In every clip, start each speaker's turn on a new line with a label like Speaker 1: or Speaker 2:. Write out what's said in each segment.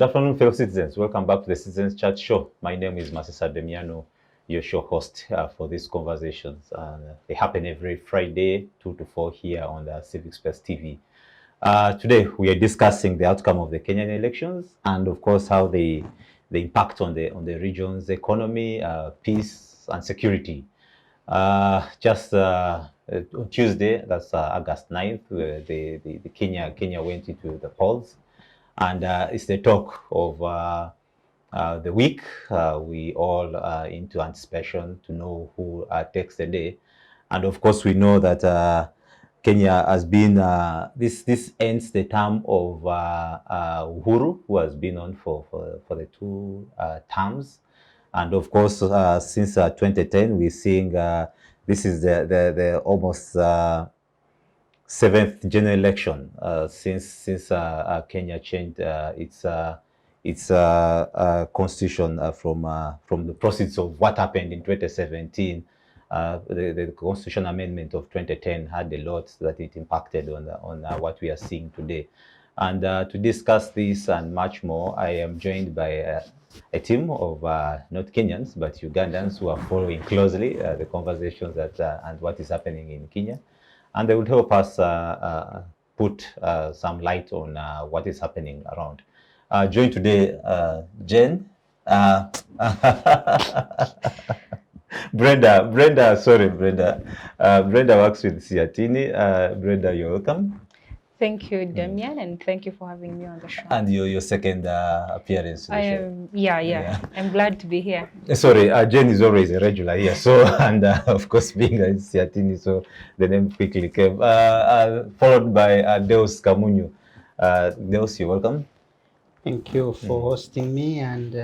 Speaker 1: Good afternoon, fellow citizens. Welcome back to the Citizens Chat Show. My name is Masesa Demiano, your show host for these conversations. They happen every Friday, 2 to 4 here on the Civic Space TV. Today, we are discussing the outcome of the Kenyan elections and, of course, how they impact on the region's economy, peace, and security. Just on Tuesday, that's August 9th, the Kenya went into the polls. And it's the talk of the week. We all are into anticipation to know who takes the day. And of course, we know that Kenya has been, this ends the term of Uhuru, who has been on for the 2 terms. And of course, since 2010, we're seeing this is the almost 7th general election since Kenya changed its constitution from the proceeds of what happened in 2017. The constitution amendment of 2010 had a lot that it impacted on what we are seeing today. And to discuss this and much more, I am joined by a team of not Kenyans but Ugandans who are following closely the conversations and what is happening in Kenya. And they will help us put some light on what is happening around. Joined today, Jen. Brenda. Brenda works with SEATINI. Brenda, you're welcome.
Speaker 2: Thank you, Demian, and thank you for having me on the show.
Speaker 1: And your second appearance.
Speaker 2: Yeah. I'm glad to be here.
Speaker 1: Sorry, Jen is always a regular here. So, and of course, being a SEATINI, so the name quickly came. Followed by Deus Kamunyu. Deus, you're welcome.
Speaker 3: Thank you for hosting me, and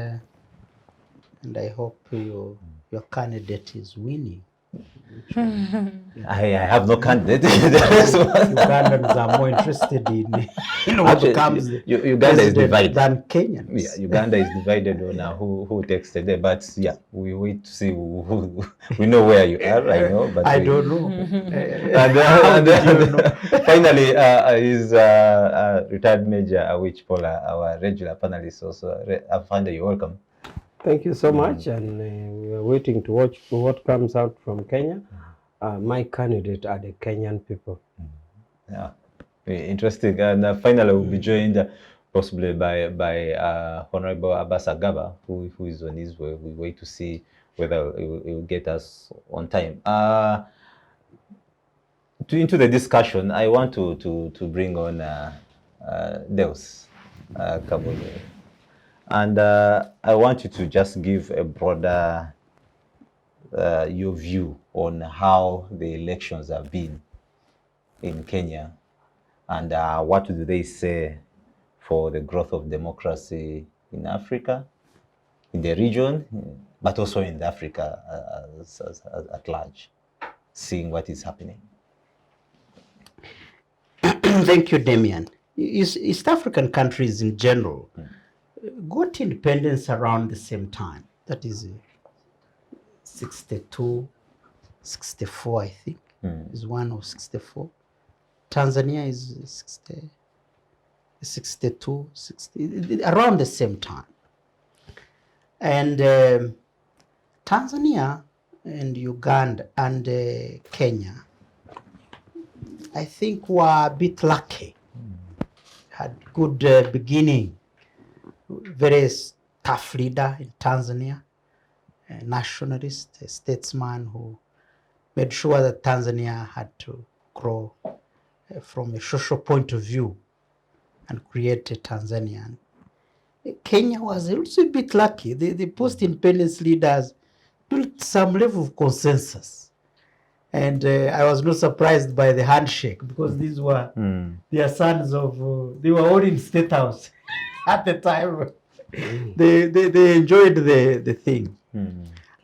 Speaker 3: I hope your candidate is winning.
Speaker 1: I have no candidate.
Speaker 3: Ugandans are more interested in what becomes
Speaker 1: Uganda is divided
Speaker 3: than Kenyans.
Speaker 1: Yeah, Uganda is divided on who takes the day. But yeah, we wait to see who we know where you are. I know, but
Speaker 3: I don't know.
Speaker 1: Finally, is retired Major Awich Pollar, our regular panelist. Also, Afanda, you're welcome.
Speaker 4: Thank you so much, and we're waiting to watch what comes out from Kenya. My candidate are the Kenyan people.
Speaker 1: Yeah, interesting. And finally, we'll be joined possibly by Honourable Abbas Agaba, who is on his way. We wait to see whether it will get us on time. Into the discussion, I want to bring on Deus Kamunyu. And I want you to just give a broader your view on how the elections have been in Kenya, and what do they say for the growth of democracy in Africa, in the region, but also in Africa at large, seeing what is happening.
Speaker 3: Thank you, Demian. East African countries in general got independence around the same time. That is 62, 64, I think, is one of 64. Tanzania is 62, 60, around the same time. And Tanzania and Uganda and Kenya, I think, were a bit lucky. Had good beginning. Very tough leader in Tanzania, a nationalist, a statesman who made sure that Tanzania had to grow from a social point of view and create a Tanzania. Kenya was also a bit lucky. The post-independence leaders built some level of consensus. And I was not surprised by the handshake, because these were their sons of, they were all in State House. At the time, they enjoyed the thing.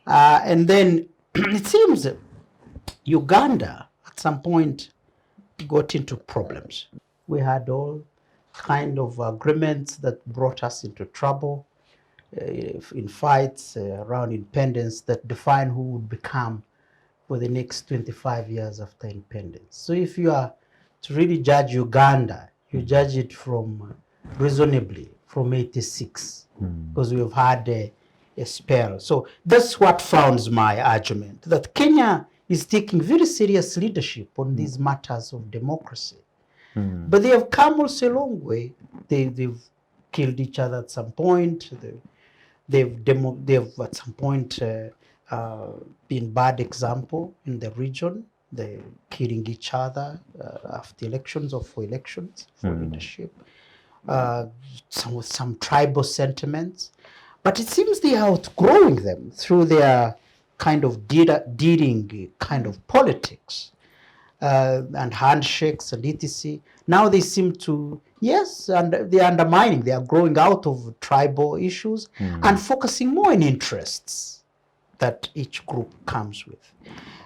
Speaker 3: And then it seems Uganda at some point got into problems. We had all kind of agreements that brought us into trouble in fights around independence that define who would become for the next 25 years after independence. So if you are to really judge Uganda, you judge it from reasonably from 86, because we've had a spell. So that's what founds my argument, that Kenya is taking very serious leadership on these matters of democracy. But they have come also a long way. They've killed each other at some point. They've at some point been bad example in the region. They're killing each other after elections or for elections, for leadership. Some tribal sentiments. But it seems they are outgrowing them through their kind of dealing kind of politics. And handshakes and etc. Now they seem to, yes, and they're undermining, they are growing out of tribal issues and focusing more on interests that each group comes with.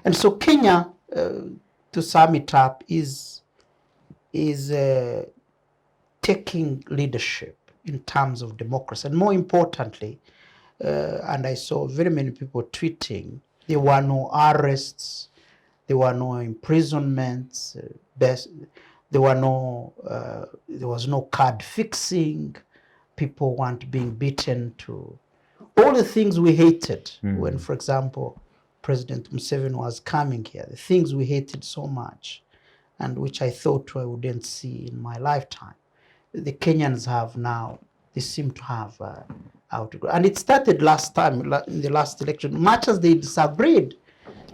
Speaker 3: And so Kenya, to sum it up, is taking leadership in terms of democracy. And more importantly, and I saw very many people tweeting, there were no arrests, there were no imprisonments, there was no card fixing, people weren't being beaten to all the things we hated when, for example, President Museveni was coming here, the things we hated so much and which I thought I wouldn't see in my lifetime. The Kenyans have now, they seem to have outgrown. And it started last time, in the last election, much as they disagreed.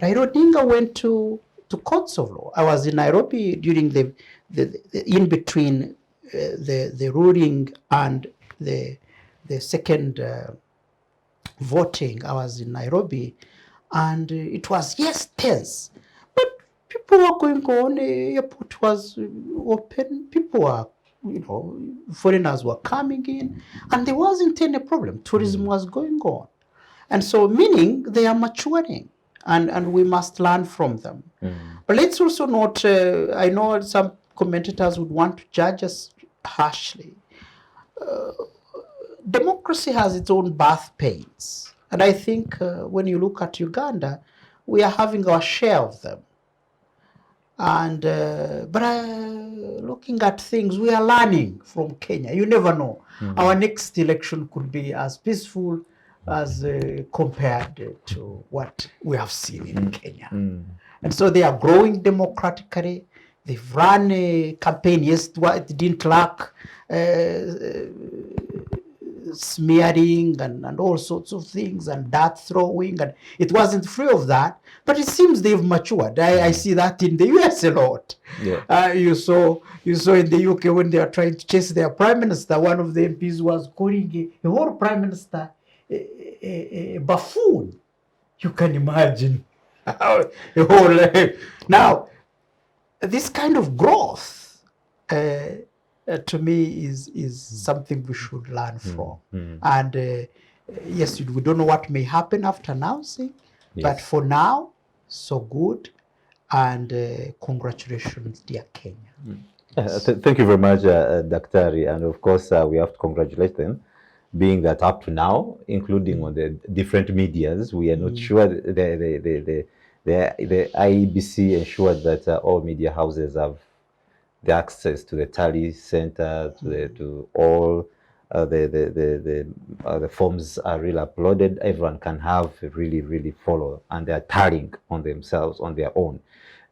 Speaker 3: Raila Odinga went to courts of law. I was in Nairobi during the in between the ruling and the second voting. I was in Nairobi, and it was, yes, tense, but people were going on. The airport was open. People were, foreigners were coming in, and there wasn't any problem. Tourism was going on, and so meaning they are maturing. And we must learn from them. But let's also note, I know some commentators would want to judge us harshly. Democracy has its own birth pains. And I think when you look at Uganda, we are having our share of them. And but looking at things, we are learning from Kenya. You never know. Our next election could be as peaceful as compared to what we have seen in Kenya. And so they are growing democratically. They've run a campaign. Yes, it didn't lack smearing and all sorts of things and dart throwing, and it wasn't free of that. But it seems they've matured. I see that in the US a lot. Yeah. You saw in the UK when they are trying to chase their prime minister, one of the MPs was calling a whole prime minister a buffoon. You can imagine now this kind of growth to me is something we should learn from. And yes, we don't know what may happen after announcing, but for now, so good. And congratulations, dear Kenya.
Speaker 1: Thank you very much, Daktari. And of course, we have to congratulate them, being that up to now, including on the different medias, we are not sure the IEBC ensured that all media houses have the access to the tally center, to all the forms are really uploaded. Everyone can have really follow, and they are tallying on themselves on their own.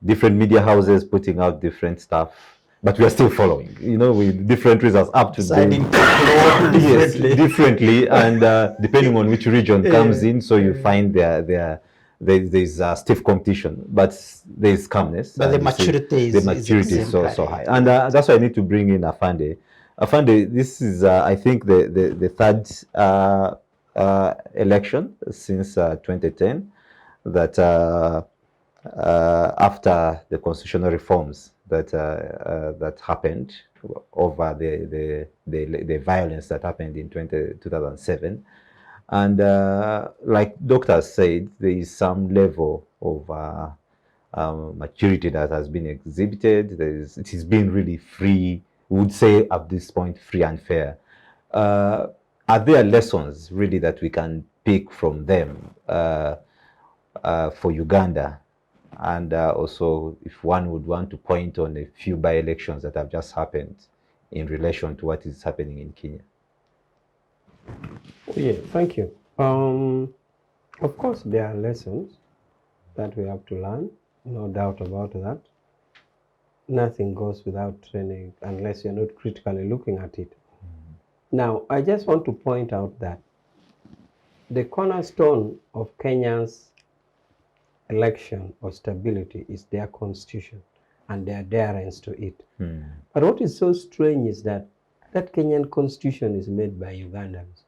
Speaker 1: Different media houses putting out different stuff, but we are still following, with different results up to
Speaker 3: yes,
Speaker 1: differently, and depending on which region comes in, so you find there's stiff competition, but there's calmness.
Speaker 3: But the maturity
Speaker 1: is so high, and that's why I need to bring in Afande. Afande, this is I think the third election since 2010 that after the constitutional reforms that happened over the violence that happened in 2007. And like doctors said, there is some level of maturity that has been exhibited. It has been really free, we would say at this point, free and fair. Are there lessons really that we can pick from them for Uganda? And also, if one would want to point on a few by-elections that have just happened in relation to what is happening in Kenya.
Speaker 4: Yeah, thank you. Of course, there are lessons that we have to learn, no doubt about that. Nothing goes without training unless you're not critically looking at it. Now, I just want to point out that the cornerstone of Kenya's election or stability is their constitution and their adherence to it. But what is so strange is that that Kenyan constitution is made by Ugandans.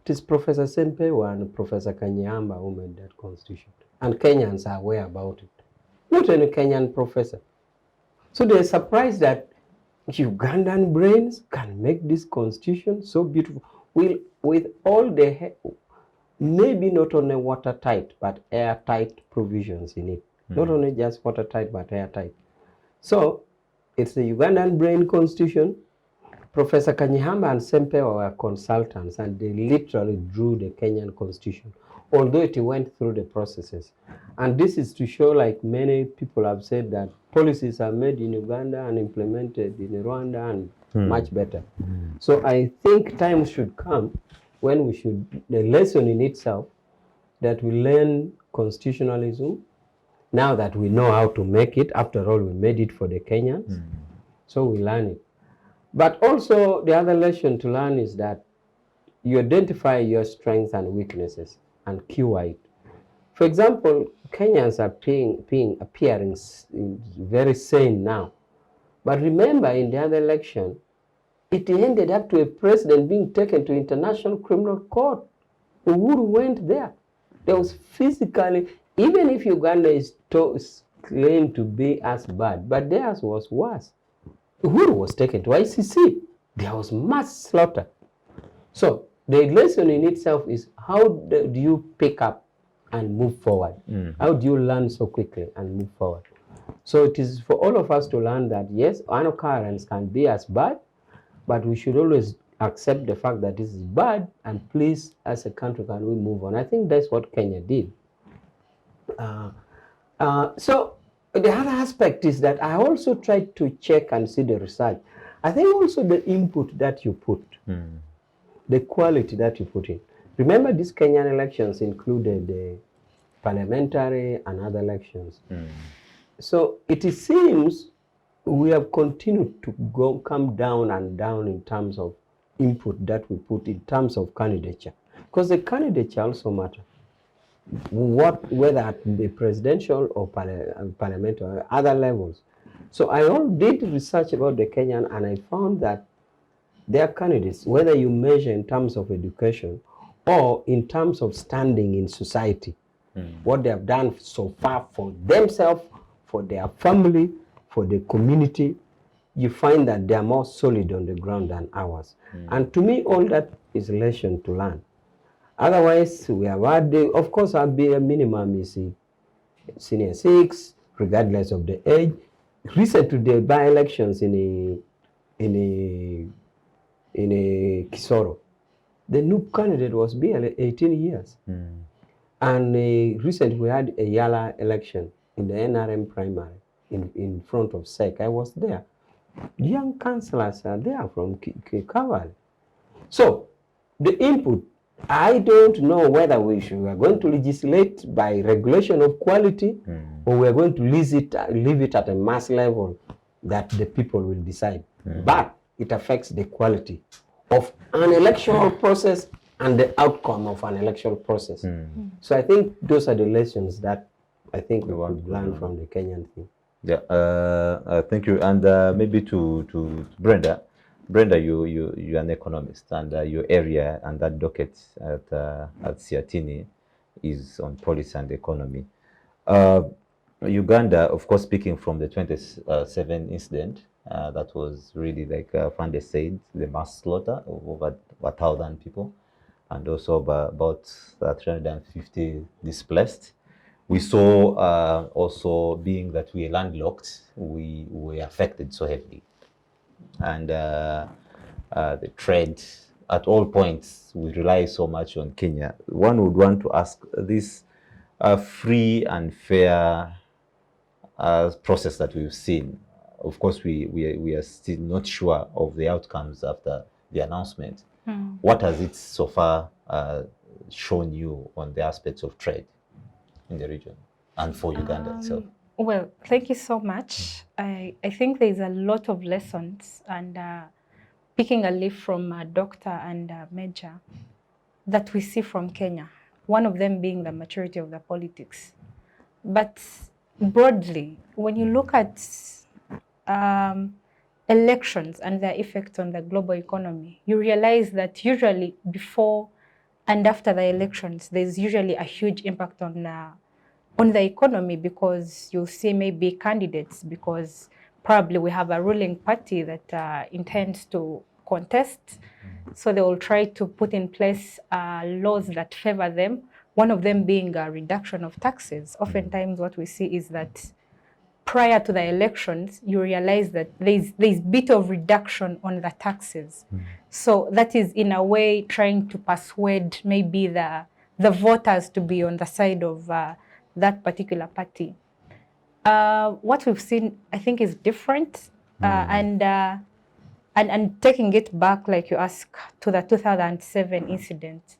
Speaker 4: It is Professor Sempewa and Professor Kanyamba who made that constitution. And Kenyans are aware about it. Not any Kenyan professor. So they're surprised that Ugandan brains can make this constitution so beautiful. With all the, maybe not only watertight, but airtight provisions in it. Not only just watertight, but airtight. So it's the Ugandan brain constitution. Professor Kanyihamba and Sempewa were consultants, and they literally drew the Kenyan constitution, although it went through the processes. And this is to show, like many people have said, that policies are made in Uganda and implemented in Rwanda and much better. So I think time should come when we should, the lesson in itself, that we learn constitutionalism, now that we know how to make it. After all, we made it for the Kenyans, so we learn it. But also, the other lesson to learn is that you identify your strengths and weaknesses and cure it. For example, Kenyans are appearing very sane now. But remember, in the other election, it ended up to a president being taken to International Criminal Court. Uhuru went there. There was physically, even if Uganda is claimed to be as bad, but theirs was worse. Uhuru was taken to ICC. There was mass slaughter. So the lesson in itself is, how do you pick up and move forward? How do you learn so quickly and move forward? So it is for all of us to learn that, yes, an occurrence can be as bad, but we should always accept the fact that this is bad, and please, as a country, can we move on? I think that's what Kenya did. So the other aspect is that I also tried to check and see the research. I think also the input that you put, the quality that you put in. Remember, these Kenyan elections included the parliamentary and other elections. So it seems we have continued to come down and down in terms of input that we put in terms of candidature, because the candidature also matter. Whether at the presidential or parliamentary or other levels. So I did research about the Kenyan, and I found that their candidates, whether you measure in terms of education or in terms of standing in society, what they have done so far for themselves, for their family, for the community, you find that they are more solid on the ground than ours. And to me, all that is a lesson to learn. Otherwise, we have had, of course, our minimum is senior 6, regardless of the age. Recently, the by-elections in Kisoro, the new candidate was barely 18 years. And recently, we had a Yala election in the NRM primary in front of SEC. I was there. Young councillors are there from Kikavali. So, the input, I don't know whether we are going to legislate by regulation of quality, or we are going to leave it at a mass level that the people will decide. But it affects the quality of an electoral process and the outcome of an electoral process. So I think those are the lessons that I think we want to learn from the Kenyan thing.
Speaker 1: Yeah, thank you. And maybe to Brenda. Brenda, you're an economist, and your area and that docket at SEATINI is on policy and economy. Uganda, of course, speaking from the 27 incident, that was really, like Fande said, the mass slaughter of over 1,000 people, and also about 350 displaced. We saw also, being that we are landlocked, we were affected so heavily. And the trade, at all points, we rely so much on Kenya. One would want to ask, this free and fair process that we've seen, of course, we are still not sure of the outcomes after the announcement. What has it so far shown you on the aspects of trade in the region and for Uganda itself?
Speaker 2: Well, thank you so much. I think there's a lot of lessons, and picking a leaf from Doctor and Major, that we see from Kenya. One of them being the maturity of the politics. But broadly, when you look at elections and their effect on the global economy, you realize that usually before and after the elections, there's usually a huge impact on the economy, because you'll see maybe candidates, because probably we have a ruling party that intends to contest. So they will try to put in place laws that favor them, one of them being a reduction of taxes. Oftentimes what we see is that prior to the elections, you realize that there's bit of reduction on the taxes. So that is in a way trying to persuade maybe the voters to be on the side of that particular party. What we've seen, I think, is different. And taking it back, like you asked, to the 2007 incident,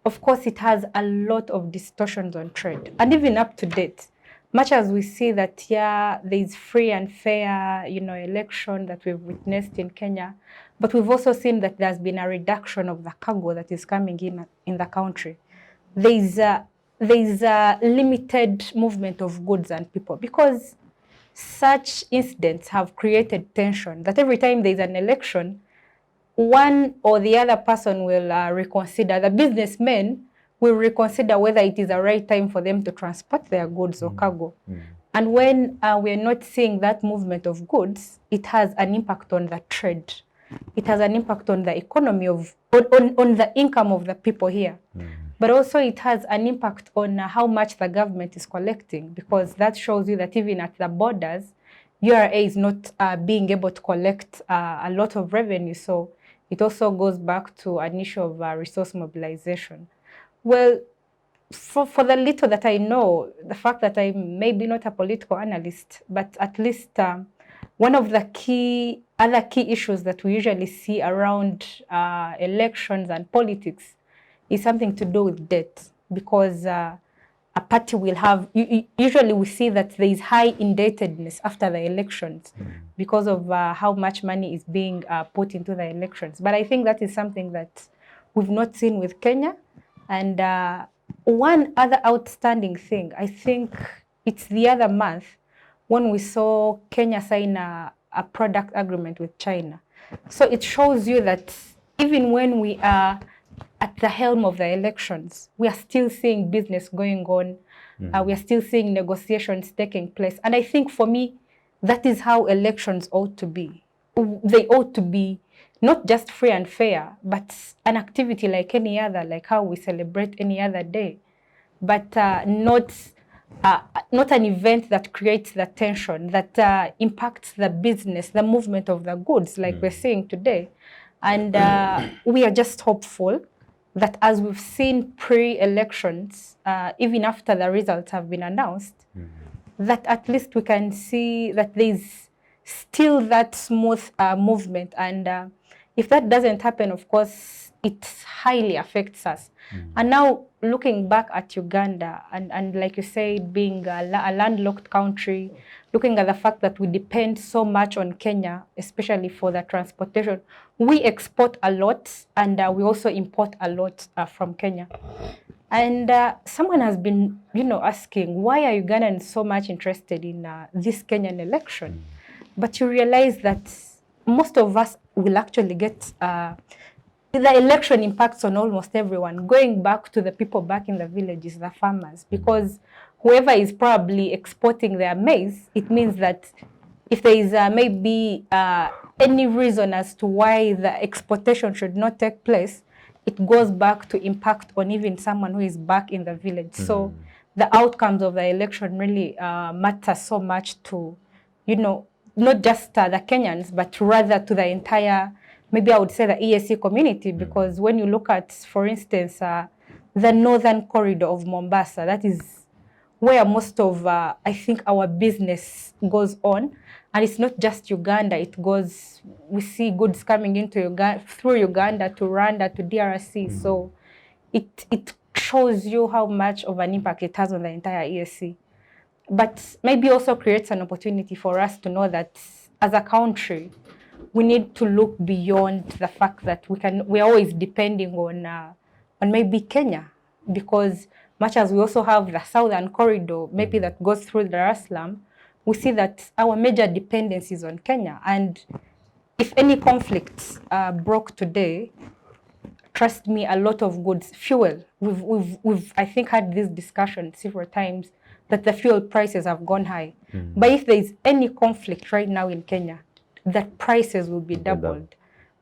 Speaker 2: of course, it has a lot of distortions on trade. And even up to date, much as we see that, yeah, there's free and fair, election that we've witnessed in Kenya, but we've also seen that there's been a reduction of the cargo that is coming in the country. There's a limited movement of goods and people, because such incidents have created tension that every time there's an election, one or the other person will reconsider. The businessmen will reconsider whether it is the right time for them to transport their goods or cargo. And when we're not seeing that movement of goods, it has an impact on the trade. It has an impact on the economy on the income of the people here. But also it has an impact on how much the government is collecting, because that shows you that even at the borders, URA is not being able to collect a lot of revenue. So it also goes back to an issue of resource mobilization. Well, for the little that I know, the fact that I'm maybe not a political analyst, but at least one of the other key issues that we usually see around elections and politics is something to do with debt, because a party will have, usually we see that there is high indebtedness after the elections because of how much money is being put into the elections. But I think that is something that we've not seen with Kenya. And one other outstanding thing, I think it's the other month when we saw Kenya sign a product agreement with China. So it shows you that even when we are at the helm of the elections, we are still seeing business going on. We are still seeing negotiations taking place. And I think for me, that is how elections ought to be. They ought to be not just free and fair, but an activity like any other, like how we celebrate any other day, but not an event that creates the tension, that impacts the business, the movement of the goods, like we're seeing today. And we are just hopeful that, as we've seen pre-elections, even after the results have been announced, that at least we can see that there's still that smooth movement. And if that doesn't happen, of course, it highly affects us. And now looking back at Uganda, and like you said, being a landlocked country, looking at the fact that we depend so much on Kenya, especially for the transportation, we export a lot, and we also import a lot from Kenya. And someone has been, asking, why are Ugandans so much interested in this Kenyan election? But you realize that most of us will actually get, the election impacts on almost everyone, going back to the people back in the villages, the farmers, because whoever is probably exporting their maize, it means that if there is maybe any reason as to why the exportation should not take place, it goes back to impact on even someone who is back in the village. So the outcomes of the election really matter so much to, not just the Kenyans, but rather to the entire, maybe I would say the ESC community, because when you look at, for instance, the northern corridor of Mombasa, that is where most of, I think, our business goes on. And it's not just Uganda, it goes, we see goods coming into Uganda, through Uganda to Rwanda to DRC. So it shows you how much of an impact it has on the entire EAC. But maybe also creates an opportunity for us to know that as a country, we need to look beyond the fact that we're always depending on maybe Kenya, because much as we also have the southern corridor, maybe that goes through Dar es Salaam, we see that our major dependency is on Kenya. And if any conflicts broke today, trust me, a lot of goods, fuel, we've I think had this discussion several times that the fuel prices have gone high. But if there is any conflict right now in Kenya, that prices will be doubled.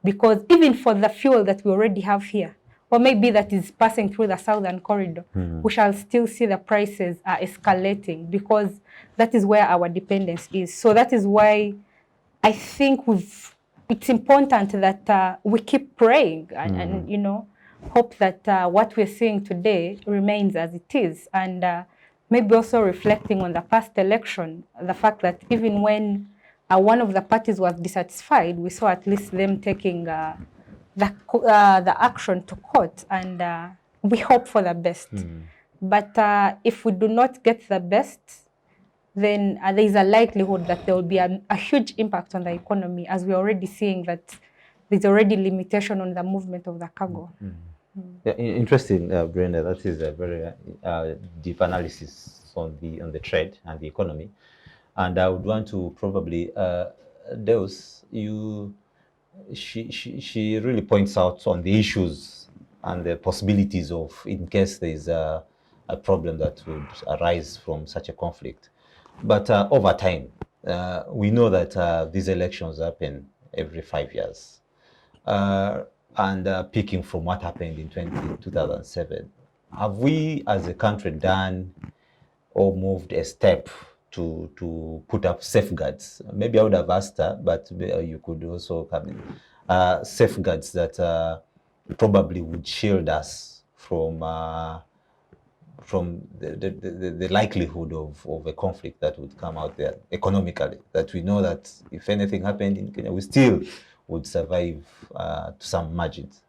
Speaker 2: Because even for the fuel that we already have here, or maybe that is passing through the southern corridor, we shall still see the prices are escalating, because that is where our dependence is. So that is why I think it's important that we keep praying and you know, hope that what we're seeing today remains as it is. And maybe also reflecting on the past election, the fact that even when one of the parties was dissatisfied, we saw at least them taking the action to court, and we hope for the best. But if we do not get the best, then there is a likelihood that there will be a huge impact on the economy, as we're already seeing that there's already limitation on the movement of the cargo.
Speaker 1: Yeah, interesting, Brenda. That is a very deep analysis on the trade and the economy. And I would want to probably, Deus, she really points out on the issues and the possibilities of, in case there is a problem that would arise from such a conflict. But over time, we know that these elections happen every 5 years. And picking from what happened in 2007, have we as a country done or moved a step to put up safeguards? Maybe I would have asked her, but you could also come in. Safeguards that probably would shield us from the likelihood of a conflict that would come out there economically, that we know that if anything happened in Kenya, we still would survive to some margins.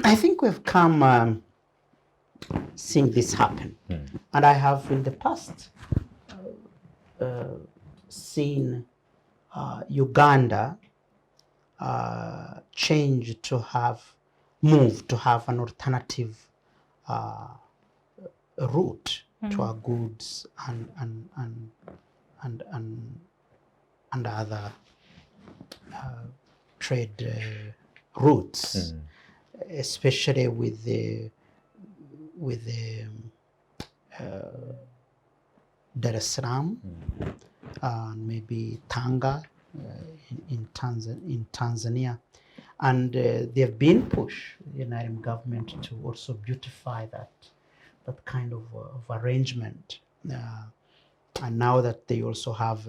Speaker 3: I think we've come seeing this happen. And I have in the past seen Uganda move to have an alternative route to our goods and other trade routes, especially with the Dar es Salaam, maybe Tanga in Tanzania. And they've been pushed, the United government, to also beautify that kind of arrangement. And now that they also have,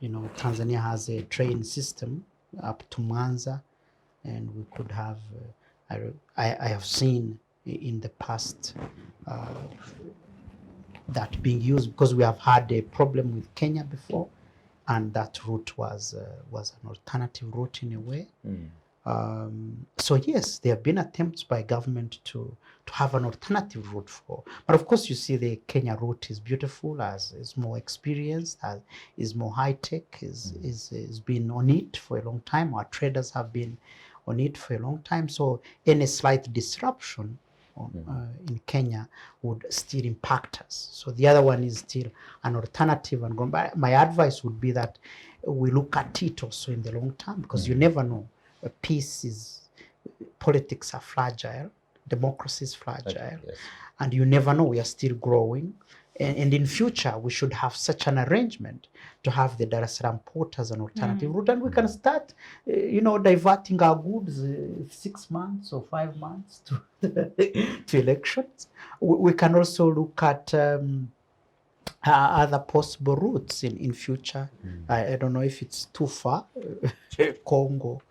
Speaker 3: Tanzania has a train system up to Mwanza, and we could have, I have seen in the past that being used, because we have had a problem with Kenya before, and that route was an alternative route in a way. So yes, there have been attempts by government to have an alternative route but of course you see the Kenya route is beautiful, is more experienced, is more high-tech, is been on it for a long time. Our traders have been on it for a long time. So any slight disruption in Kenya would still impact us. So the other one is still an alternative. And my advice would be that we look at it also in the long term, because you never know. Politics are fragile, democracy is fragile, yes. And you never know. We are still growing. And in future, we should have such an arrangement to have the Dar es Salaam port as an alternative route. And we can start, diverting our goods 6 months or 5 months to elections. We can also look at other possible routes in future. I don't know if it's too far, Congo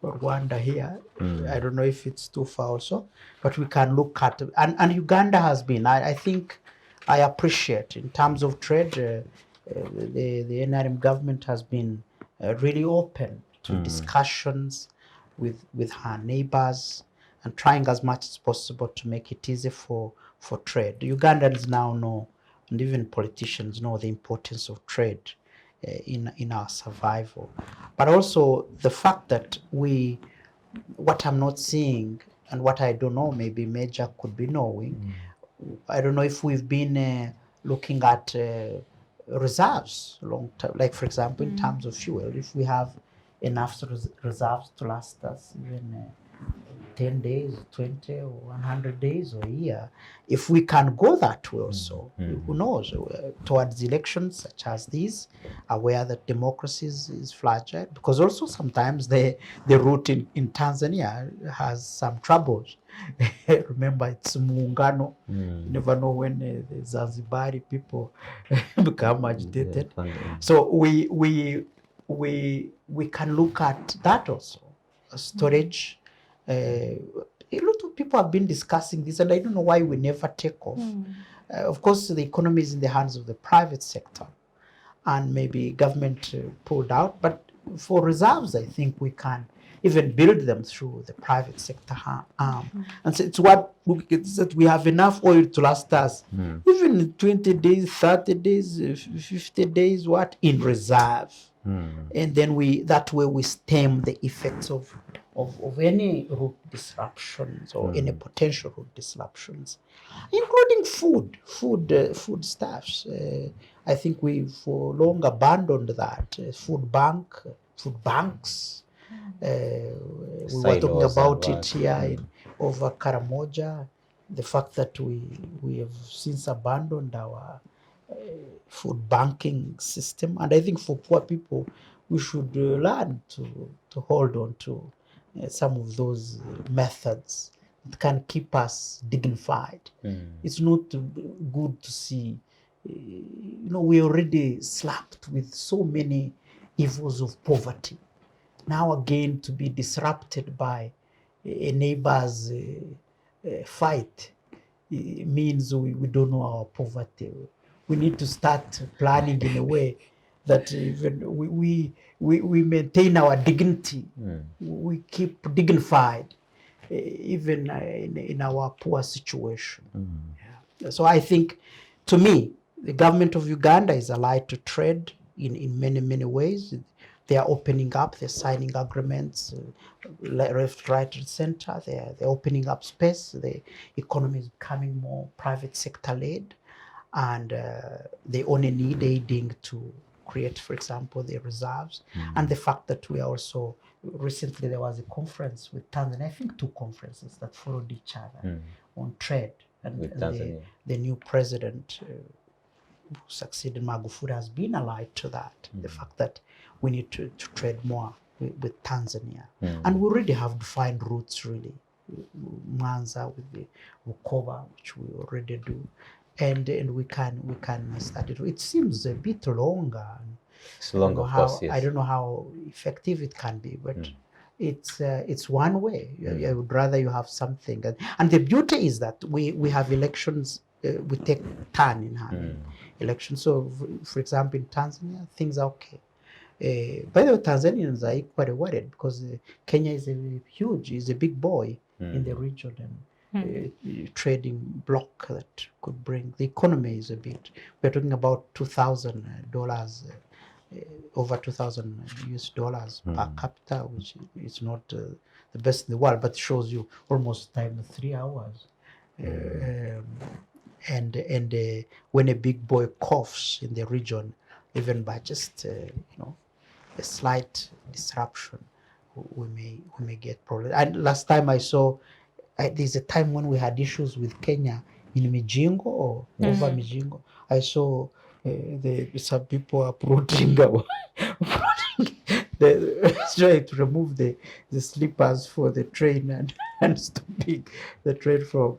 Speaker 3: or Rwanda here. I don't know if it's too far also, but we can look at, and Uganda has been, I think, I appreciate in terms of trade, the NRM government has been really open to discussions with her neighbors and trying as much as possible to make it easy for trade. Ugandans now know, and even politicians know, the importance of trade in our survival. But also the fact that what I'm not seeing and what I don't know, maybe Major could be knowing, I don't know if we've been looking at reserves long term, like for example, in terms of fuel, if we have enough reserves to last us even 10 days, 20 or 100 days or a year, if we can go that way also, who knows, towards elections such as these, aware that democracy is fragile, because also sometimes the route in Tanzania has some troubles. Remember, it's muungano. You never know when the Zanzibari people become agitated. So we can look at that also, storage. A lot of people have been discussing this, and I don't know why we never take off. Of course, the economy is in the hands of the private sector, and maybe government pulled out. But for reserves, I think we can even build them through the private sector arm. And so it's that we have enough oil to last us, even 20 days, 30 days, 50 days, in reserve. And then that way we stem the effects of any route disruptions or any potential route disruptions, including food stuffs. I think we for long abandoned that. Food banks. We were talking about it here over Karamoja. The fact that we have since abandoned our food banking system, and I think for poor people, we should learn to hold on to some of those methods that can keep us dignified. It's not good to see, we already slapped with so many evils of poverty. Now again, to be disrupted by a neighbor's fight means we don't know our poverty. We need to start planning in a way that even we maintain our dignity. We keep dignified, even in our poor situation. Yeah. So I think, to me, the government of Uganda is allied to trade in many, many ways. They are opening up, they're signing agreements, left, right, and center. They're opening up space. The economy is becoming more private sector led, and they only need aiding to create, for example, the reserves. And the fact that we are also, recently there was a conference with Tanzania, I think 2 conferences that followed each other on trade. And the new president who succeeded Magufuli has been allied to that. The fact that we need to trade more with Tanzania. And we already have defined routes, really. Mwanza with the Bukoba, which we already do. And we can start it. It seems a bit longer.
Speaker 1: It's long, of course, yes.
Speaker 3: I don't know how effective it can be, but it's one way. I would rather you have something. And the beauty is that we have elections, we take turn in hand elections. So, for example, in Tanzania, things are okay. By the way, Tanzanians are equally worried because Kenya is a big boy in the region, and trading bloc that could bring the economy is a bit. We're talking about $2,000, over $2,000 per capita, which is not the best in the world, but shows you almost time 3 hours. And when a big boy coughs in the region, even by just a slight disruption, we may get problems. And last time I saw, there's a time when we had issues with Kenya in Mijingo or over Mijingo. I saw some people uprooting trying to remove the sleepers for the train and stopping the train from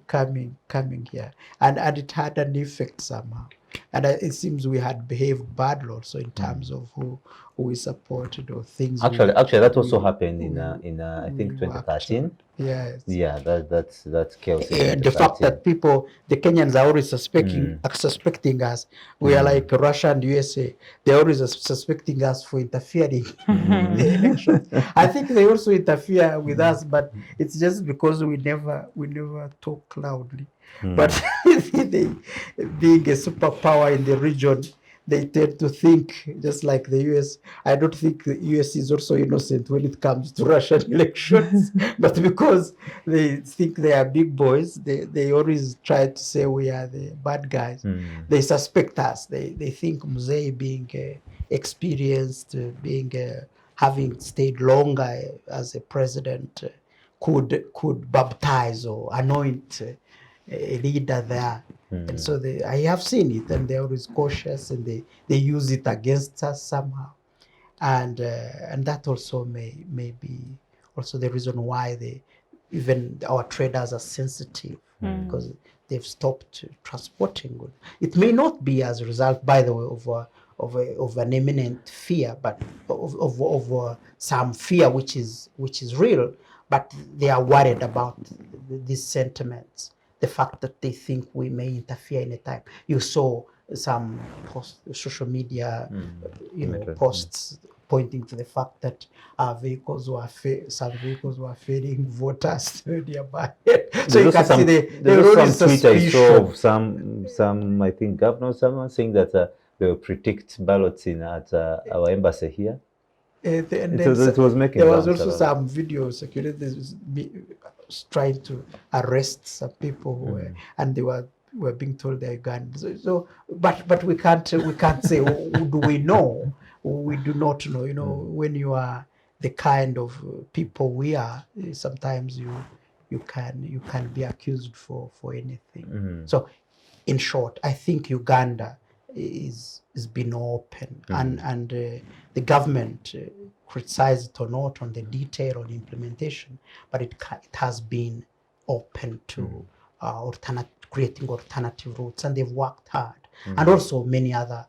Speaker 3: coming here. And it had an effect somehow. And it seems we had behaved badly also in terms of who we supported or things.
Speaker 1: Actually, that also happened in I think
Speaker 3: we worked
Speaker 1: 2013.
Speaker 3: on. Yes.
Speaker 1: Yeah, that's chaos. In
Speaker 3: The fact
Speaker 1: 2013.
Speaker 3: that the Kenyans are always suspecting us. We are like Russia and USA. They're always suspecting us for interfering in the elections. I think they also interfere with us, but it's just because we never talk loudly. But they, being a superpower in the region, they tend to think just like the US. I don't think the US is also innocent when it comes to Russian elections, but because they think they are big boys, they always try to say we are the bad guys. They suspect us. They think Mzee being experienced, having stayed longer as a president, could baptize or anoint a leader there. And so I have seen it, and they're always cautious, and they use it against us somehow, and that also may be also the reason why even our traders are sensitive, because they've stopped transporting goods. It may not be as a result, by the way, of an imminent fear, but of some fear which is real, but they are worried about these sentiments. The fact that they think we may interfere in a time. You saw some social media, posts pointing to the fact that some vehicles were failing voters nearby. So you can see
Speaker 1: there's also some tweet I saw of some I think governor, someone saying that they will predict ballots in at our embassy here. It was making.
Speaker 3: There was also some video security trying to arrest some people who were, and they were being told they're Ugandans. But we can't say do we know? We do not know. You know, when you are the kind of people we are, sometimes you can be accused for anything. So, in short, I think Uganda is been open, and the government, criticize it or not on the detail or the implementation, but it has been open to creating alternative routes, and they've worked hard, and also many other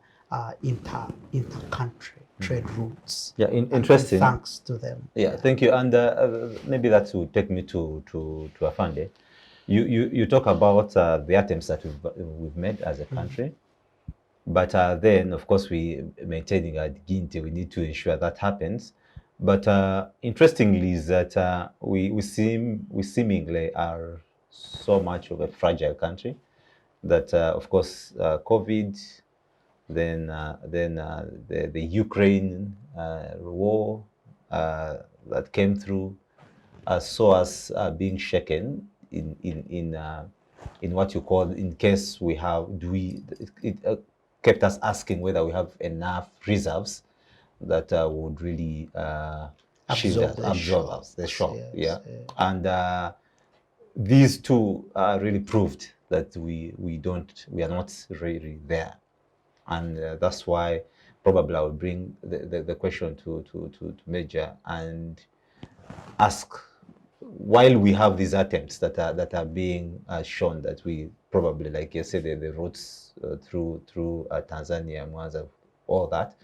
Speaker 3: inter-country trade routes.
Speaker 1: Yeah, interesting.
Speaker 3: Thanks to them.
Speaker 1: Yeah, thank you. And maybe that will take me to Afande. You talk about the attempts that we've made as a country. But then, of course, we maintaining our dignity. We need to ensure that happens. But interestingly, is that we seemingly are so much of a fragile country that, of course, COVID, then the Ukraine war that came through saw us being shaken in what you call, in case we have, kept us asking whether we have enough reserves that would really absorb the shock. Yes. And these two really proved that we are not really there, and that's why probably I will bring the question to Major and ask, while we have these attempts that are being shown, that we probably, like you said, the routes through Tanzania, Mwanza, all that,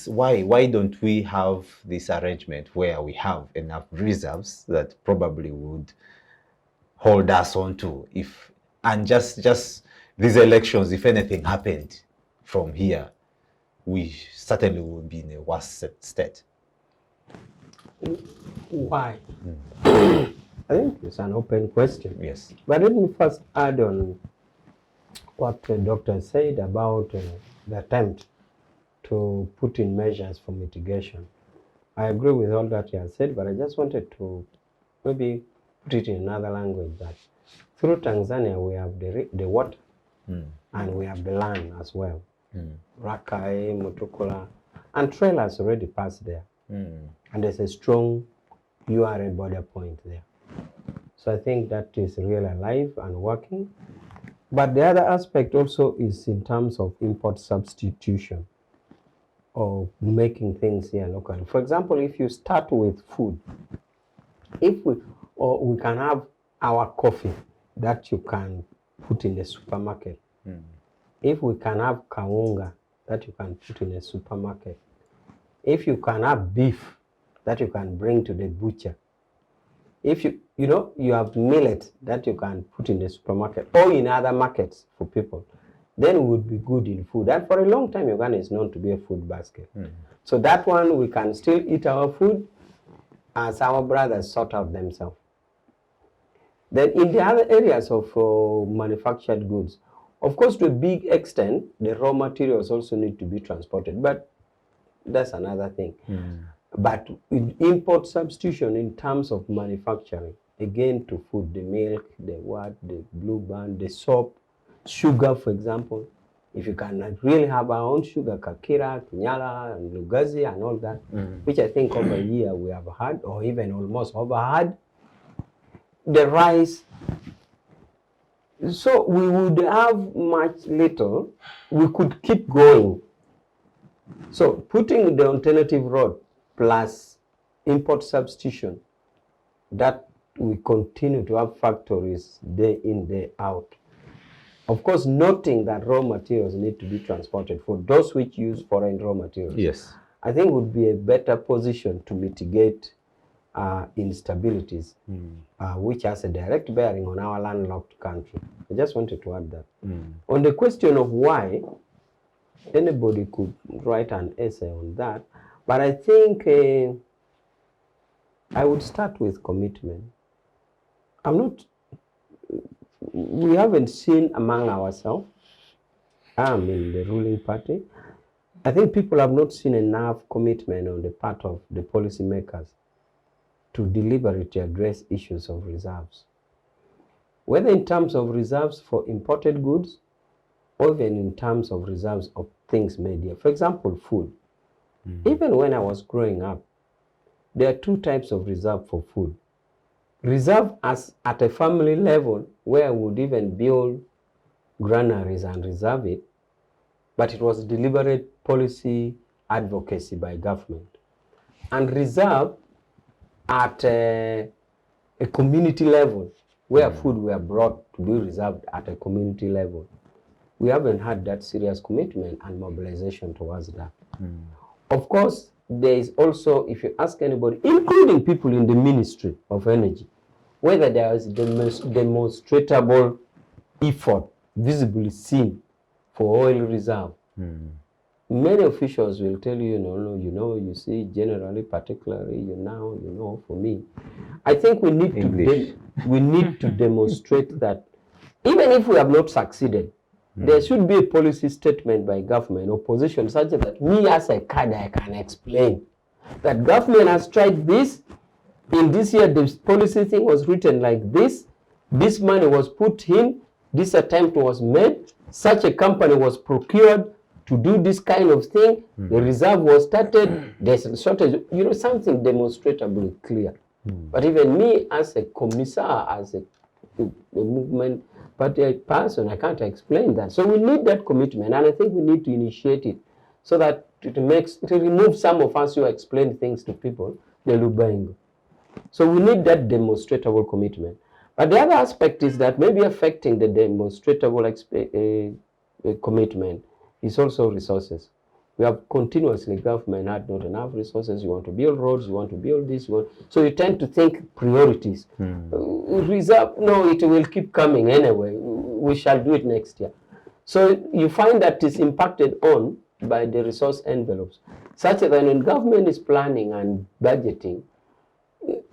Speaker 1: why don't we have this arrangement where we have enough reserves that probably would hold us on to, and just these elections, if anything happened from here, we certainly would be in a worse state.
Speaker 4: Why? I think it's an open question.
Speaker 1: Yes.
Speaker 4: But let me first add on what the doctor said about the attempt to put in measures for mitigation. I agree with all that he has said, but I just wanted to maybe put it in another language, that through Tanzania we have the water and we have the land as well. Rakai, Mutukula, and trailers already passed there. And there's a strong URA border point there. So I think that is really alive and working. But the other aspect also is in terms of import substitution, or making things here locally. For example, if you start with food, we can have our coffee that you can put in a supermarket. If we can have kawunga that you can put in a supermarket, if you can have beef that you can bring to the butcher, if you have millet that you can put in the supermarket or in other markets for people, then we would be good in food. And for a long time, Uganda is known to be a food basket. So that one, we can still eat our food as our brothers sort out themselves. Then in the other areas of manufactured goods, of course, to a big extent, the raw materials also need to be transported, but that's another thing. But with import substitution in terms of manufacturing, again to food, the milk, the blue band, the soap, sugar, for example, if you can really have our own sugar, Kakira, Kinyala, and Lugazi, and all that, which I think over here we have had, or even almost overhad, the rice. So we would have much little, we could keep going. So putting the alternative road plus import substitution, that we continue to have factories day in, day out. Of course, noting that raw materials need to be transported for those which use foreign raw materials.
Speaker 1: Yes.
Speaker 4: I think would be a better position to mitigate instabilities, which has a direct bearing on our landlocked country. I just wanted to add that. On the question of why, anybody could write an essay on that, but I think I would start with commitment. We haven't seen among ourselves, I'm in the ruling party, I think people have not seen enough commitment on the part of the policymakers to deliberately address issues of reserves. Whether in terms of reserves for imported goods, or even in terms of reserves of things made here. For example, food. Even when I was growing up, there are two types of reserve for food. Reserve as at a family level, where I would even build granaries and reserve it, but it was deliberate policy advocacy by government. And reserve at a community level, where food were brought to be reserved at a community level. We haven't had that serious commitment and mobilization towards that. Of course, there is also, if you ask anybody, including people in the Ministry of Energy, whether there is demonstrable effort visibly seen for oil reserve. Many officials will tell you, you see, generally, particularly, for me. I think we need to demonstrate that even if we have not succeeded, there should be a policy statement by government or position such that me as a cadre I can explain that government has tried this. In this year, the policy thing was written like this. This money was put in. This attempt was made. Such a company was procured to do this kind of thing. The reserve was started. There's a shortage. Something demonstrably clear. But even me as a commissar, as a movement party person, I can't explain that. So we need that commitment, and I think we need to initiate it so that it removes some of us who explain things to people, the Lubango. So we need that demonstrable commitment. But the other aspect is that maybe affecting the demonstrable commitment is also resources. We have continuously, government had not enough resources. You want to build roads, you want to build this, so you tend to think priorities. Reserve, no, it will keep coming anyway. We shall do it next year. So you find that it's impacted on by the resource envelopes, such that when government is planning and budgeting,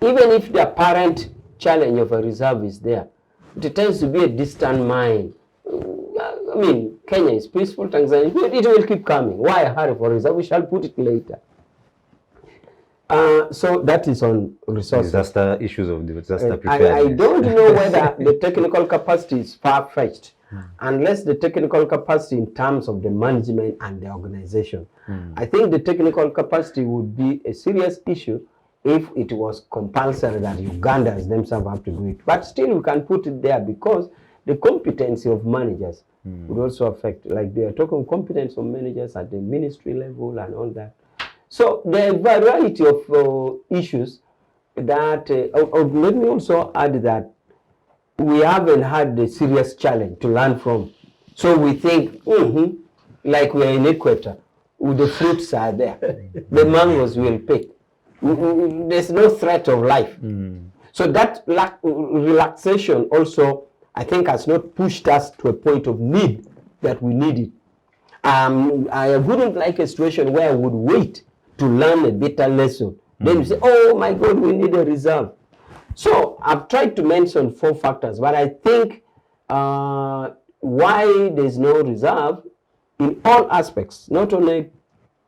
Speaker 4: even if the apparent challenge of a reserve is there, it tends to be a distant mind. I mean, Kenya is peaceful, Tanzania, it will keep coming. Why hurry for reserve? We shall put it later. So that is on resources.
Speaker 1: Disaster issues of disaster preparedness.
Speaker 4: I don't know whether the technical capacity is far-fetched, unless the technical capacity in terms of the management and the organization. I think the technical capacity would be a serious issue if it was compulsory that Ugandans themselves have to do it. But still, we can put it there because the competency of managers would also affect, like they are talking competence of managers at the ministry level and all that. So there are a variety of issues that, let me also add that we haven't had the serious challenge to learn from. So we think, like we're in Equator, the fruits are there. The mangoes will pick. There's no threat of life. So that relaxation also, I think, has not pushed us to a point of need that we need it. I wouldn't like a situation where I would wait to learn a better lesson. Then you say, oh my God, we need a reserve. So I've tried to mention 4 factors, but I think why there's no reserve in all aspects, not only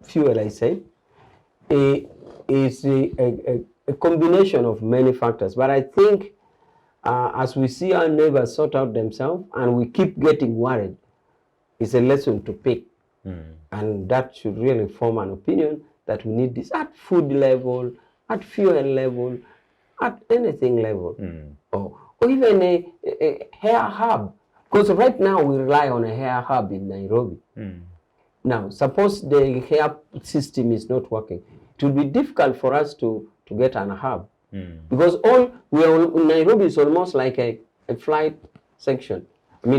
Speaker 4: fuel, I say, is a combination of many factors. But I think as we see our neighbors sort out themselves and we keep getting worried, it's a lesson to pick. And that should really form an opinion that we need this at food level, at fuel level, at anything level, or even a hair hub. Because right now we rely on a hair hub in Nairobi. Now, suppose the hair system is not working, it will be difficult for us to get an hub. Because Nairobi is almost like a flight section,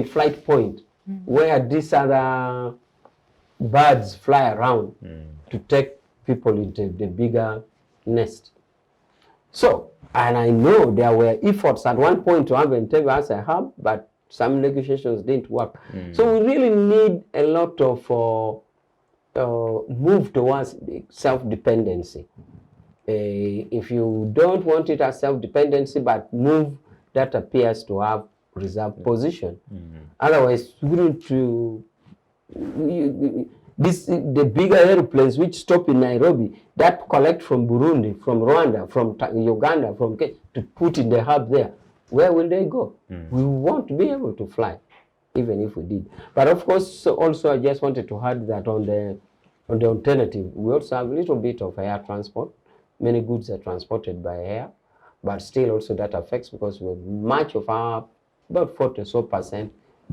Speaker 4: flight point, where these other birds fly around to take people into the bigger nest. So, and I know there were efforts at one point to have Entebbe as a hub, but some negotiations didn't work. So we really need a lot of move towards self-dependency. If you don't want it as self-dependency, but move that appears to have reserve position. Otherwise, wouldn't you, the bigger airplanes which stop in Nairobi, that collect from Burundi, from Rwanda, from Uganda, from Kenya, to put in the hub there, where will they go? We won't be able to fly, even if we did. But of course, also I just wanted to add that on the alternative, we also have a little bit of air transport. Many goods are transported by air, but still also that affects, because much of our, about 40% or so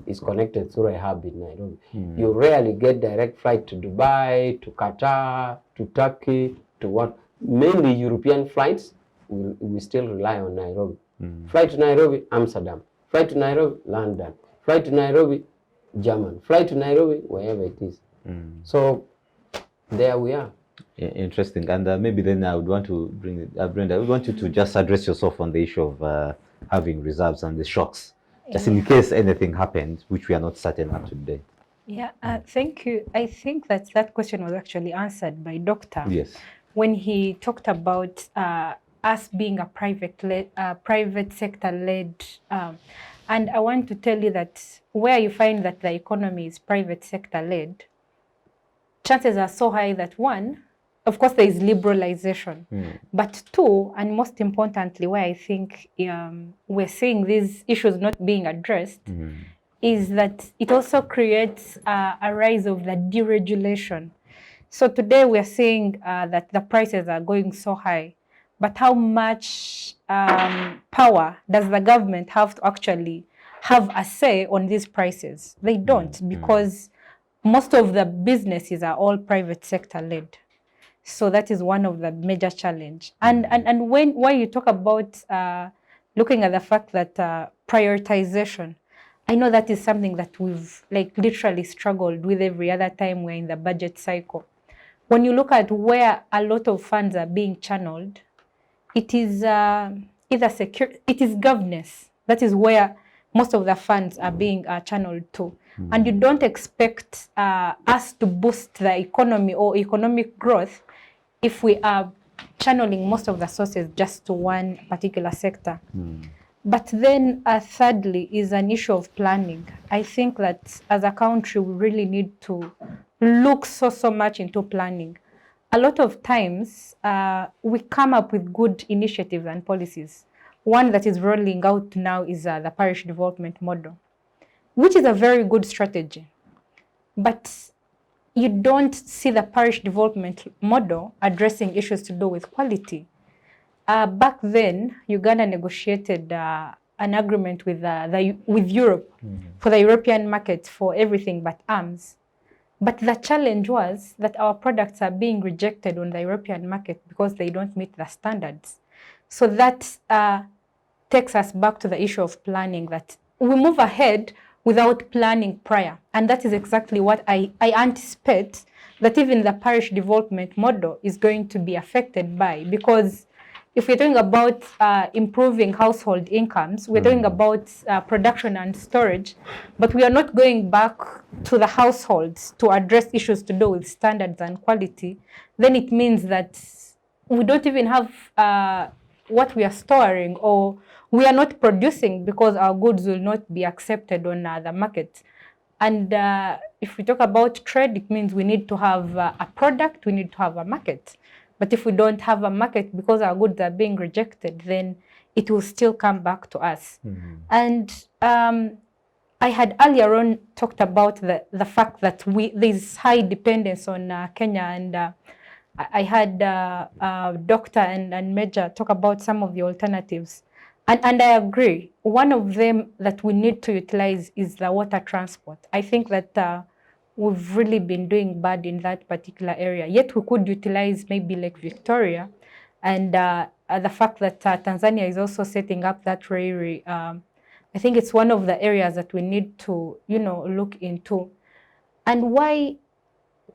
Speaker 4: is connected through a hub in Nairobi. You rarely get direct flight to Dubai, to Qatar, to Turkey, to what? Mainly European flights, we still rely on Nairobi. Flight to Nairobi, Amsterdam. Flight to Nairobi, London. Flight to Nairobi, German. Flight to Nairobi, wherever it is. So there we are.
Speaker 1: Interesting. And maybe then I would want to bring Brenda, I would want you to just address yourself on the issue of having reserves and the shocks, just in case anything happens, which we are not certain of today.
Speaker 2: Yeah, thank you. I think that question was actually answered by Doctor.
Speaker 1: Yes.
Speaker 2: When he talked about us being a private sector led, and I want to tell you that where you find that the economy is private sector led, chances are so high that one, of course, there is liberalization, but two, and most importantly, where I think we're seeing these issues not being addressed, is that it also creates a rise of the deregulation. So today we are seeing that the prices are going so high, but how much power does the government have to actually have a say on these prices? They don't, because most of the businesses are all private sector led. So that is one of the major challenge. And when you talk about looking at the fact that prioritization, I know that is something that we've literally struggled with every other time we're in the budget cycle. When you look at where a lot of funds are being channeled, it is it is governance. That is where most of the funds are being channeled to. And you don't expect us to boost the economy or economic growth if we are channeling most of the sources just to one particular sector. But then thirdly is an issue of planning. I think that as a country, we really need to look so much into planning. A lot of times, we come up with good initiatives and policies. One that is rolling out now is the parish development model, which is a very good strategy. But you don't see the parish development model addressing issues to do with quality. Back then, Uganda negotiated an agreement with Europe for the European market for everything but arms. But the challenge was that our products are being rejected on the European market because they don't meet the standards. So that takes us back to the issue of planning, that we move ahead without planning prior. And that is exactly what I anticipate that even the parish development model is going to be affected by, because if we're talking about improving household incomes, we're talking about production and storage, but we are not going back to the households to address issues to do with standards and quality, then it means that we don't even have what we are storing, or we are not producing because our goods will not be accepted on the market. And if we talk about trade, it means we need to have a product, we need to have a market. But if we don't have a market because our goods are being rejected, then it will still come back to us. And I had earlier on talked about the fact that there's high dependence on Kenya, and I had Doctor and Major talk about some of the alternatives. And I agree. One of them that we need to utilize is the water transport. I think that we've really been doing bad in that particular area. Yet we could utilize maybe Lake Victoria, and the fact that Tanzania is also setting up that railway. I think it's one of the areas that we need to, look into. And why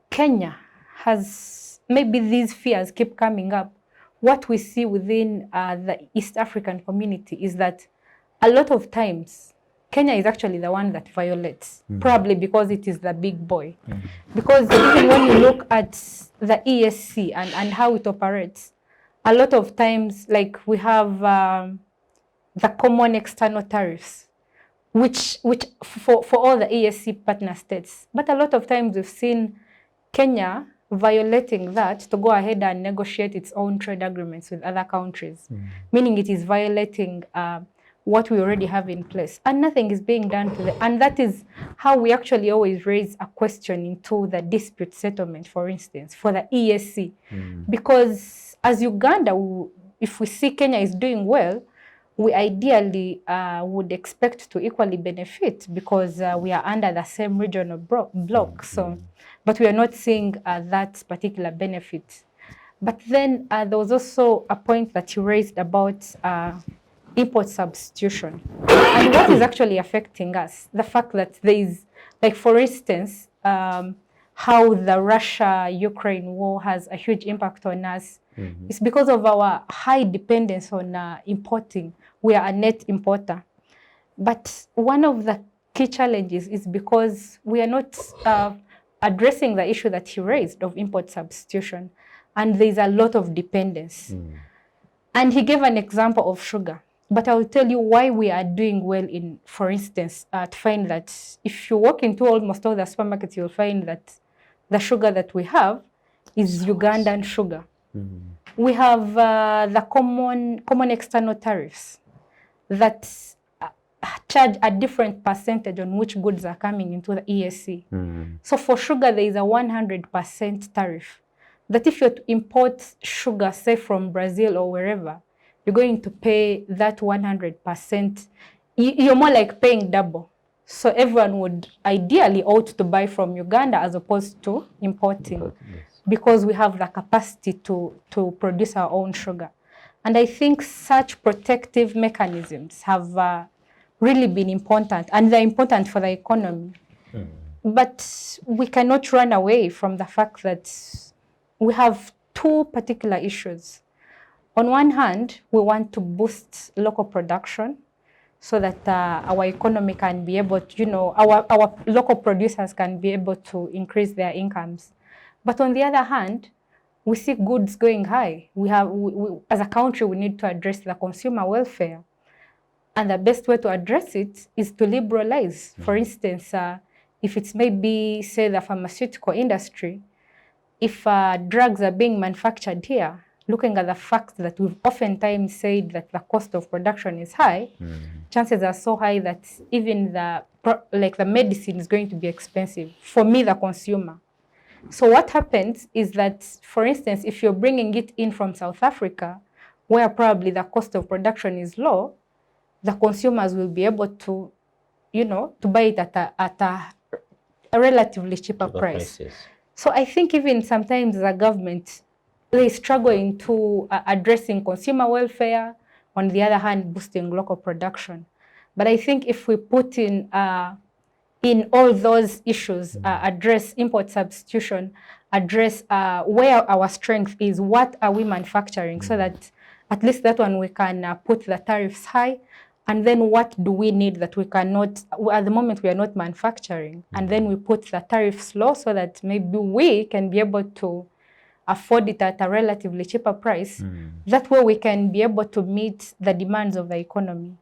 Speaker 2: Kenya has, maybe these fears keep coming up. What we see within the East African community is that a lot of times Kenya is actually the one that violates, probably because it is the big boy. Because even when you look at the ESC and how it operates, a lot of times, like we have the common external tariffs, which for all the ESC partner states. But a lot of times we've seen Kenya violating that to go ahead and negotiate its own trade agreements with other countries, meaning it is violating what we already have in place, and nothing is being done to it. And that is how we actually always raise a question into the dispute settlement, for instance, for the ESC. Because as Uganda, if we see Kenya is doing well, we ideally would expect to equally benefit, because we are under the same regional bloc. So, but we are not seeing that particular benefit. But then there was also a point that you raised about import substitution. And what is actually affecting us? The fact that there is, like for instance, how the Russia-Ukraine war has a huge impact on us. It's because of our high dependence on importing. We are a net importer. But one of the key challenges is because we are not addressing the issue that he raised of import substitution. And there's a lot of dependence. And he gave an example of sugar. But I will tell you why we are doing well in, for instance, to find that if you walk into almost all the supermarkets, you'll find that the sugar that we have is Ugandan sugar. We have the common external tariffs that charge a different percentage on which goods are coming into the ESC. So for sugar, there is a 100% tariff. That if you import sugar, say from Brazil or wherever, you're going to pay that 100%. You're more like paying double. So everyone would ideally ought to buy from Uganda as opposed to importing, because we have the capacity to produce our own sugar. And I think such protective mechanisms have really been important, and they're important for the economy. But we cannot run away from the fact that we have two particular issues. On one hand, we want to boost local production so that our economy can be able to, our local producers can be able to increase their incomes. But on the other hand, we see goods going high. We as a country, we need to address the consumer welfare. And the best way to address it is to liberalize. For instance, if it's maybe, say, the pharmaceutical industry, if drugs are being manufactured here, looking at the fact that we've oftentimes said that the cost of production is high, chances are so high that even the medicine is going to be expensive for me, the consumer. So what happens is that, for instance, if you're bringing it in from South Africa, where probably the cost of production is low, the consumers will be able to, to buy it at a relatively cheaper price. So I think even sometimes the government, they struggle into addressing consumer welfare on the other hand, boosting local production. But I think if we put in all those issues, address import substitution, address where our strength is, what are we manufacturing, so that at least that one we can put the tariffs high, and then what do we need that we cannot, at the moment we are not manufacturing, and then we put the tariffs low so that maybe we can be able to afford it at a relatively cheaper price. That way we can be able to meet the demands of the economy.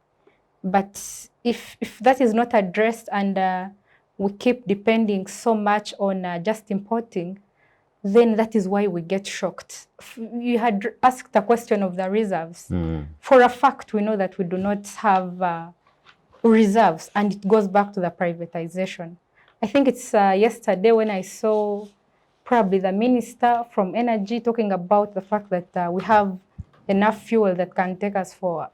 Speaker 2: But if that is not addressed and we keep depending so much on just importing, then that is why we get shocked. You had asked a question of the reserves. For a fact, we know that we do not have reserves, and it goes back to the privatization. I think it's yesterday when I saw probably the minister from energy talking about the fact that we have enough fuel that can take us for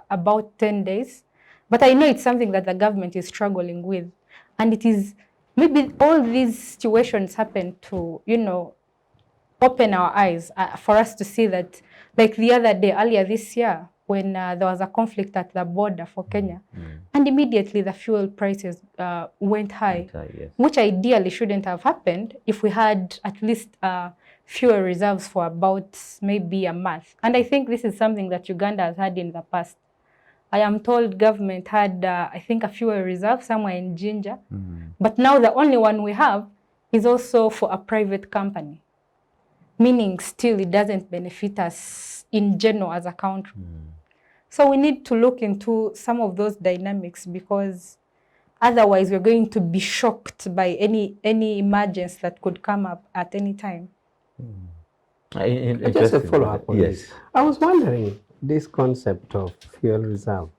Speaker 2: about 10 days. But I know it's something that the government is struggling with. And it is, maybe all these situations happen to, open our eyes for us to see that, like the other day, earlier this year, when there was a conflict at the border for Kenya, and immediately the fuel prices went high, yes, which ideally shouldn't have happened if we had at least fuel reserves for about maybe a month. And I think this is something that Uganda has had in the past. I am told government had, I think, a fuel reserve somewhere in Jinja, but now the only one we have is also for a private company, meaning still it doesn't benefit us in general as a country. So we need to look into some of those dynamics, because otherwise we're going to be shocked by any emergence that could come up at any time.
Speaker 4: Just a follow-up on this. I was wondering, this concept of fuel reserve,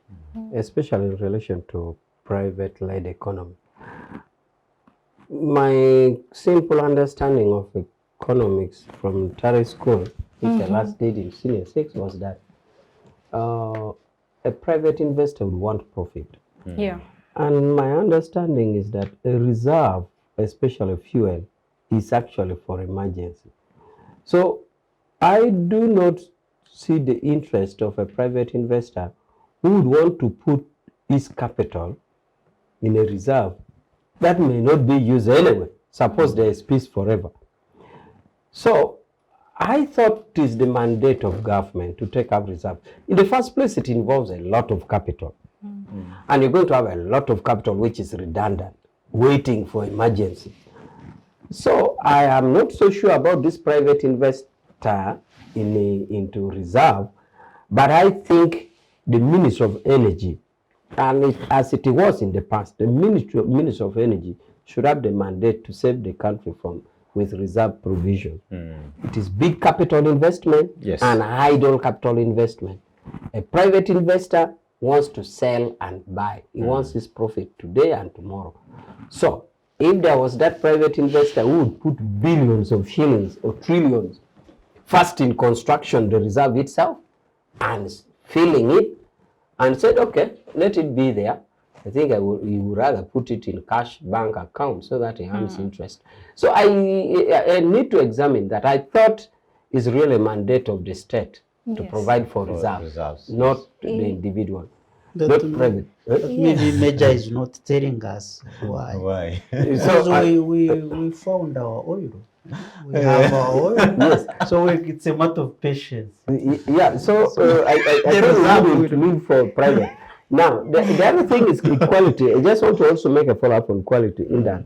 Speaker 4: especially in relation to private-led economy. My simple understanding of economics from Tari School, which I last did in Senior 6, was that a private investor would want profit.
Speaker 2: Yeah.
Speaker 4: And my understanding is that a reserve, especially fuel, is actually for emergency. So I do not see the interest of a private investor who would want to put his capital in a reserve that may not be used anyway. Suppose there is peace forever. So I thought it is the mandate of government to take up reserve. In the first place, it involves a lot of capital. And you're going to have a lot of capital which is redundant, waiting for emergency. So I am not so sure about this private investor into reserve, but I think the Ministry of Energy, and as it was in the past, the Ministry of Energy should have the mandate to save the country with reserve provision. It is big capital investment and idle capital investment. A private investor wants to sell and buy. He wants his profit today and tomorrow. So if there was that private investor who would put billions of shillings or trillions first in construction, the reserve itself, and filling it, and said, okay, let it be there, I think he would rather put it in cash bank account so that he earns interest. So I need to examine that. I thought it's really a mandate of the state to provide for reserves, not the individual, not private.
Speaker 3: Maybe Major is not telling us why.
Speaker 1: Why?
Speaker 3: Because we found our oil. We have our oil. So it's a matter of patience.
Speaker 4: Yeah, so I think we need for private. Now, the other thing is equality. I just want to also make a follow-up on quality in that.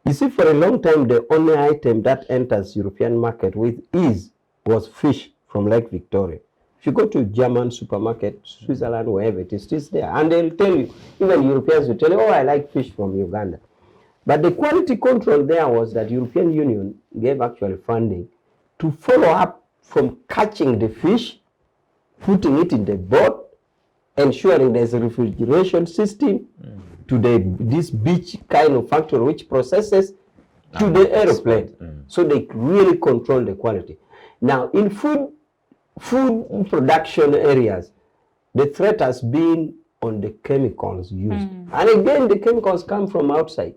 Speaker 4: You see, for a long time, the only item that enters European market with ease was fish from Lake Victoria. If you go to German supermarket, Switzerland, wherever it is, it's there. And they'll tell you, even Europeans will tell you, oh, I like fish from Uganda. But the quality control there was that European Union gave actually funding to follow up from catching the fish, putting it in the boat, ensuring there's a refrigeration system to this beach kind of factory which processes to the aeroplane. So they really control the quality. Now, in food production areas, the threat has been on the chemicals used. And again, the chemicals come from outside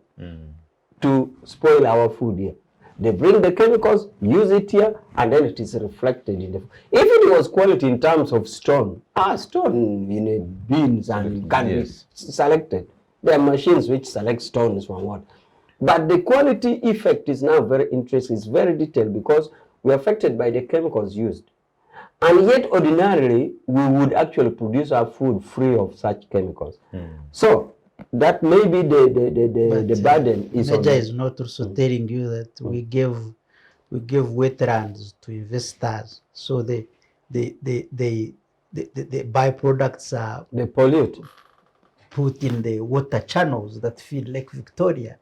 Speaker 4: to spoil our food here. They bring the chemicals, use it here, and then it is reflected in the. If it was quality in terms of stone, stone in a beans and can be selected. There are machines which select stones from what. But the quality effect is now very interesting. It's very detailed because we're affected by the chemicals used. And yet, ordinarily, we would actually produce our food free of such chemicals. So, that may be the burden is on.
Speaker 3: Major is not also telling you that we give wetlands to investors, so the byproducts are
Speaker 4: they pollute,
Speaker 3: put in the water channels that feed Lake Victoria.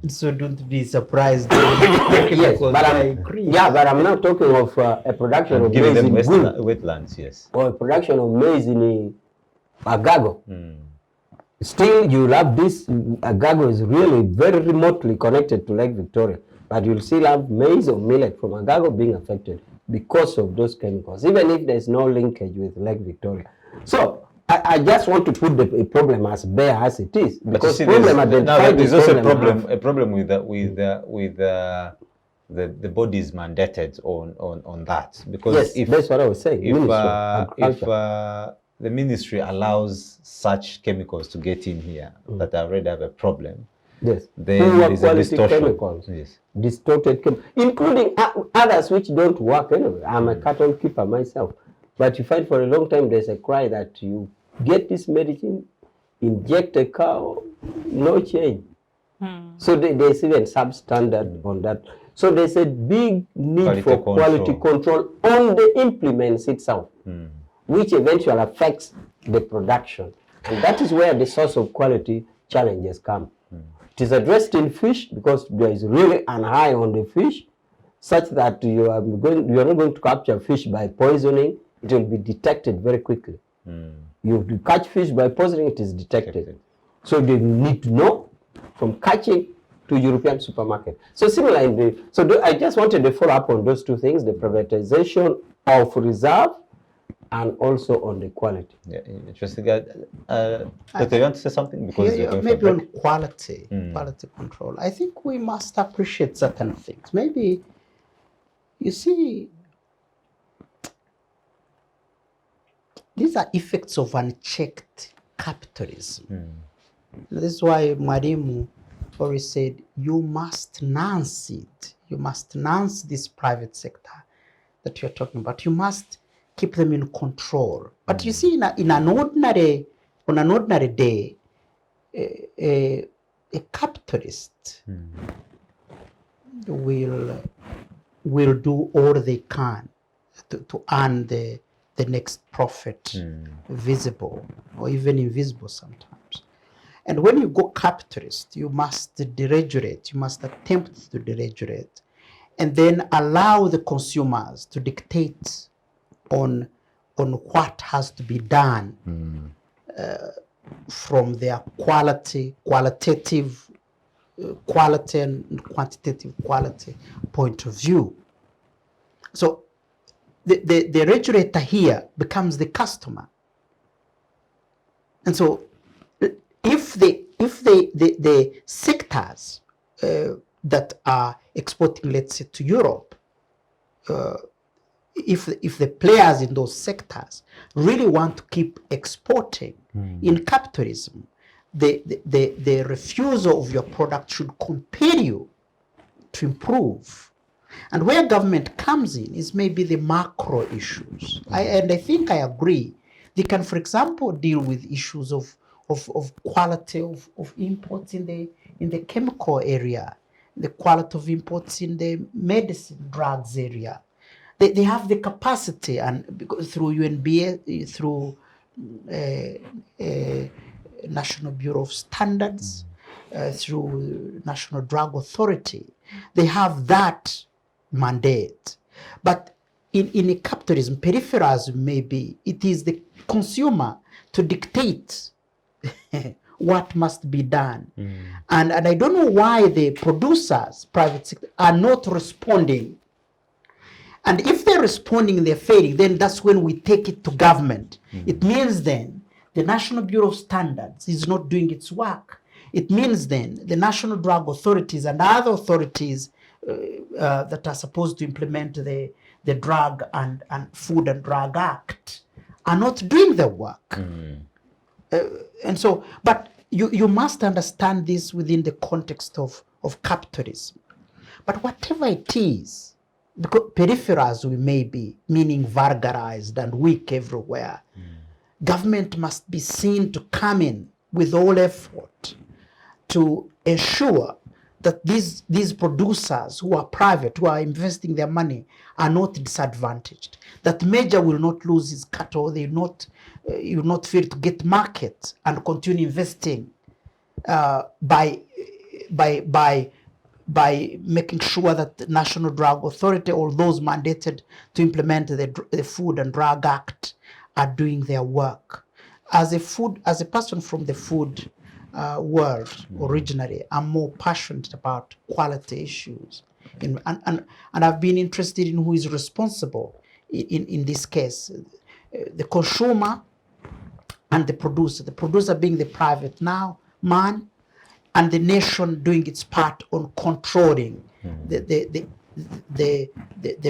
Speaker 3: So don't be surprised. Yes,
Speaker 4: but I'm not talking of a production of maize in
Speaker 1: wetlands, yes,
Speaker 4: or a production of maize in Agago. Still, you'll have this. Agago is really very remotely connected to Lake Victoria, but you'll still have maize or millet from Agago being affected because of those chemicals, even if there's no linkage with Lake Victoria. So, I just want to put the problem as bare as it is, because
Speaker 1: there's also a problem with the bodies mandated on that, because
Speaker 4: yes, that's what I was saying.
Speaker 1: If the ministry allows such chemicals to get in here that already have a problem,
Speaker 4: yes,
Speaker 1: then there is a distortion.
Speaker 4: Chemicals, yes, distorted chemicals, including others which don't work anyway. I'm a cattle keeper myself, but you find for a long time there's a cry that you get this medicine, inject a cow, no change. So there's even substandard on that. So there's a big need for quality control on the implements itself, which eventually affects the production. And that is where the source of quality challenges come. It is addressed in fish because there is really an eye on the fish, such that you are not going to capture fish by poisoning. It will be detected very quickly. You catch fish by poisoning, it is detected. So they need to know from catching to European supermarket. So similarly, I just wanted to follow up on those two things, the privatization of reserve and also on the quality.
Speaker 1: Yeah, interesting. Doctor, you want to say something? Because
Speaker 3: maybe on quality control. I think we must appreciate certain things. Maybe, you see, these are effects of unchecked capitalism. This is why Mwalimu always said, you must nurse it. You must nurse this private sector that you're talking about. You must keep them in control. But you see, on an ordinary day, a capitalist will do all they can to earn the next profit, visible or even invisible sometimes. And when you go capitalist, you must deregulate, you must attempt to deregulate, and then allow the consumers to dictate on what has to be done from their quality and quantitative quality point of view. So the regulator here becomes the customer. And so if the sectors that are exporting, let's say, to Europe, if the players in those sectors really want to keep exporting in capitalism, the refusal of your product should compel you to improve. And where government comes in is maybe the macro issues. And I think I agree. They can, for example, deal with issues of quality of imports in the chemical area, the quality of imports in the medicine, drugs area. They have the capacity, and because through UNBA, through National Bureau of Standards, through National Drug Authority, they have that mandate. But in a capitalism, peripherals maybe, it is the consumer to dictate what must be done. And I don't know why the producers, private sector, are not responding. And if they're responding and they're failing, then that's when we take it to government. It means then the National Bureau of Standards is not doing its work. It means then the national drug authorities and other authorities that are supposed to implement the Drug and Food and Drug Act are not doing the work. And so, but you must understand this within the context of capitalism. But whatever it is, peripheral as we may be, meaning vulgarized and weak everywhere, government must be seen to come in with all effort to ensure that these producers who are private, who are investing their money, are not disadvantaged. That major will not lose his cattle, they will not fail to get market and continue investing by making sure that the National Drug Authority or those mandated to implement the Food and Drug Act are doing their work. As a person from the food world originally, I'm more passionate about quality issues, and I've been interested in who is responsible in this case, the consumer and the producer being the private man, and the nation doing its part on controlling the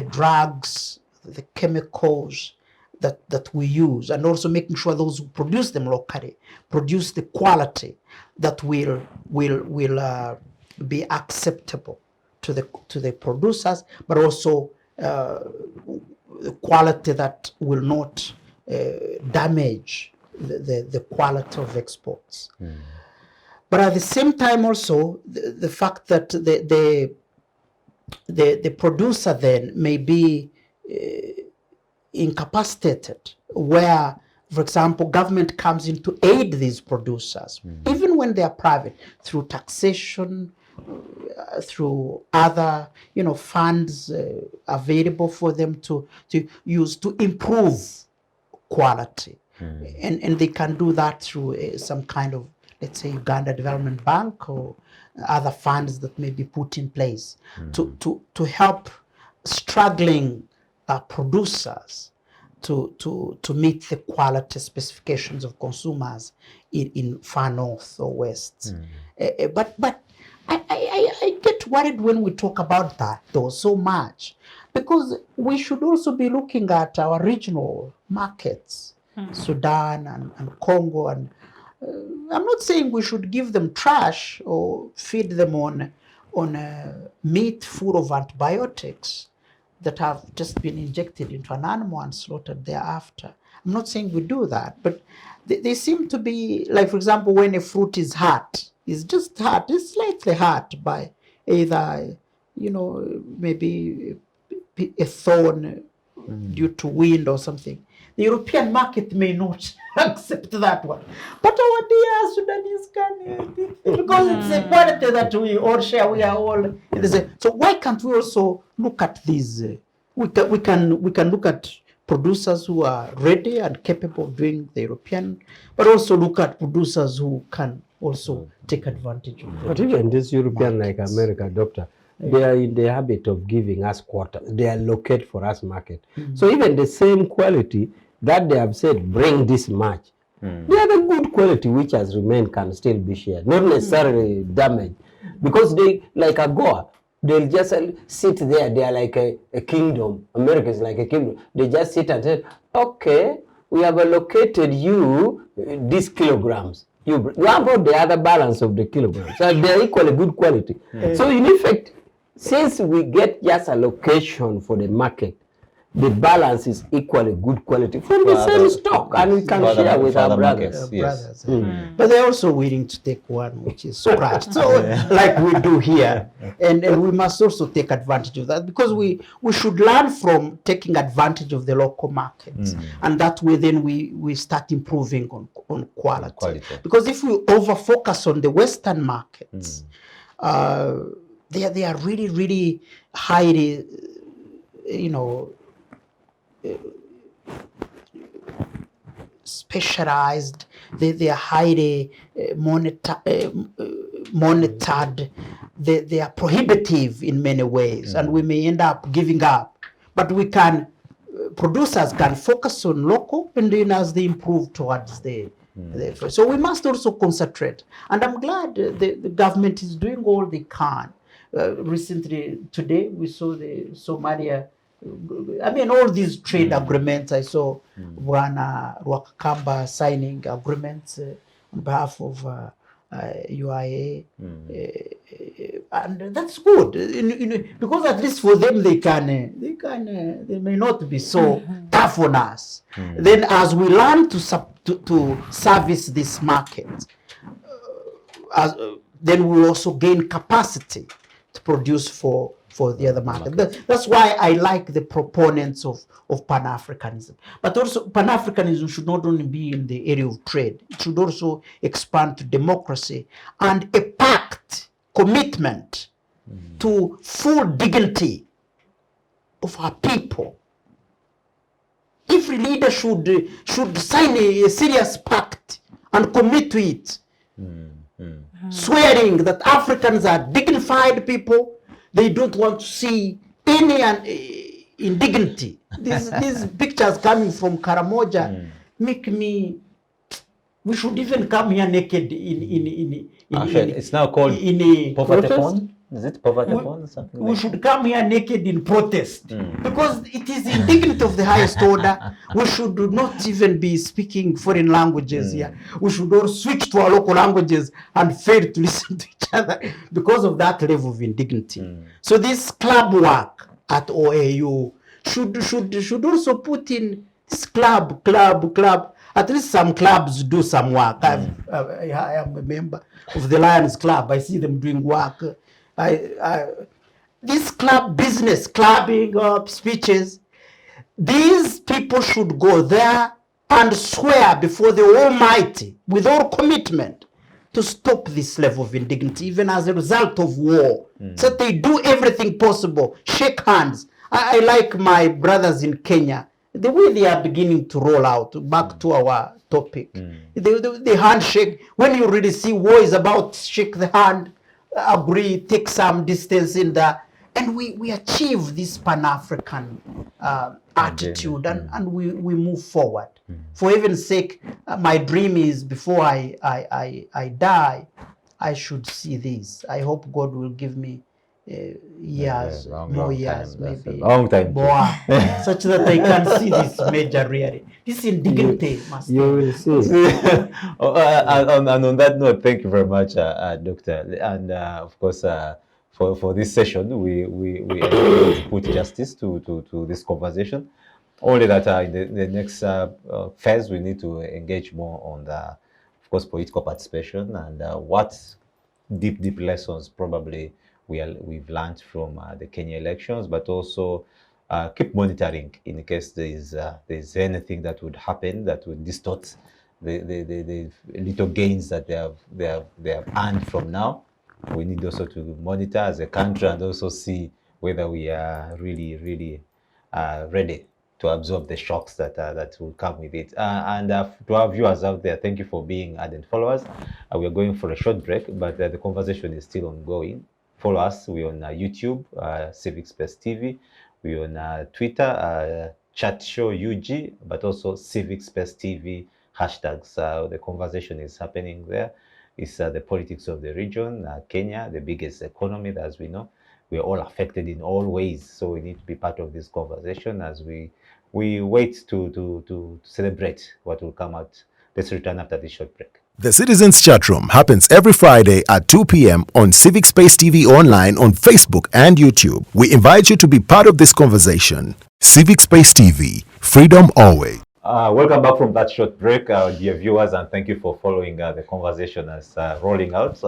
Speaker 3: drugs, the chemicals that we use, and also making sure those who produce them locally produce the quality that will be acceptable to the producers, but also the quality that will not damage the quality of exports. But at the same time also, the fact that the producer then may be incapacitated, where, for example, government comes in to aid these producers, even when they are private, through taxation, through other funds available for them to use to improve quality. And they can do that through some kind of, let's say, Uganda Development Bank or other funds that may be put in place to help struggling producers to meet the quality specifications of consumers in far north or west. But I get worried when we talk about that, though, so much, because we should also be looking at our regional markets, Sudan and Congo, and I'm not saying we should give them trash or feed them on meat full of antibiotics that have just been injected into an animal and slaughtered thereafter. I'm not saying we do that, but they seem to be, like, for example, when a fruit is hurt, it's just hurt, it's slightly hurt by either, maybe a thorn due to wind or something. The European market may not accept that one. But our dear Sudanese can, because it's a quality that we all share, we are all in the same. So why can't we also look at these? We can look at producers who are ready and capable of doing the European, but also look at producers who can also take advantage of it.
Speaker 4: But even this European, like America, doctor, they are in the habit of giving us quota. They allocate for us market. So even the same quality that they have said, bring this much, the other good quality which has remained can still be shared, not necessarily damaged. Because they, like Agaba, they'll just sit there. They are like a kingdom. America is like a kingdom. They just sit and say, okay, we have allocated you these kilograms. You about the other balance of the kilograms. So they're equally good quality. So in effect, since we get just allocation for the market, the balance is equally good quality from the same stock, and we can share with our brothers.
Speaker 3: But they're also willing to take one which is scratched, so like we do here, and we must also take advantage of that, because we should learn from taking advantage of the local markets, and that way then we start improving on quality. Because if we over focus on the Western markets, they are really, really highly, specialized. They are highly monitored. They are prohibitive in many ways, and we may end up giving up. But producers can focus on local, and then as they improve towards so we must also concentrate. And I'm glad the government is doing all they can recently, today, we saw the Somalia. I mean, all these trade agreements. I saw Bwana Rwakakamba signing agreements on behalf of UIA, and that's good. Because at least for them, they may not be so tough on us. Then, as we learn to service this market, then we will also gain capacity to produce for the other market. That's why I like the proponents of Pan-Africanism. But also, Pan-Africanism should not only be in the area of trade, it should also expand to democracy and a pact, commitment to full dignity of our people. Every leader should sign a serious pact and commit to it, swearing that Africans are dignified people. They don't want to see any indignity. These pictures coming from Karamoja make me. We should even come here naked
Speaker 1: it's now called poverty porn. Is it poverty porn? Something
Speaker 3: we should come here naked in protest because it is indignity of the highest order. We should not even be speaking foreign languages here. We should all switch to our local languages and fail to listen to each other because of that level of indignity. So this club work at OAU should also put in this club. At least some clubs do some work. I am a member of the Lions Club. I see them doing work. This club business, clubbing up speeches, these people should go there and swear before the Almighty with all commitment to stop this level of indignity, even as a result of war. So they do everything possible, shake hands. I like my brothers in Kenya, the way they are beginning to roll out, back to our topic. The handshake, when you really see war is about shake the hand, agree, take some distance in there, and we achieve this Pan-African attitude, and we move forward. For heaven's sake, my dream is before I die, I should see this. I hope God will give me years, more years, maybe
Speaker 1: long time
Speaker 3: more, such that I can see this major reality. This indignity must.
Speaker 4: You will see.
Speaker 1: And on that note, thank you very much, Doctor. And of course, for this session, we put justice to this conversation. Only that in the next phase, we need to engage more on the, of course, political participation and what deep lessons probably we've learned from the Kenya elections, but also keep monitoring in case there's anything that would happen that would distort the little gains that they have earned from now. We need also to monitor as a country and also see whether we are really ready to absorb the shocks that will come with it. And to our viewers out there, thank you for being ardent followers. We are going for a short break, but the conversation is still ongoing. Follow us. We're on YouTube, Civic Space TV. We're on Twitter, Chat Show UG, but also Civic Space TV hashtags. The conversation is happening there. It's the politics of the region, Kenya, the biggest economy, as we know. We're all affected in all ways, so we need to be part of this conversation as we wait to celebrate what will come out. Let's return after this short break.
Speaker 5: The Citizens Chatroom happens every Friday at 2 p.m. on Civic Space TV Online on Facebook and YouTube. We invite you to be part of this conversation. Civic Space TV, freedom always.
Speaker 1: Welcome back from that short break, dear viewers, and thank you for following the conversation as rolling out.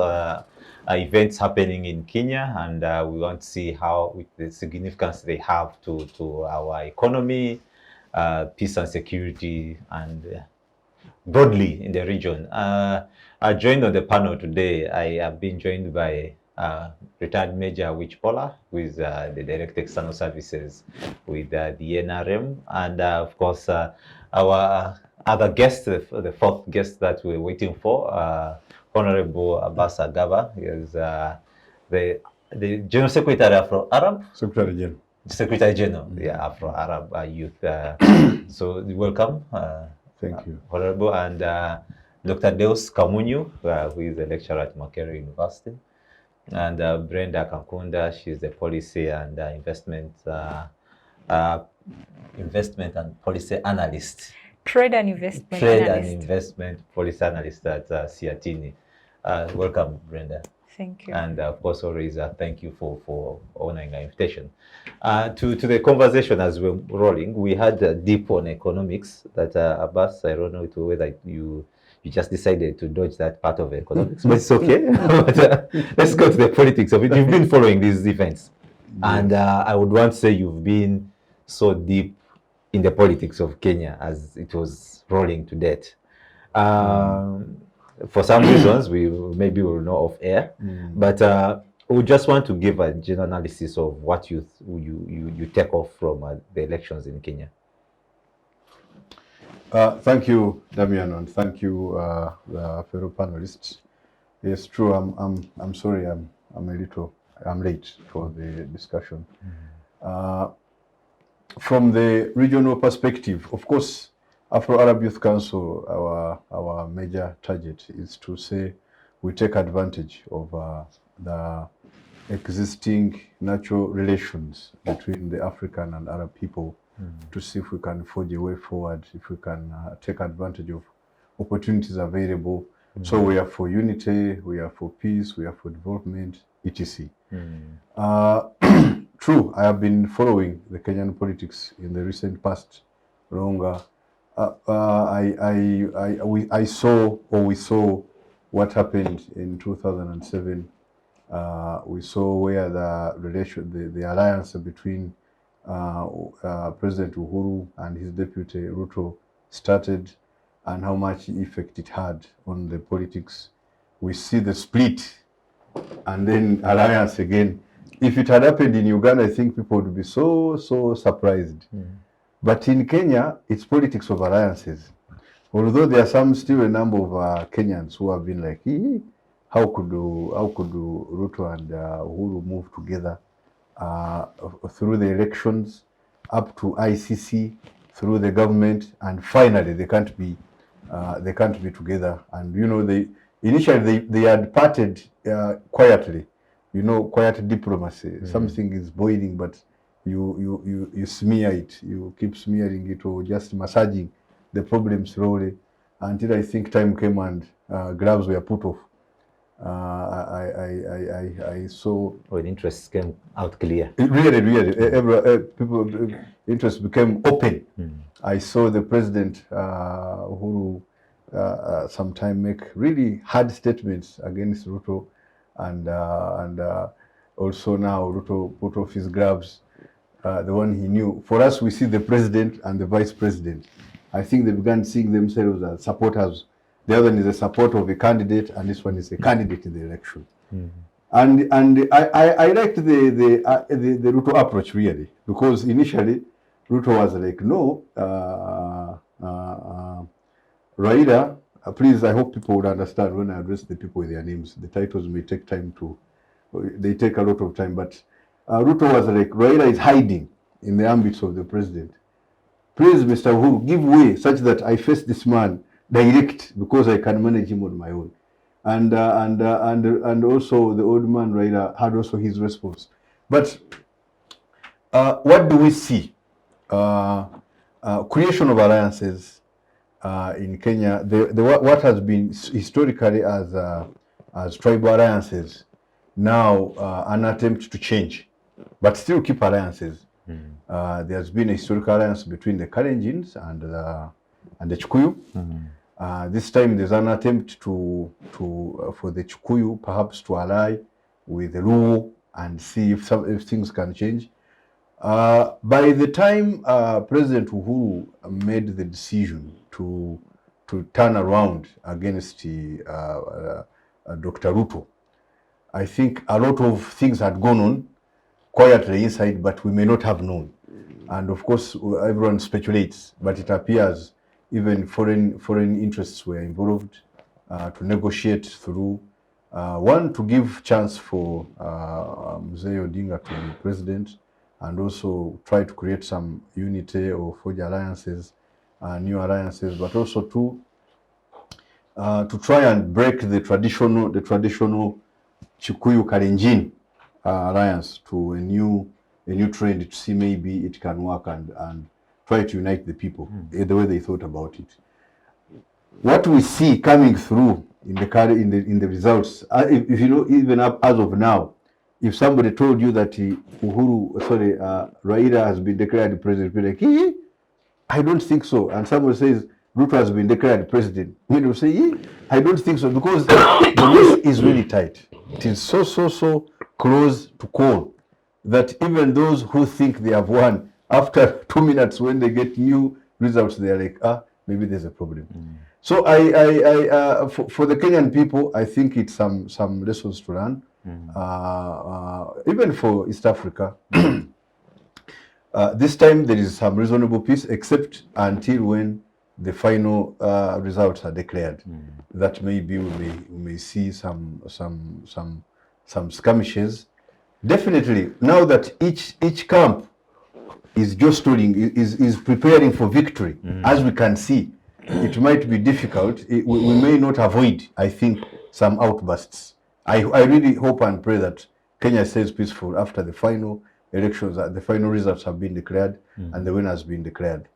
Speaker 1: Events happening in Kenya, and we want to see how with the significance they have to our economy, peace and security, and broadly in the region. I joined on the panel today. I have been joined by retired Major Awich Pollar, who is the Director External Services with the NRM, and of course our other guest, the fourth guest that we're waiting for, Honourable Abbas Agaba, is the General Secretary Afro Arab. Secretary General, yeah, Afro Arab Youth. So welcome.
Speaker 6: Thank you.
Speaker 1: Honourable, and Dr. Deus Kamunyu, who is a lecturer at Makerere University. And Brenda Akankunda, she's the policy and investment and policy analyst.
Speaker 2: Trade and investment
Speaker 1: Trade
Speaker 2: analyst.
Speaker 1: and investment policy analyst at SEATINI. Welcome, Brenda.
Speaker 2: Thank you.
Speaker 1: And of course, always thank you for honoring our invitation. To the conversation as we're rolling, we had deep on economics that Abbas, I don't know whether you just decided to dodge that part of economics, but it's okay. But, let's go to the politics of it. You've been following these events, and I would want to say you've been so deep in the politics of Kenya as it was rolling to death. For some reasons, maybe we'll know off air, but we just want to give a general analysis of what you take off from the elections in Kenya.
Speaker 6: Thank you, Demiano, and thank you, the fellow panelists. Yes, true. I'm sorry. I'm late for the discussion. From the regional perspective, of course, Afro-Arab Youth Council, our major target is to say we take advantage of the existing natural relations between the African and Arab people to see if we can forge a way forward, if we can take advantage of opportunities available. So we are for unity, we are for peace, we are for development, etc. True, I have been following the Kenyan politics in the recent past longer. We saw what happened in 2007. We saw where the alliance between President Uhuru and his deputy Ruto started, and how much effect it had on the politics. We see the split and then alliance again. If it had happened in Uganda, I think people would be so surprised. But in Kenya, it's politics of alliances. Although there are still a number of Kenyans who have been like, how could Ruto and Uhuru move together through the elections, up to ICC, through the government, and finally they can't be together. And you know, initially they had parted quietly. You know, quiet diplomacy. Something is boiling, but you smear it. You keep smearing it or just massaging the problem slowly until I think time came and gloves were put off. I saw
Speaker 1: when interests came out clear.
Speaker 6: Really, people interest became open. I saw the president who sometime make really hard statements against Ruto, and also now Ruto put off his gloves, the one he knew. For us, we see the president and the vice president. I think they began seeing themselves as supporters. The other one is a support of a candidate, and this one is a candidate in the election. And I liked the Ruto approach really, because initially Ruto was like, no, Raila, please, I hope people would understand when I address the people with their names. The titles may take time they take a lot of time, but Ruto was like, Raila is hiding in the ambits of the president. Please, Mr. Uhuru, give way such that I face this man direct, because I can manage him on my own. And also the old man Raila had also his response. But what do we see? Creation of alliances in Kenya. What has been historically as tribal alliances, now an attempt to change, but still keep alliances. There's been a historical alliance between the Kalenjins and the Kikuyu. This time there's an attempt for the Kikuyu perhaps to ally with the Luo and see if things can change. By the time President Uhuru made the decision to turn around against Dr. Ruto, I think a lot of things had gone on quietly inside, but we may not have known. And of course, everyone speculates, but it appears even foreign interests were involved to negotiate through one, to give chance for Mzee Odinga to be president, and also try to create some unity or forge alliances, new alliances, but also to try and break the traditional Chikuyu Kalenjin alliance to a new trend to see maybe it can work and try to unite the people the way they thought about it. What we see coming through in the results, if you know, even up as of now, if somebody told you that Raila has been declared president, you'd be like, I don't think so. And somebody says Ruto has been declared president, we will say, I don't think so, because the list is really tight. It is so close to call that even those who think they have won, after 2 minutes when they get new results, they are like, maybe there's a problem. So for the Kenyan people, I think it's some lessons to learn. Even for East Africa, this time there is some reasonable peace, except until when the final results are declared. That maybe we may see some skirmishes. Definitely, now that each camp is jostling, is preparing for victory, as we can see, it might be difficult. We may not avoid, I think, some outbursts. I really hope and pray that Kenya stays peaceful after the final elections, the final results have been declared and the winner has been declared.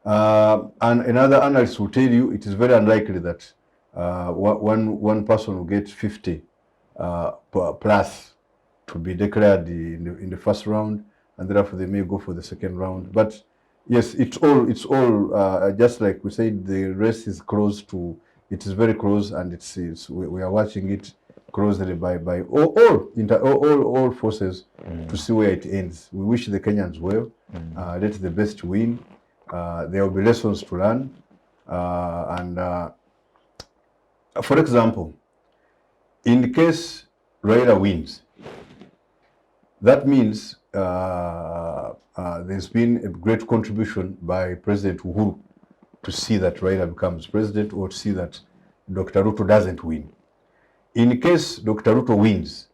Speaker 6: And another analyst will tell you it is very unlikely that one person will get 50 plus to be declared in the first round, and therefore they may go for the second round. But yes, it's all just like we said, the race is close to. It is very close, and we are watching it closely by all forces to see where it ends. We wish the Kenyans well. Let the best win. There will be lessons to learn, for example, in case Raila wins, that means there's been a great contribution by President Uhuru to see that Raila becomes president, or to see that Dr. Ruto doesn't win. In case Dr. Ruto wins,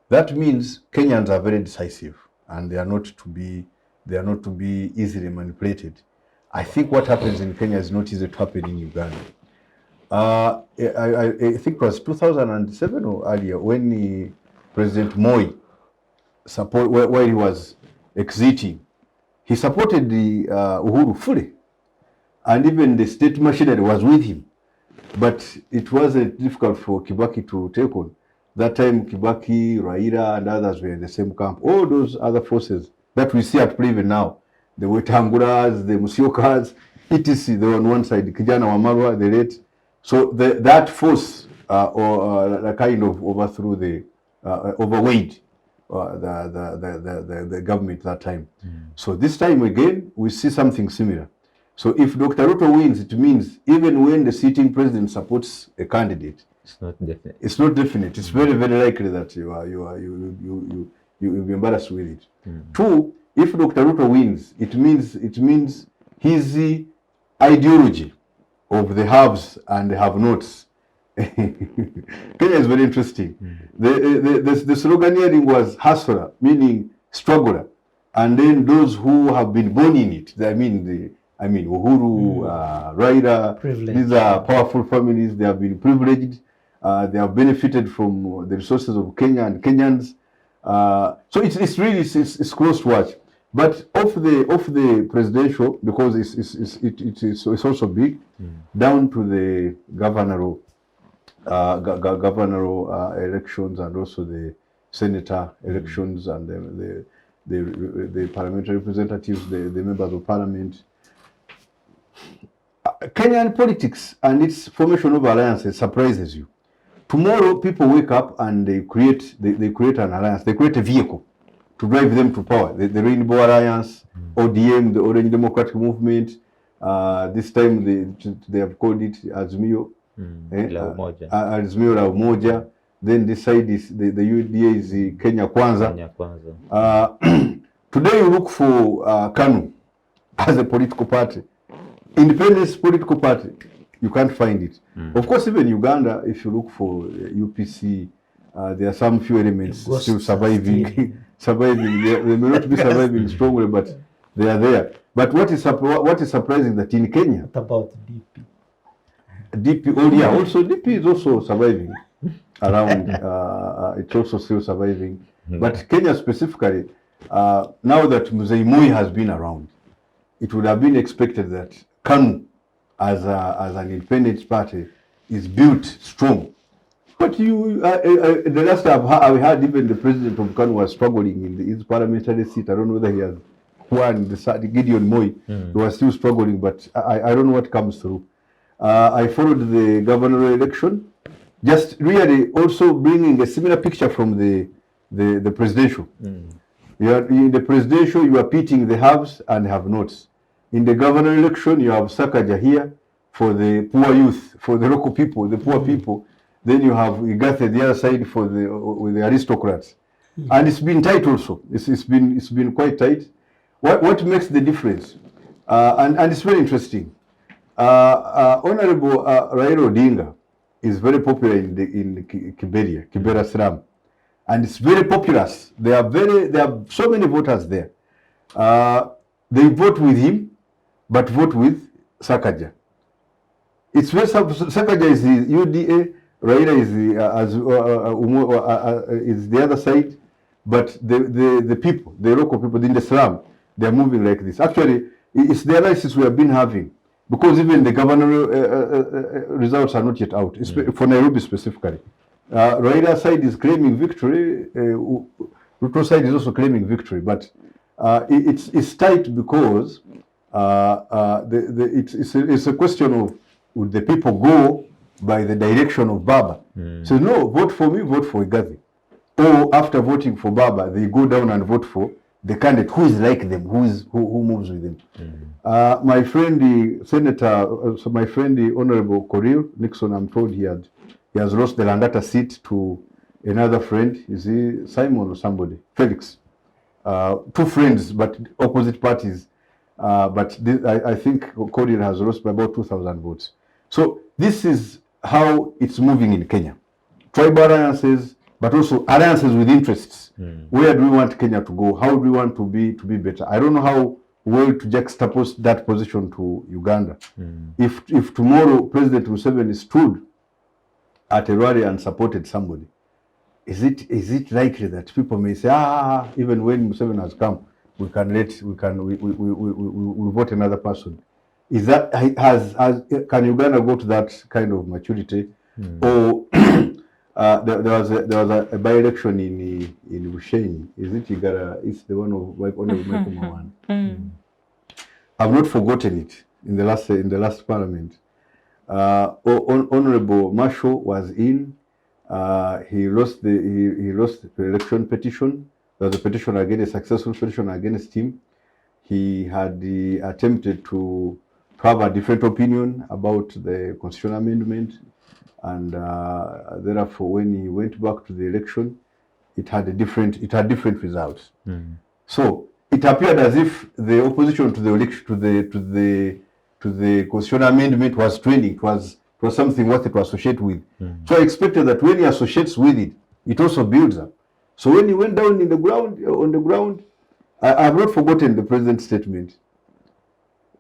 Speaker 6: that means Kenyans are very decisive, and they are not to be easily manipulated. I think what happens in Kenya is not easy to happen in Uganda. I think it was 2007 or earlier when President Moi while he was exiting, he supported the Uhuru fully, and even the state machinery was with him. But it wasn't difficult for Kibaki to take on. That time Kibaki, Raila and others were in the same camp. All those other forces that we see at play even now, the Wetanguras, the Musyokas, etc., they were on one side, Kijana Wamalwa, the late. So that force kind of overthrew overweighed the government that time. So this time again, we see something similar. So if Dr. Ruto wins, it means even when the sitting president supports a candidate,
Speaker 1: it's not definite.
Speaker 6: It's not definite. It's very, very likely that you'll be embarrassed with it. Two, if Dr. Ruto wins, it means his ideology of the haves and the have-nots. Kenya is very interesting. The sloganeering was hustler, meaning struggler, and then those who have been born in it. I mean Uhuru, Raila. These are powerful families. They have been privileged. They have benefited from the resources of Kenya and Kenyans. So it's really close to watch. But of the presidential, because it's also big, down to the governorial elections, and also the senator elections, and the parliamentary representatives, the members of parliament. Kenyan politics and its formation of alliances surprises you. Tomorrow, people wake up and they create an alliance. They create a vehicle to drive them to power. The Rainbow Alliance, ODM, the Orange Democratic Movement. This time they have called it Azimio. Azimio la Umoja. Then this side is the UDA is Kenya Kwanza. Today you look for KANU as a political party. Independence political party, you can't find it. Of course, even Uganda, if you look for UPC, there are some few elements still surviving. They may not be surviving strongly, but they are there. But what is surprising that in Kenya,
Speaker 3: What about DP?
Speaker 6: DP, oh yeah, also DP is also surviving. around. It's also still surviving. But Kenya specifically, now that Mzee Moi has been around, it would have been expected that KANU, as an independent party, is built strong. But the last I heard, even the president of KANU was struggling in his parliamentary seat. I don't know whether he has won the Gideon Moi. He was still struggling, but I don't know what comes through. I followed the governor election, just really also bringing a similar picture from the presidential. In the presidential, you are pitting the haves and have-nots. In the governor election, you have Sakaja here for the poor youth, for the local people, the poor people. Then you have Igathe the other side for with the aristocrats. And it's been tight also. It's been quite tight. What makes the difference? And it's very interesting. Honourable Raila Odinga is very popular in Kibera slum, and it's very populous. There are so many voters there. They vote with him, but vote with Sakaja. It's where Sakaja is the UDA, Raila is the other side, but the people, the local people in the slum, they are moving like this. Actually, it's the analysis we have been having, because even the governor results are not yet out, for Nairobi specifically. Raila side is claiming victory, Ruto side is also claiming victory, but it's tight because it's a question of, would the people go by the direction of Baba? So no, vote for me, vote for Igathe. Or after voting for Baba, they go down and vote for the candidate who is like them, who moves with them. My friend, the Senator, my friend, the Honourable Korir Nixon, I'm told he has lost the Landata seat to another friend. Is he Simon or somebody? Felix. Two friends, but opposite parties. But I think Korir has lost by about 2,000 votes. So this is how it's moving in Kenya. Tribal alliances, but also alliances with interests. Where do we want Kenya to go? How do we want to be better? I don't know how well to juxtapose that position to Uganda. If tomorrow President Museveni stood at a rally and supported somebody, is it likely that people may say, even when Museveni has come, we vote another person? Is that can Uganda go to that kind of maturity? Or there was a by-election in Bushenyi. Is it Igara? It's the one of Honourable Michael Mawan. I've not forgotten it in the last parliament. Honourable Marshall was in. He lost the election petition. There was a petition against, a successful petition against him. He had attempted to have a different opinion about the constitutional amendment, and therefore, when he went back to the election, it had different results. So it appeared as if the opposition to the election, to the constitutional amendment was trending. It was something worth to associate with. So I expected that when he associates with it, it also builds up. So when he went down on the ground, I have not forgotten the president's statement.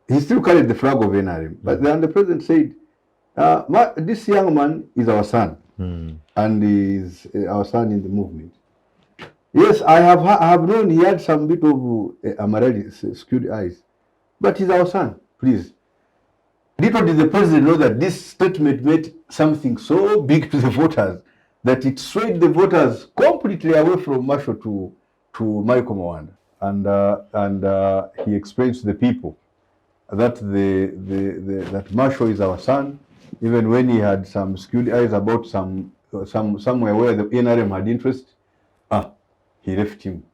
Speaker 6: He still carried the flag of NRM, but then the president said, this young man is our son, and is our son in the movement. Yes, I have known he had some bit of Amarelli skewed eyes, but he's our son, please. Little did the president know that this statement made something so big to the voters that it swayed the voters completely away from Marshall to Michael Mawanda. And he explains to the people that that Marshall is our son, even when he had some skewed eyes about somewhere where the NRM had interest. He left him.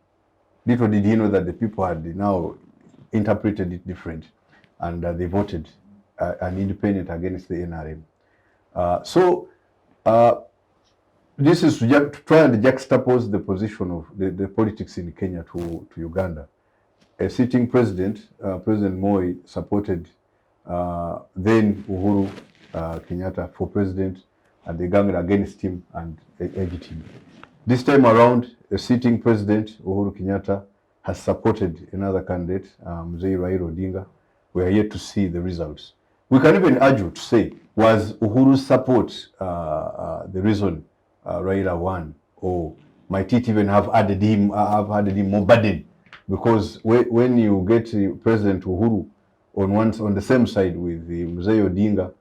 Speaker 6: Little did he know that the people had now interpreted it different, and they voted an independent against the NRM. This is to try and juxtapose the position of the politics in Kenya to Uganda. A sitting president, President Moi, supported then Uhuru Kenyatta for president, and they ganged against him and egged him. This time around, a sitting president, Uhuru Kenyatta, has supported another candidate, Mzee Raila Odinga. We are yet to see the results. We can even argue to say, was Uhuru's support the reason Raila won, or might it even have added him more burden? Because when you get President Uhuru on the same side with the Mzee Odinga,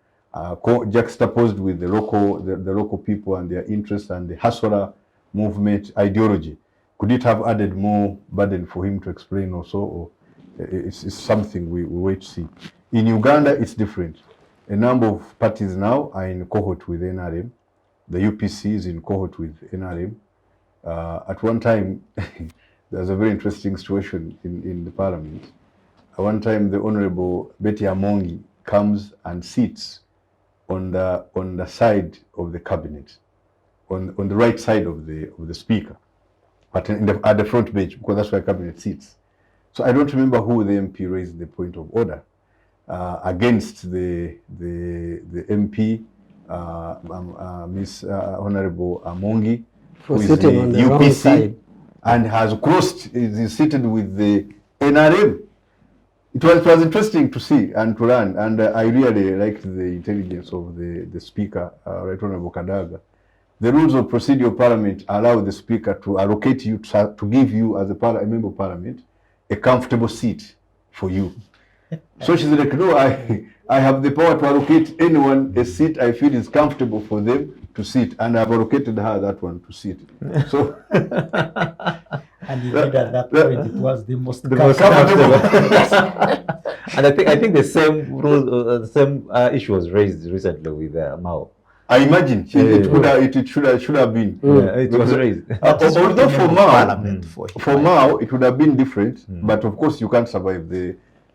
Speaker 6: juxtaposed with the local people and their interests and the hustler movement ideology, could it have added more burden for him to explain also? Or it's something we wait to see. In Uganda, it's different. A number of parties now are in cohort with NRM. The UPC is in cohort with NRM. At one time, there's a very interesting situation in the parliament. At one time, the Honourable Betty Amongi comes and sits on the side of the cabinet, on the right side of the speaker, but at the front bench, because that's where cabinet sits. So I don't remember who the MP raised the point of order against the MP, Miss Honourable Amongi, who is the UPC, and has crossed, is seated with the NRM. It was interesting to see and to learn, and I really liked the intelligence of the speaker, Right Honourable Kadaga. The rules of procedure of parliament allow the speaker to allocate you, to give you as a member of parliament, a comfortable seat for you. So she's like, no, I have the power to allocate anyone a seat I feel is comfortable for them to sit, and I've allocated her that one to sit. So,
Speaker 3: and indeed at that point it was the most
Speaker 1: comfortable. And I think the same rule, the same issue was raised recently with Mao.
Speaker 6: I imagine it should have been.
Speaker 1: It was raised.
Speaker 6: Although for Mao it would have been different, but of course you can't survive.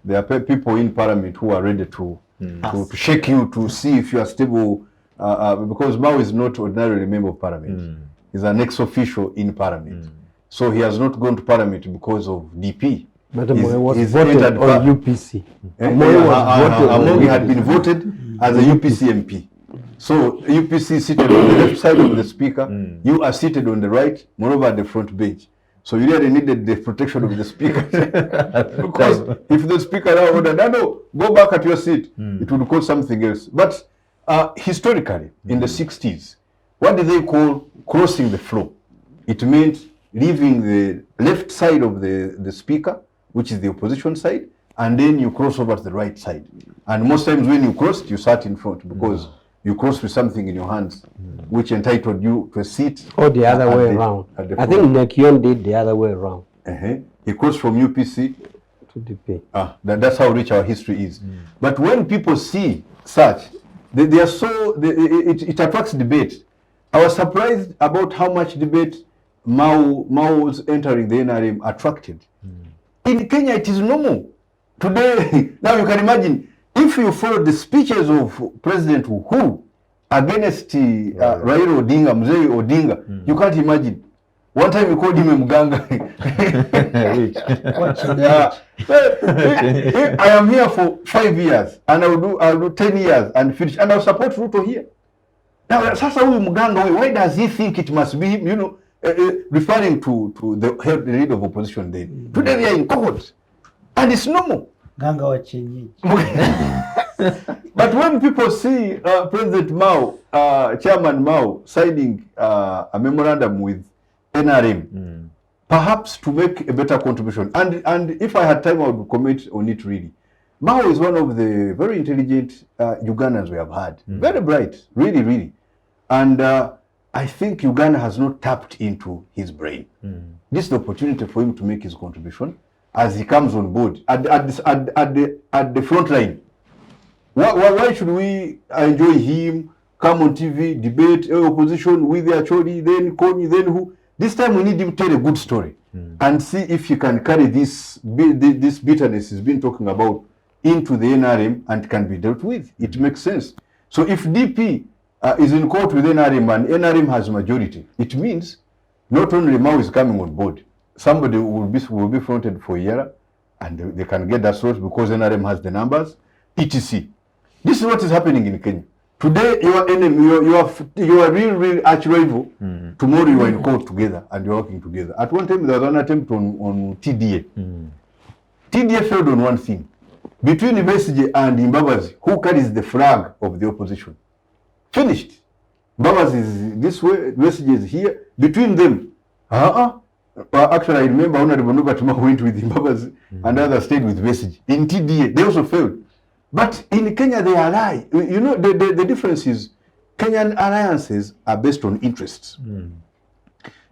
Speaker 6: There are people in parliament who are ready to shake you to see if you are stable, because Mao is not ordinarily a member of parliament. He's an ex-official in parliament. So he has not gone to parliament because of DP.
Speaker 4: But he's voted on UPC.
Speaker 6: Amongi had been voted as a UPC MP. So UPC seated on the left side of the speaker, you are seated on the right, moreover at the front bench. So you really needed the protection of the speaker. Because if the speaker now ordered, no, go back at your seat, it would cause something else. But historically, in the 60s, what did they call crossing the floor? It meant leaving the left side of the speaker, which is the opposition side, and then you cross over to the right side. And most times when you crossed, you sat in front because you crossed with something in your hands, which entitled you to a seat.
Speaker 4: Or the other way around. I think Nekion did the other way around.
Speaker 6: He crossed from UPC
Speaker 4: to DP.
Speaker 6: That's how rich our history is. But when people see such, they are so, it attracts debate. I was surprised about how much debate Mao's entering the NRM attracted. In Kenya, it is normal. Today, now you can imagine, if you follow the speeches of President Uhuru against Raila Odinga, Mzee Odinga, you can't imagine. One time we called him a Muganga. I am here for 5 years, and I'll do 10 years and finish, and I'll support Ruto here. Now, sasa huyu Muganga, why does he think it must be him? You know, referring to the leader of opposition then. Today they are in cohort, and it's normal.
Speaker 3: Ganga wa chenyeji.
Speaker 6: But when people see President Mao, Chairman Mao, signing a memorandum with NRM, perhaps to make a better contribution, and if I had time, I would comment on it really. Mao is one of the very intelligent Ugandans we have had. Very bright, really, really. And I think Uganda has not tapped into his brain. This is the opportunity for him to make his contribution as he comes on board at the front line. Why should we enjoy him, come on TV, debate opposition with the Acholi, then Kony, then who? This time we need him to tell a good story and see if he can carry this bitterness he's been talking about into the NRM and can be dealt with. It makes sense. So if DP is in court with NRM and NRM has majority, it means not only Mao is coming on board, somebody will be fronted for a year and they can get that source because NRM has the numbers, etc. This is what is happening in Kenya. Today, your enemy, you are real arch rival. Tomorrow, you are in court together and you are working together. At one time, there was an attempt on TDA. TDA failed on one thing. Between Besigye and Mbabazi, who carries the flag of the opposition? Finished. Babas is this way, messages here. Between them, actually, I remember Honourable Nobatuma went with Babas and others stayed with message. In TDA, they also failed. But in Kenya, they ally. You know, the difference is Kenyan alliances are based on interests.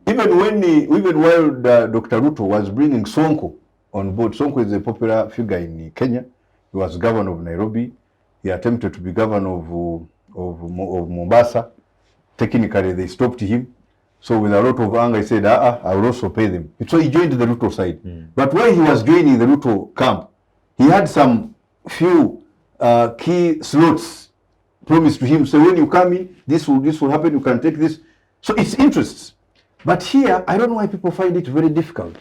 Speaker 6: Even while Dr. Ruto was bringing Sonko on board, Sonko is a popular figure in Kenya. He was governor of Nairobi. He attempted to be governor of Mombasa. Technically, they stopped him. So with a lot of anger, he said, I will also pay them. So he joined the Ruto side. But while he was joining the Ruto camp, he had some few key slots promised to him. So when you come in, this will happen, you can take this. So it's interests. But here, I don't know why people find it very difficult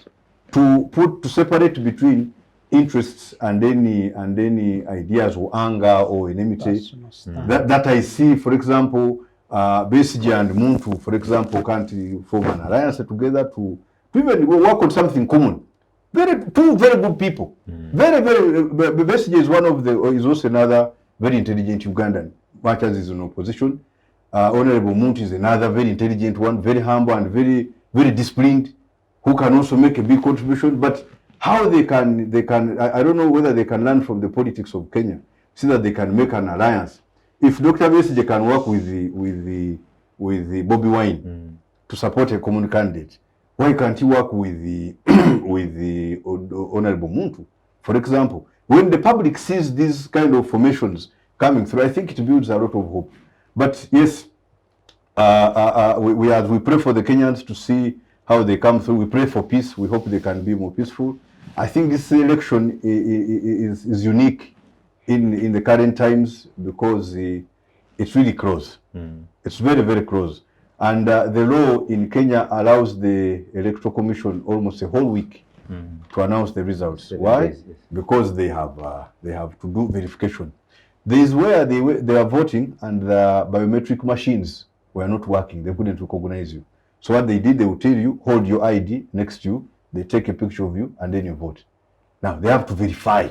Speaker 6: to separate between interests and any ideas or anger or enmity. That I see, for example, Besigye and Muntu, for example, can't form an alliance together to even work on something common. Two very good people. Very, Besigye is also another very intelligent Ugandan, much as is in opposition. Honourable Muntu is another very intelligent one, very humble and very, very disciplined, who can also make a big contribution. But how they can, I don't know whether they can learn from the politics of Kenya, so that they can make an alliance. If Dr. Besigye can work with the Bobby Wine to support a common candidate, why can't he work with the Honourable Muntu? For example, when the public sees these kind of formations coming through, I think it builds a lot of hope. But yes, we pray for the Kenyans to see how they come through. We pray for peace. We hope they can be more peaceful. I think this election is unique in the current times because it's really close. It's very, very close. And the law in Kenya allows the Electoral Commission almost a whole week to announce the results. Why? Yes. Because they have to do verification. There is where they are voting and the biometric machines were not working. They couldn't recognize you. So what they did, they will tell you, hold your ID next to you. They take a picture of you and then you vote. Now they have to verify.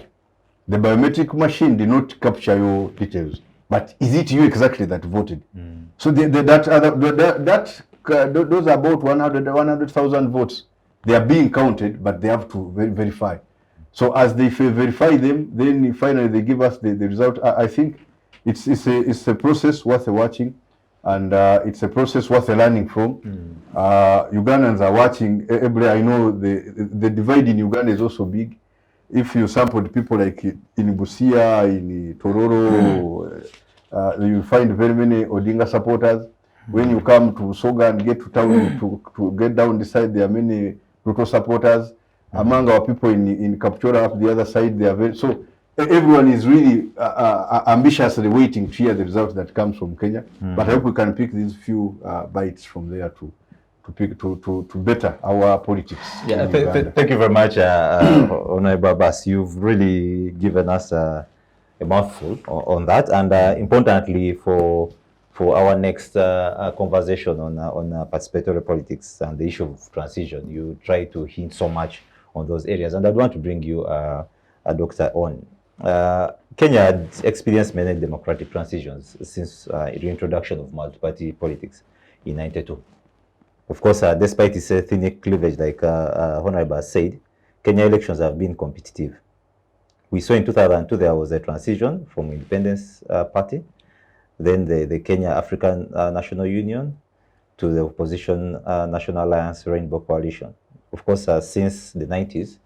Speaker 6: The biometric machine did not capture your details, but is it you exactly that voted? So those are about 100,000 votes. They are being counted, but they have to verify. So as they verify them, then finally they give us the result. I think it's a process worth watching, and it's a process worth learning from. Ugandans are watching. I know the divide in Uganda is also big. If you sampled people like in Busia, in Tororo, you find very many Odinga supporters. When you come to Soga and get to town to get down this side, there are many Ruto supporters. Among our people in Kapchora, up the other side, they are very so. Everyone is really ambitiously waiting to hear the results that comes from Kenya. But I hope we can pick these few bites from there to better our politics.
Speaker 1: Yeah, thank you very much, Honourable Abbas. You've really given us a mouthful on that, and importantly for our next conversation on participatory politics and the issue of transition, you try to hint so much on those areas, and I'd want to bring you a doctor on. Kenya had experienced many democratic transitions since the introduction of multi-party politics in '92. Of course, despite its ethnic cleavage, like Honourable said, Kenya elections have been competitive. We saw in 2002 there was a transition from Independence Party, then the Kenya African National Union, to the opposition National Alliance Rainbow Coalition. Of course, since the 90s,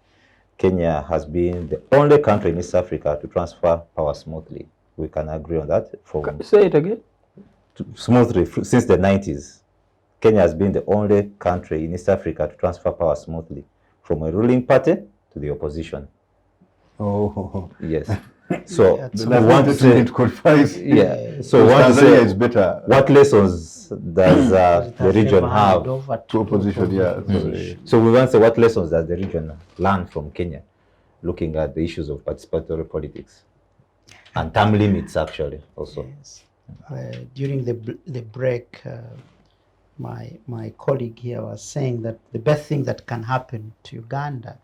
Speaker 1: Kenya has been the only country in East Africa to transfer power smoothly. We can agree on that.
Speaker 4: Say it again.
Speaker 1: Smoothly, since the 90s. Kenya has been the only country in East Africa to transfer power smoothly from a ruling party to the opposition.
Speaker 6: Oh,
Speaker 1: yes. So
Speaker 6: want to say it qualifies.
Speaker 1: Yeah. So Tanzania is better. What lessons does the region have
Speaker 6: to opposition? Yeah.
Speaker 1: So we want to say, what lessons does the region learn from Kenya, looking at the issues of participatory politics and term limits, actually also.
Speaker 3: Yes. During the break. My colleague here was saying that the best thing that can happen to Uganda,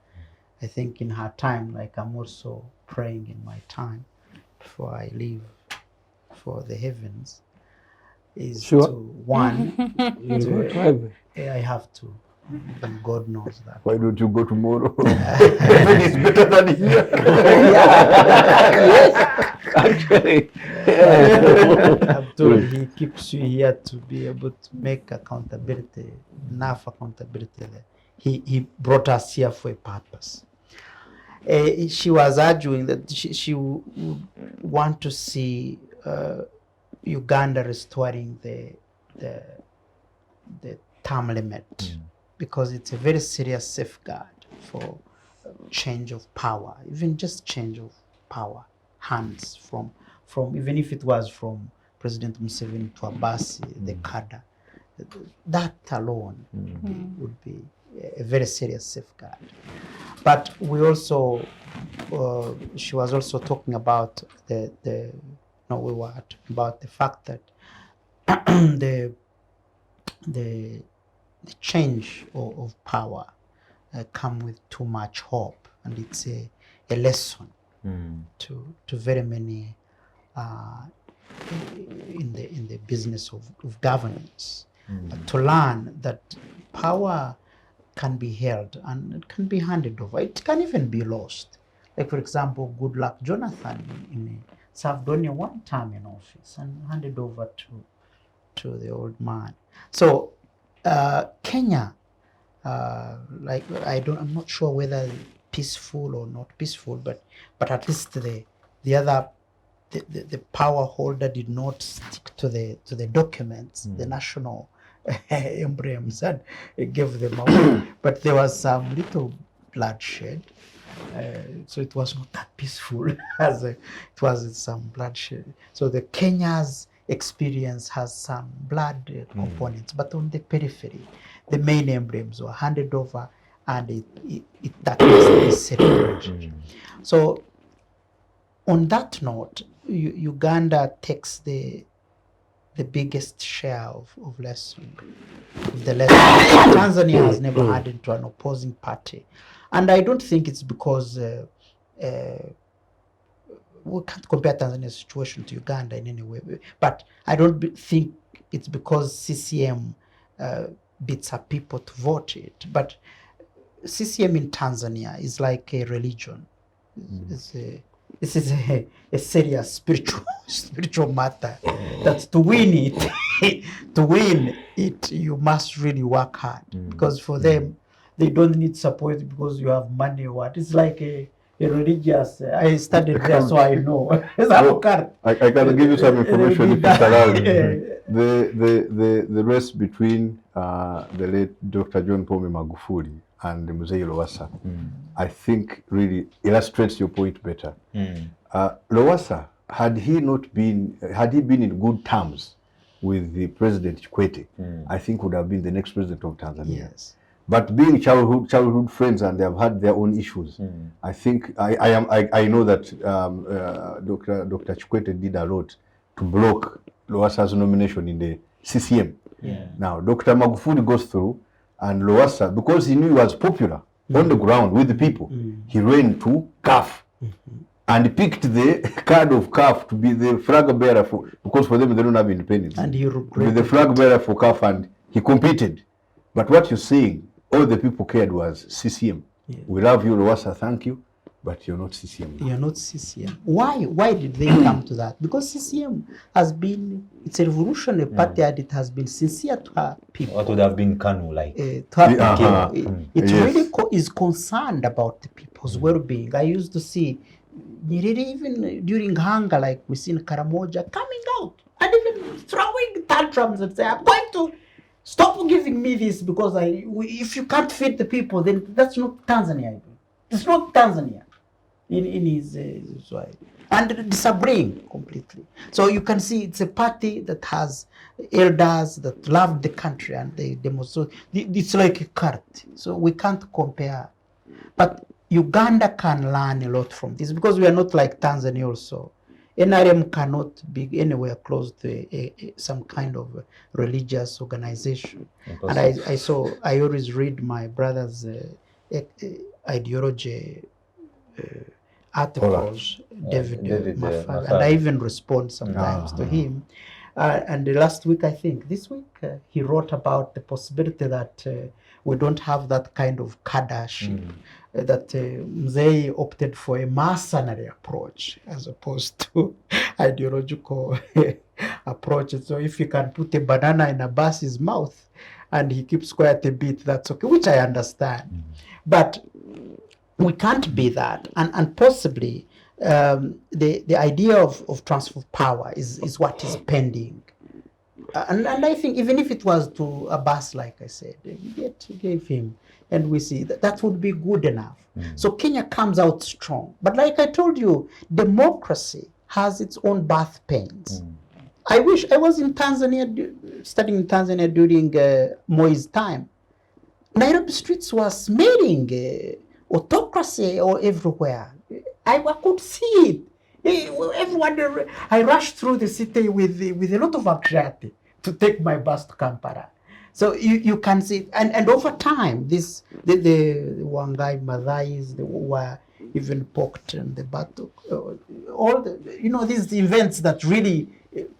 Speaker 3: I think in her time, like I'm also praying in my time before I leave for the heavens, is
Speaker 4: Sure.
Speaker 3: to one.
Speaker 4: You'll go try me.
Speaker 3: I have to. And God knows that.
Speaker 6: Why don't you go tomorrow? Heaven is better than here.
Speaker 1: Actually,
Speaker 3: I'm told he keeps you here to be able to make accountability, enough accountability there. He brought us here for a purpose. She was arguing that she would want to see Uganda restoring the term limit, because it's a very serious safeguard for change of power, even just change of power, hands from even if it was from President Museveni to Abbas, the cadre, that alone would be a very serious safeguard. But we also, she was also talking about about the fact that the change of power come with too much hope, and it's a lesson to very many in the business of governance, to learn that power can be held and it can be handed over. It can even be lost. Like, for example, Goodluck Jonathan served only one term in office and handed over to the old man. So Kenya, I'm not sure whether peaceful or not peaceful, but at least the power holder did not stick to the documents, the national emblems, and gave them away. But there was some little bloodshed, so it was not that peaceful as it was some bloodshed. So the Kenya's experience has some blood components, but on the periphery, the main emblems were handed over, and that was celebrated. So on that note, Uganda takes the biggest share of lesson. The lesson Tanzania has never had into an opposing party, and I don't think it's because we can't compare Tanzania's situation to Uganda in any way. But I don't think it's because CCM beats up people to vote it. But CCM in Tanzania is like a religion. This is a serious spiritual matter. That to win it, you must really work hard. Because for them, they don't need support because you have money or what. It's like a religious. I studied there, so I know.
Speaker 6: I can give you some information if it's allowed. The race between the late Dr. John Pombe Magufuli and Mzee Lowassa, I think really illustrates your point better. Lowassa, had he been in good terms with the President Kikwete, I think would have been the next president of Tanzania.
Speaker 3: Yes.
Speaker 6: But being childhood friends, and they have had their own issues, I think I know that Dr. Kikwete did a lot to block Lowassa's nomination in the CCM. Now Dr. Magufuli goes through, and Lowassa, because he knew he was popular on the ground with the people, he ran to CAF and picked the card of CAF to be the flag bearer for, because for them they don't have independence.
Speaker 3: And he
Speaker 6: to be the flag bearer for CAF, and he competed. But what you're saying, all the people cared was CCM. We love you, Lowassa, thank you, but you're not CCM.
Speaker 3: You're not CCM. Why did they come to that? Because CCM has been, it's a revolutionary party, and it has been sincere to her people.
Speaker 1: What would have been Kanu like?
Speaker 3: To her people. It really is concerned about the people's well-being. I used to see Nyerere, even during hunger, like we see in Karamoja, coming out and even throwing tantrums and say, I'm going to stop giving me this because if you can't feed the people, then that's not Tanzania. It's not Tanzania in his way. And disagreeing completely. So you can see it's a party that has elders that love the country, and they demonstrate. It's like a cult. So we can't compare. But Uganda can learn a lot from this, because we are not like Tanzania also. NRM cannot be anywhere close to some kind of religious organization. And I always read my brother's ideology articles, David and I even respond sometimes to him. And the last week, I think, this week, he wrote about the possibility that we don't have that kind of cadreship, that Mzee opted for a mercenary approach as opposed to ideological approach. So if you can put a banana in Abbas's mouth and he keeps quiet a bit, that's okay, which I understand. But we can't be that. And possibly the idea of transfer of power is what is pending. And I think even if it was to Abbas, like I said, he gave him, and we see that would be good enough. So Kenya comes out strong. But like I told you, democracy has its own birth pains. I wish I was in Tanzania, studying in Tanzania during Moi's time. Nairobi streets were smelling autocracy or everywhere. I could see it. Everyone, I rushed through the city with a lot of anxiety to take my bus to Kampala. So you can see, and over time, the Wangai Madhais, who were even poked in the battle, all these events that really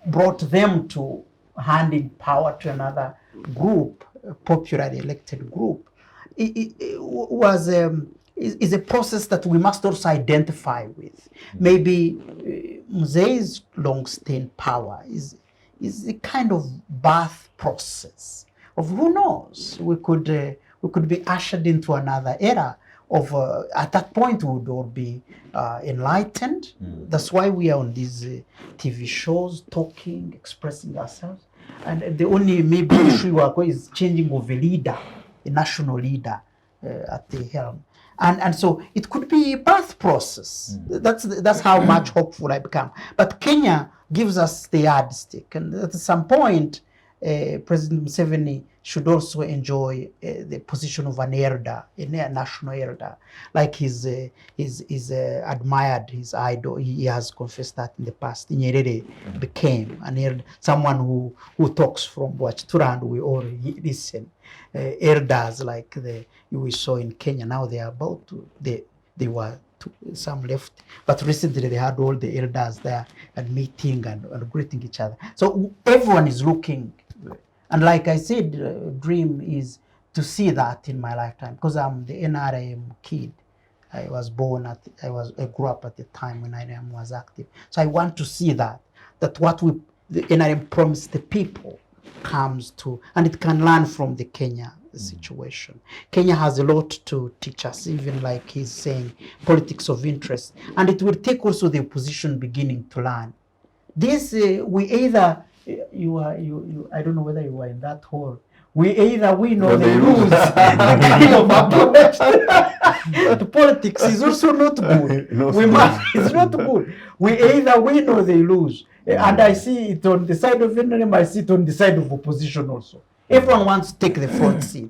Speaker 3: brought them to handing power to another group, a popularly elected group, is a process that we must also identify with. Maybe Mzee's long-staying power is a kind of birth process of who knows. We could be ushered into another era of at that point we would all be enlightened. That's why we are on these TV shows, talking, expressing ourselves. And the only maybe issue we are going is changing of a leader, a national leader at the helm. And so it could be a birth process. That's how much hopeful I become. But Kenya gives us the yardstick, and at some point, President Museveni should also enjoy the position of an elder, a national elder, like his admired, his idol. He has confessed that in the past. Nyerere became an elder, someone who talks from Wachitura, and we all listen. Elders like we saw in Kenya, now they are about to, they were some left, but recently they had all the elders there and meeting and greeting each other. So everyone is looking. And like I said, dream is to see that in my lifetime, because I'm the NRM kid. I grew up at the time when NRM was active. So I want to see that what the NRM promised the people comes to, and it can learn from the Kenya situation. Kenya has a lot to teach us, even like he's saying, politics of interest. And it will take also the opposition beginning to learn. This, we either, I don't know whether you were in that hall. We either win or they lose. The kind of approach to politics is also not good. It's not good. We either win or they lose. And I see it on the side of NRM, I see it on the side of opposition also. Everyone wants to take the front seat.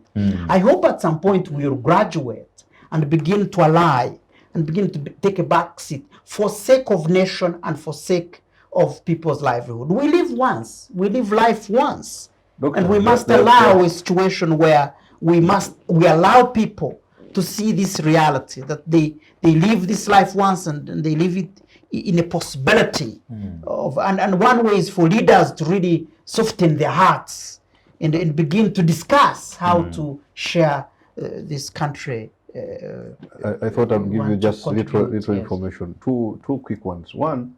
Speaker 3: I hope at some point we will graduate and begin to ally and begin to take a back seat for sake of nation and for sake of people's livelihood. We live once. We live life once. And we must allow a situation where we allow people to see this reality, that they live this life once and they live it in a possibility of, and one way is for leaders to really soften their hearts and begin to discuss how to share this country.
Speaker 6: I thought I'd give you just little information. Two quick ones. One,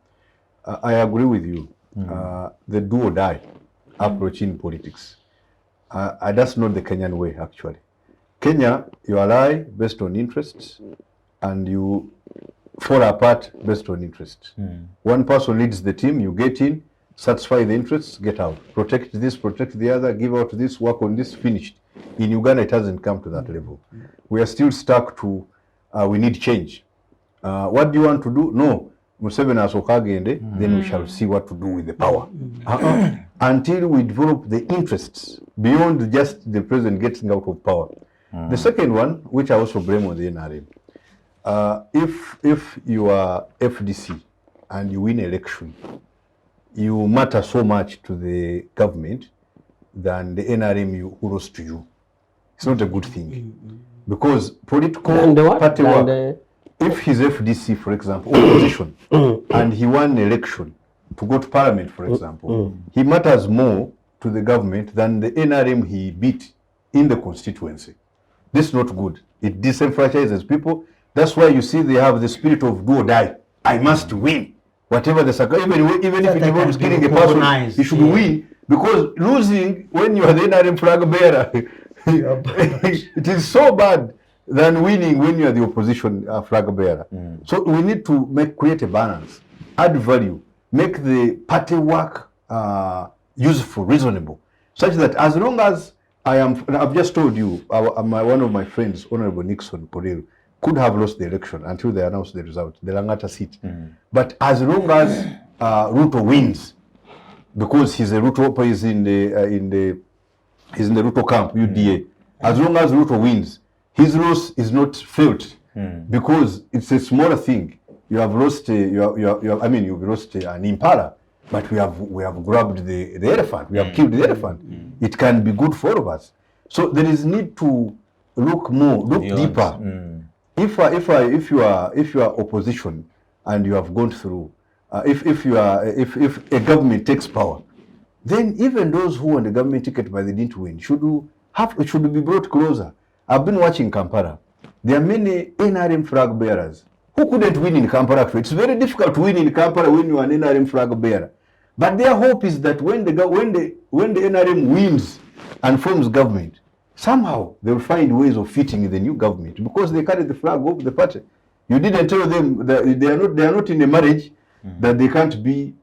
Speaker 6: I agree with you. The do or die approach in politics. That's not the Kenyan way, actually. Kenya, you ally based on interests, and you fall apart based on interests. One person leads the team, you get in, satisfy the interests, get out. Protect this, protect the other, give out this, work on this, finished. In Uganda, it hasn't come to that level. We are still stuck to, we need change. What do you want to do? No. Museveni asokagende, then we shall see what to do with the power. Until we develop the interests beyond just the president getting out of power. The second one, which I also blame on the NRM, if you are FDC and you win election, you matter so much to the government than the NRM who rose to you. It's not a good thing. Because political party work, if he's FDC, for example, opposition, and he won an election, to go to Parliament, for example, he matters more to the government than the NRM he beat in the constituency. This is not good. It disenfranchises people. That's why you see they have the spirit of do or die. I must win. Whatever the even if it involves killing a person, you should win. Because losing when you are the NRM flag bearer, it is so bad than winning when you are the opposition flag bearer. So we need to create a balance, add value, make the party work useful, reasonable, such that as long as I've just told you, one of my friends, Honourable Nixon Korir, could have lost the election until they announced the result, the Langata seat. But as long as Ruto wins, because he's a Ruto, he's in the Ruto camp, UDA. As long as Ruto wins, his loss is not felt because it's a smaller thing. You have lost, you've lost an impala, but we have grabbed the elephant. We have killed the elephant. It can be good for all of us. So there is need to look deeper. If you are opposition and you have gone through, if a government takes power, then even those who won the government ticket but they didn't win should be brought closer. I've been watching Kampala. There are many NRM flag bearers who couldn't win in Kampala. It's very difficult to win in Kampala when you are an NRM flag bearer. But their hope is that when the NRM wins and forms government, somehow they will find ways of fitting in the new government because they carry the flag of the party. You didn't tell them that they are not in a marriage that they can't be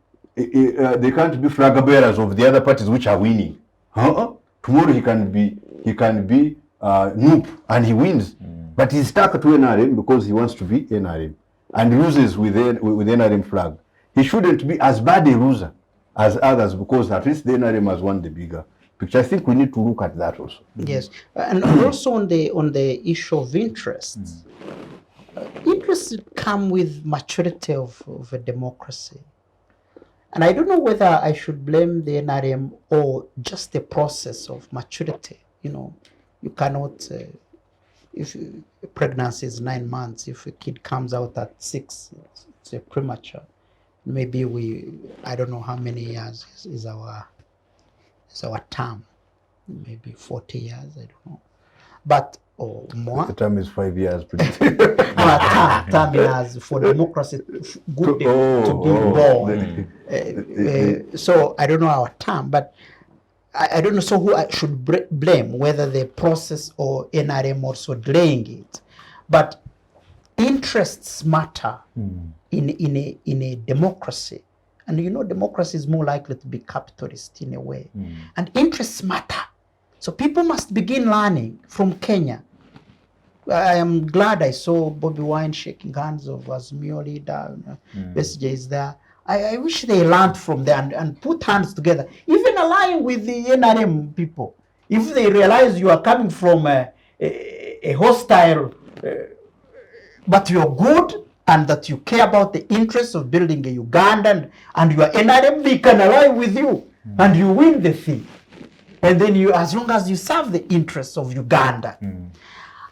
Speaker 6: flag bearers of the other parties which are winning. Tomorrow he can be Noop and he wins, but he's stuck to NRM because he wants to be NRM and loses with NRM flag. He shouldn't be as bad a loser as others because at least the NRM has won the bigger picture. I think we need to look at that also.
Speaker 3: Yes, and also on the issue of interests. Interests come with maturity of a democracy. And I don't know whether I should blame the NRM or just the process of maturity. You cannot, if pregnancy is 9 months, if a kid comes out at 6, it's a premature. Maybe I don't know how many years is our term. Maybe 40 years, I don't know. But or more.
Speaker 6: The term is 5 years.
Speaker 3: Our term is for democracy good to be born. So I don't know our term, but I don't know. So who I should blame, whether the process or NRM also delaying it. But interests matter in a democracy. And democracy is more likely to be capitalist in a way. And interests matter. So people must begin learning from Kenya. I am glad I saw Bobby Wine shaking hands of Azimio leader. SJ is there. I wish they learned from there and put hands together, even align with the NRM people. If they realize you are coming from a hostile, but you're good and that you care about the interests of building a Uganda and you are NRM, they can align with you and you win the thing. And then as long as you serve the interests of Uganda.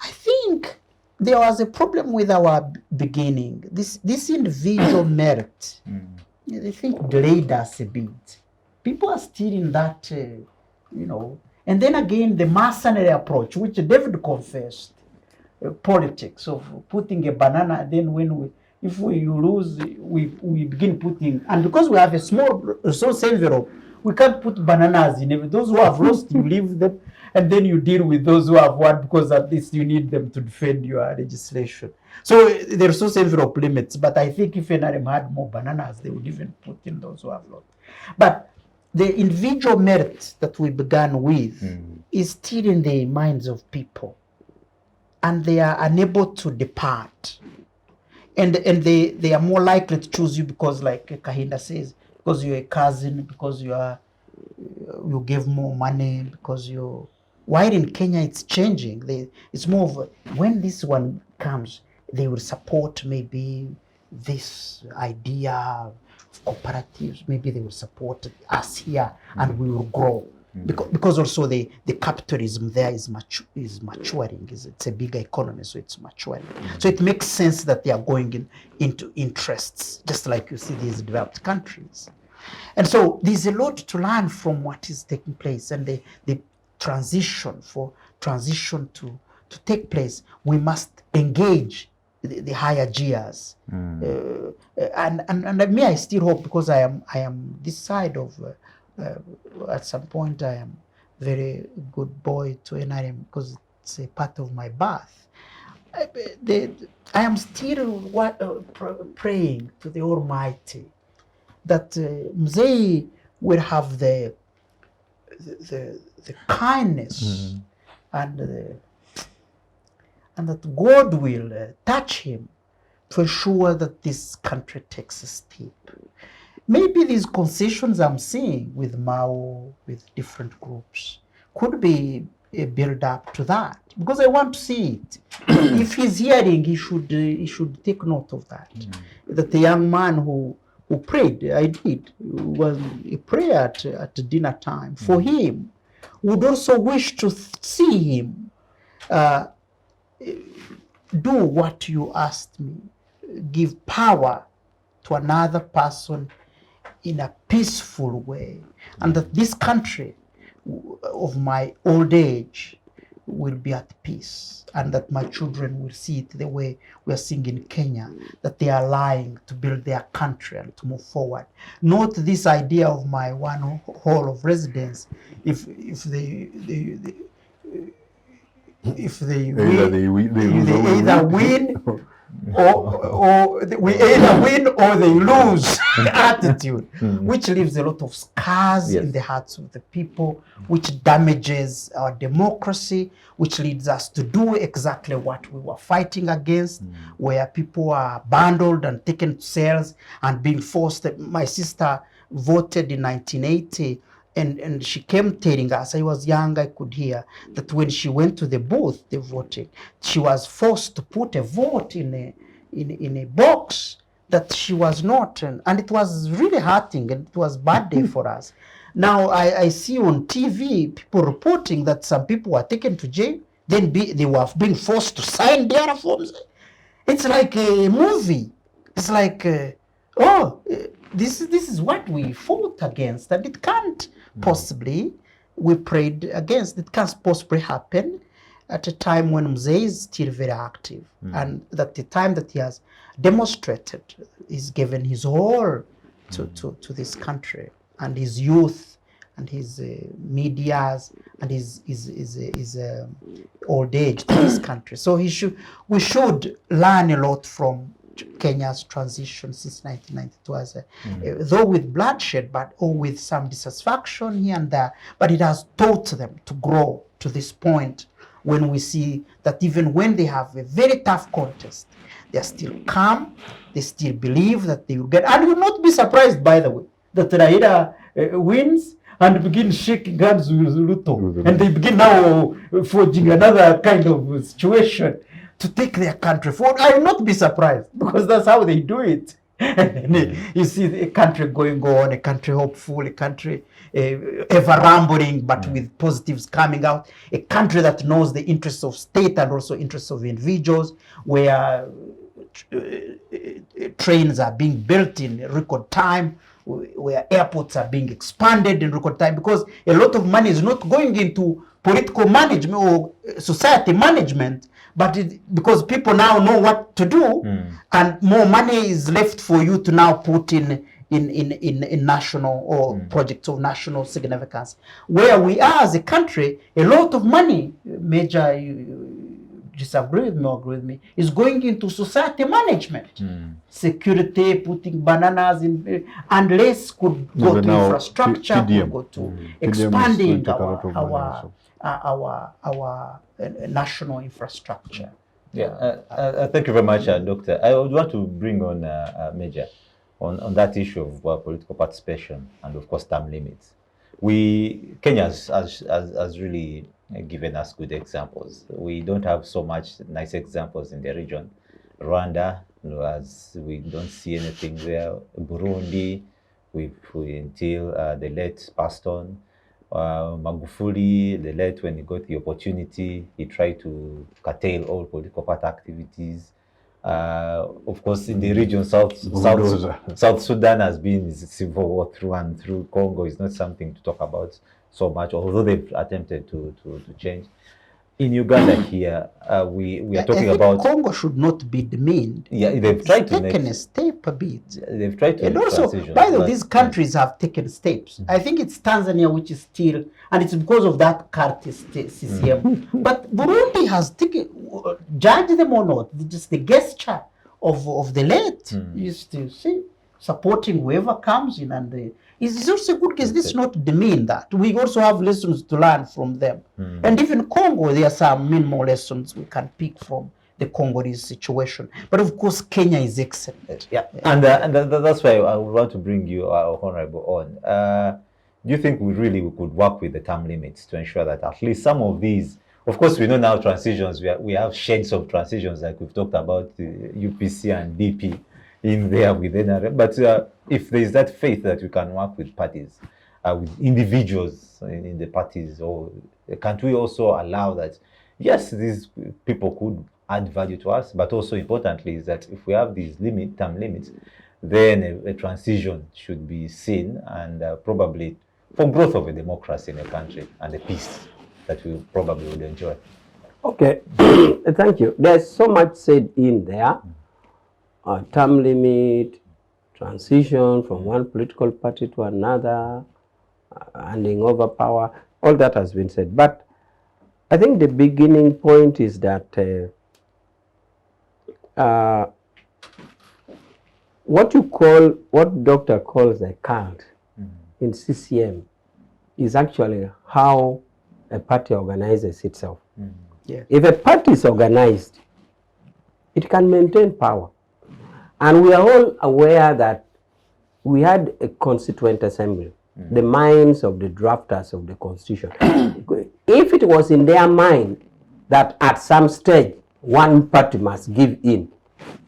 Speaker 3: I think there was a problem with our beginning. This individual merit, I think delayed us a bit. People are still in that, And then again, the mercenary approach, which David confessed, politics of putting a banana. Then if you lose, we begin putting, and because we have a small resource envelope, we can't put bananas in every. Those who have lost, you leave them, and then you deal with those who have won because at least you need them to defend your legislation. So the resource envelope limits, but I think if NRM had more bananas, they would even put in those who have lost. But the individual merit that we began with is still in the minds of people, and they are unable to depart. And they are more likely to choose you because, like Kahinda says, because you're a cousin, because you give more money, because you. While in Kenya it's changing. It's more of when this one comes, they will support maybe this idea of cooperatives. Maybe they will support us here, and we will grow. Because also the capitalism there is maturing. It's a bigger economy, so it's maturing. So it makes sense that they are going into interests, just like you see these developed countries. And so there's a lot to learn from what is taking place, and the transition to take place. We must engage the higher gears. And me, I still hope, because I am this side of at some point I am very good boy to NRM because it's a part of my birth. I am still praying to the Almighty that Mzee will have the kindness and that God will touch him to ensure that this country takes a step. Maybe these concessions I'm seeing with Mao, with different groups, could be a build up to that, because I want to see it. If he's hearing, he should take note of that. That the young man who prayed, I did, was a prayer at dinner time for him, would also wish to see him do what you asked me, give power to another person in a peaceful way, and that this country of my old age will be at peace, and that my children will see it the way we are seeing in Kenya, that they are lying to build their country and to move forward. Not this idea of my one hall of residence. If they either win or we either win or they lose attitude, which leaves a lot of scars in the hearts of the people, which damages our democracy, which leads us to do exactly what we were fighting against, where people are bundled and taken to cells and being forced. My sister voted in 1980. And she came telling us, I was young, I could hear, that when she went to the booth, the voting, she was forced to put a vote in a box that she was not. And it was really hurting, and it was a bad day for us. Now I see on TV people reporting that some people were taken to jail, then they were being forced to sign their forms. It's like a movie. It's like, this is what we fought against, and it can't possibly, we prayed against, it can't possibly happen at a time when Mzee is still very active, and that the time that he has demonstrated, he's given his all to this country, and his youth, and his medias, and his old age to this country. So we should learn a lot from Kenya's transition since 1992, though with bloodshed, but with some dissatisfaction here and there, but it has taught them to grow to this point when we see that even when they have a very tough contest, they are still calm, they still believe that they will get, and you will not be surprised, by the way, that Raila wins and begin shaking hands with Ruto, and they begin now forging another kind of situation to take their country forward. I will not be surprised, because that's how they do it. You see a country going on, a country hopeful, a country ever rambling, but with positives coming out, a country that knows the interests of state and also interests of individuals, where trains are being built in record time, where airports are being expanded in record time, because a lot of money is not going into political management or society management, but because people now know what to do, and more money is left for you to now put in national or projects of national significance. Where we are as a country, a lot of money, Major, you disagree with me or agree with me, is going into society management. Security, putting bananas in, and less could go to infrastructure, could go to expanding our national infrastructure.
Speaker 1: Thank you very much, Doctor. I would want to bring on Major on that issue of political participation and, of course, term limits. Kenya has really given us good examples. We don't have so much nice examples in the region. Rwanda, as we don't see anything there. Burundi, until the late passed on. Magufuli, the late, when he got the opportunity, he tried to curtail all political party activities. Of course, in the region, South Sudan has been civil war through and through. Congo is not something to talk about so much, although they've attempted to change. In Uganda here, we are talking about
Speaker 3: Congo should not be demeaned.
Speaker 1: Yeah, they've tried to
Speaker 3: taken a step a bit.
Speaker 1: They've tried to.
Speaker 3: And also, by the way, these countries have taken steps. I think it's Tanzania which is still, and it's because of that cult CCM. But Burundi has taken, judge them or not, just the gesture of the late is to see supporting whoever comes in, and it's also a good case. This is not demean that. We also have lessons to learn from them. And even Congo, there are some minimal lessons we can pick from the Congolese situation. But of course, Kenya is excellent.
Speaker 1: Yeah, and that's why I would want to bring you, Honourable, on. Do you think we could work with the term limits to ensure that at least some of these, of course, we know now transitions, we have shades of transitions like we've talked about, UPC and DP in there with NRM, but if there is that faith that we can work with parties, with individuals in the parties, or can't we also allow that, yes, these people could add value to us, but also importantly is that if we have these term limits, then a transition should be seen, and probably for growth of a democracy in a country and a peace that we probably would enjoy.
Speaker 4: Okay, thank you. There's so much said in there. Term limit, transition from one political party to another, handing over power, all that has been said. But I think the beginning point is that what doctor calls a cult in CCM is actually how a party organizes itself.
Speaker 3: Yeah.
Speaker 4: If a party is organized, it can maintain power. And we are all aware that we had a constituent assembly, the minds of the drafters of the Constitution. If it was in their mind that at some stage one party must give in,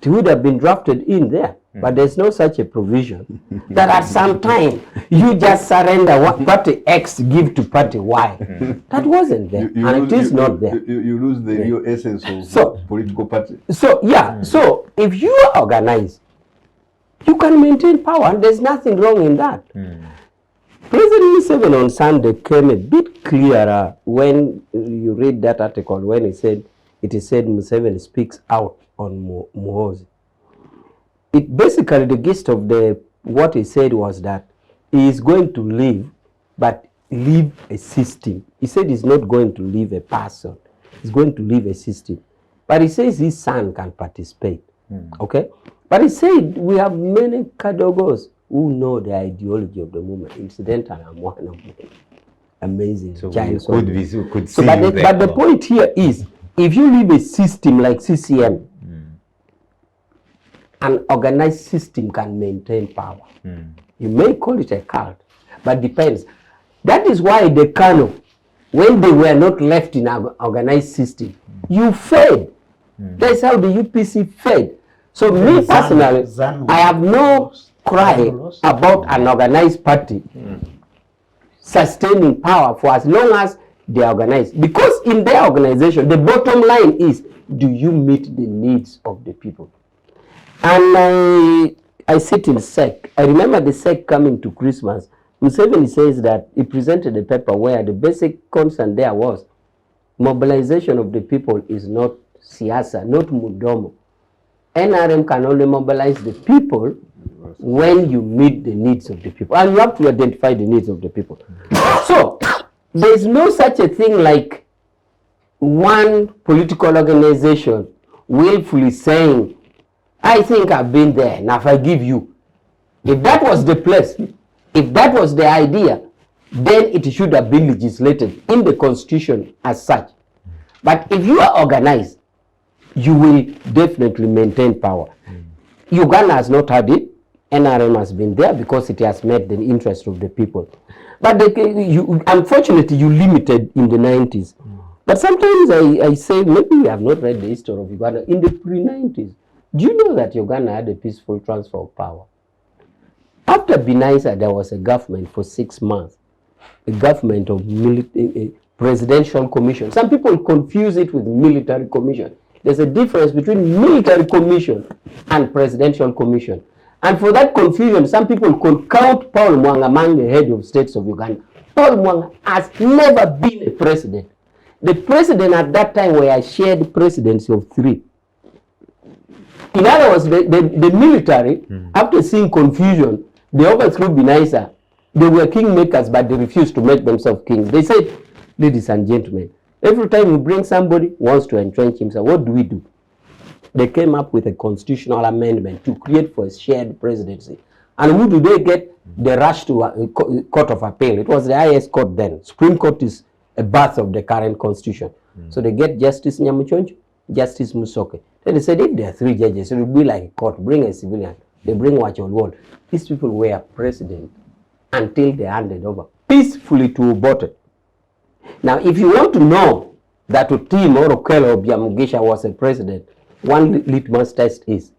Speaker 4: it would have been drafted in there. But there's no such a provision that at some time you just surrender what party X give to party Y. That wasn't there, and it is not there.
Speaker 6: You lose the real essence of political party.
Speaker 4: So so if you are organized, you can maintain power, and there's nothing wrong in that. President Museveni on Sunday came a bit clearer when you read that article, when it is said Museveni speaks out on Muhoozi. It basically, the gist of what he said was that he is going to leave, but leave a system. He said he's not going to leave a person. He's going to leave a system. But he says his son can participate. Okay? But he said we have many Kadogos who know the ideology of the movement. Incidentally, I'm one of them. Amazing.
Speaker 1: So
Speaker 4: child.
Speaker 1: we could see
Speaker 4: But the point here is, if you leave a system like CCM, an organized system can maintain power. You may call it a cult, but depends. That is why the Kano, when they were not left in an organized system, you fed. That's how the UPC fed. So me personally, I have no cry about an organized party sustaining power for as long as they are organized. Because in their organization, the bottom line is, do you meet the needs of the people? And I sit in SEC. I remember the SEC coming to Christmas. Museveni says that he presented a paper where the basic concern there was mobilization of the people is not siasa, not mudomo. NRM can only mobilize the people when you meet the needs of the people. And you have to identify the needs of the people. So, there's no such a thing like one political organization willfully saying, I think I've been there, now if I give you. If that was the place, if that was the idea, then it should have been legislated in the Constitution as such. But if you are organized, you will definitely maintain power. Uganda has not had it. NRM has been there because it has met the interest of the people. But unfortunately, you limited in the 90s. But sometimes I say, maybe we have not read the history of Uganda. In the pre-90s, do you know that Uganda had a peaceful transfer of power? After Binaisa, there was a government for 6 months, a government of presidential commission. Some people confuse it with military commission.
Speaker 7: There's a difference between military commission and presidential commission. And for that confusion, some people could count Paul Mwanga among the head of states of Uganda. Paul Mwanga has never been a president. The president at that time were a shared presidency of 3. In other words, the military, after seeing confusion, they overthrew Binaisa. They were kingmakers, but they refused to make themselves kings. They said, ladies and gentlemen, every time you bring somebody who wants to entrench himself, what do? They came up with a constitutional amendment to create for a shared presidency. And who do they get? They rushed to a court of appeal. It was the highest court then. Supreme Court is a birth of the current constitution. So they get Justice Nyamuchonjo, Justice Musoke. Then they said, if there are 3 judges, it will be like a court. Bring a civilian. They bring Wachol. These people were president until they handed over peacefully to Obote. Now, if you want to know that Otim or Okello or Biamugisha was a president, one litmus test is,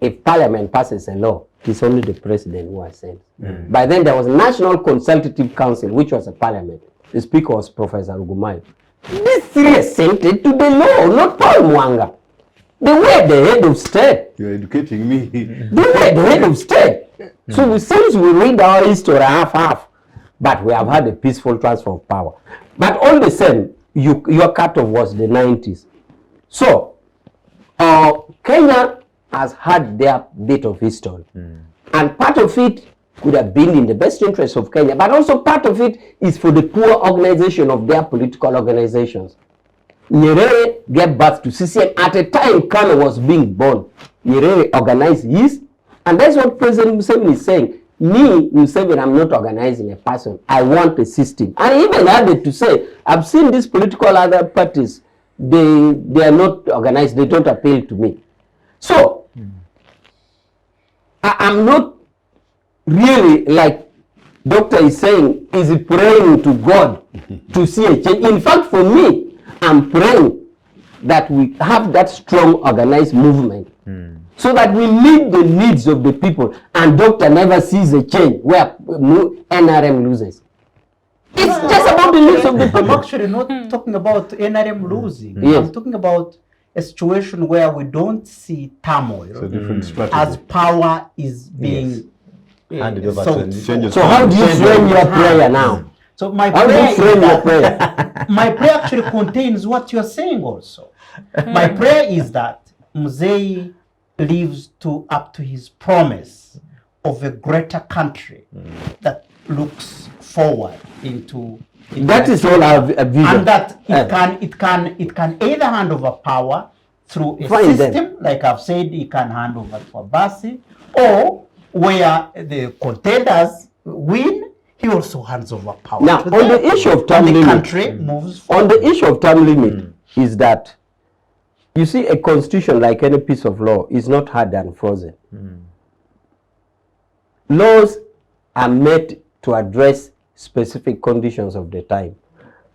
Speaker 7: if Parliament passes a law, it's only the president who assents. By then, there was a National Consultative Council, which was a parliament. The speaker was Professor Ugumayo. These 3 assented to the law, not Paul Mwanga. They were the head of state.
Speaker 6: You're educating me.
Speaker 7: They were the head of state. So it seems we read our history half-half, but we have had a peaceful transfer of power. But all the same, your cutoff was the 90s. So, Kenya has had their bit of history. And part of it could have been in the best interest of Kenya, but also part of it is for the poor organization of their political organizations. Nyerere gave birth to CCM at a time Kanu was being born. Nyerere organized his, and that's what President Museveni is saying. Me, Museveni, I'm not organizing a person. I want a system. And he even added to say, I've seen these political other parties, they are not organized, they don't appeal to me. So, I'm not really, like Doctor is saying, is praying to God to see a change. In fact, for me, I'm praying that we have that strong organized movement so that we meet the needs of the people, and Doctor never sees a change where NRM loses. It's just about the needs of the people.
Speaker 3: I'm actually not talking about NRM losing.
Speaker 7: Yes.
Speaker 3: I'm talking about a situation where we don't see turmoil
Speaker 6: It's a different strategy.
Speaker 3: as power is being
Speaker 1: Handed over
Speaker 3: sought.
Speaker 1: to
Speaker 6: Changes
Speaker 7: So how do you frame your prayer now?
Speaker 3: So my
Speaker 7: How do
Speaker 3: prayer
Speaker 7: you
Speaker 3: is
Speaker 7: frame your
Speaker 3: that
Speaker 7: prayer?
Speaker 3: my prayer actually contains what you're saying also. My prayer is that Mzee lives up to his promise of a greater country that looks forward into
Speaker 7: That is all our vision.
Speaker 3: and that it can either hand over power through a
Speaker 7: Fine,
Speaker 3: system, like I've said, it can hand over to Abbas, or where the contenders win, he also hands over power.
Speaker 7: Now,
Speaker 3: to
Speaker 7: on
Speaker 3: them,
Speaker 7: the issue of term
Speaker 3: and the
Speaker 7: limit,
Speaker 3: country moves forward.
Speaker 7: on the issue of term limit is that, you see, a constitution, like any piece of law, is not hard and frozen. Laws are made to address specific conditions of the time.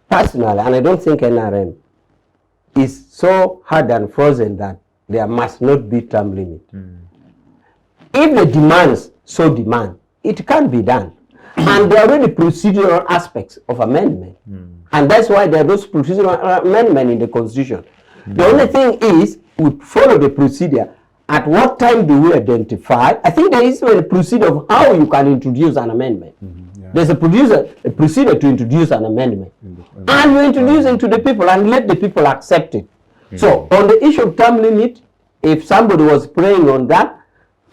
Speaker 7: Personally, and I don't think NRM is so hard and frozen that there must not be term limit. If the demands so demand, it can be done. And there are already procedural aspects of amendment. And that's why there are those procedural amendments in the Constitution. The only thing is, we follow the procedure. At what time do we identify? I think there is a procedure of how you can introduce an amendment. There's a procedure to introduce an amendment. And you introduce it to the people and let the people accept it. So, on the issue of term limit, if somebody was praying on that,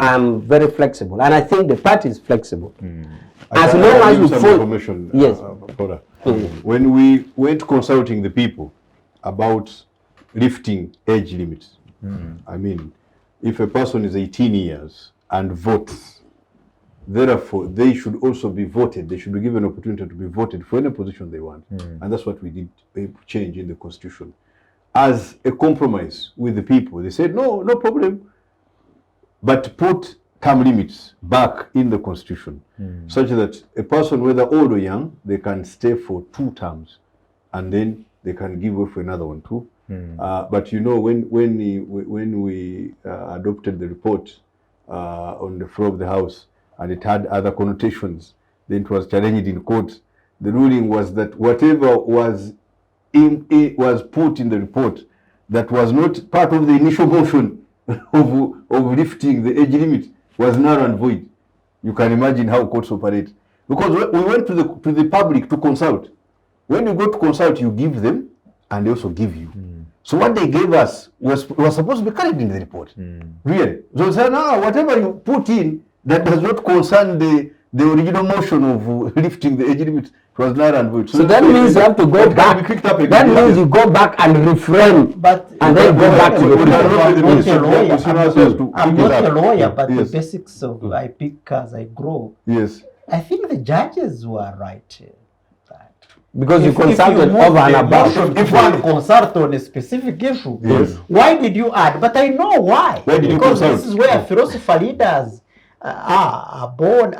Speaker 7: I'm very flexible. And I think the party is flexible. As long as we
Speaker 6: some
Speaker 7: follow.
Speaker 6: information,
Speaker 7: Yes.
Speaker 6: Pollar. When we went consulting the people about lifting age limits, I mean, if a person is 18 years and votes, therefore they should also be voted. They should be given an opportunity to be voted for any position they want. And that's what we did, a change in the Constitution. As a compromise with the people, they said, no problem, but put term limits back in the Constitution, such that a person, whether old or young, they can stay for 2 terms, and then they can give way for another one too. But you know, when we adopted the report on the floor of the House, and it had other connotations, then it was challenged in court. The ruling was that whatever was put in the report, that was not part of the initial motion of lifting the age limit was null and void. You can imagine how courts operate. Because we went to the public to consult. When you go to consult, you give them, and they also give you. So what they gave us was supposed to be carried in the report. Really. So they said, no, whatever you put in that does not concern the original motion of lifting the age limit, it was null and void.
Speaker 7: So that means you have to go back. That means you go back and reframe, and then go back to the
Speaker 3: I'm not a lawyer, but the basics of I pick as I grow.
Speaker 6: Yes.
Speaker 3: I think the judges were right.
Speaker 7: Because you consulted over and above.
Speaker 3: If one consult on a specific issue, why did you add? But I know why. Because this is where philosopher leaders are born,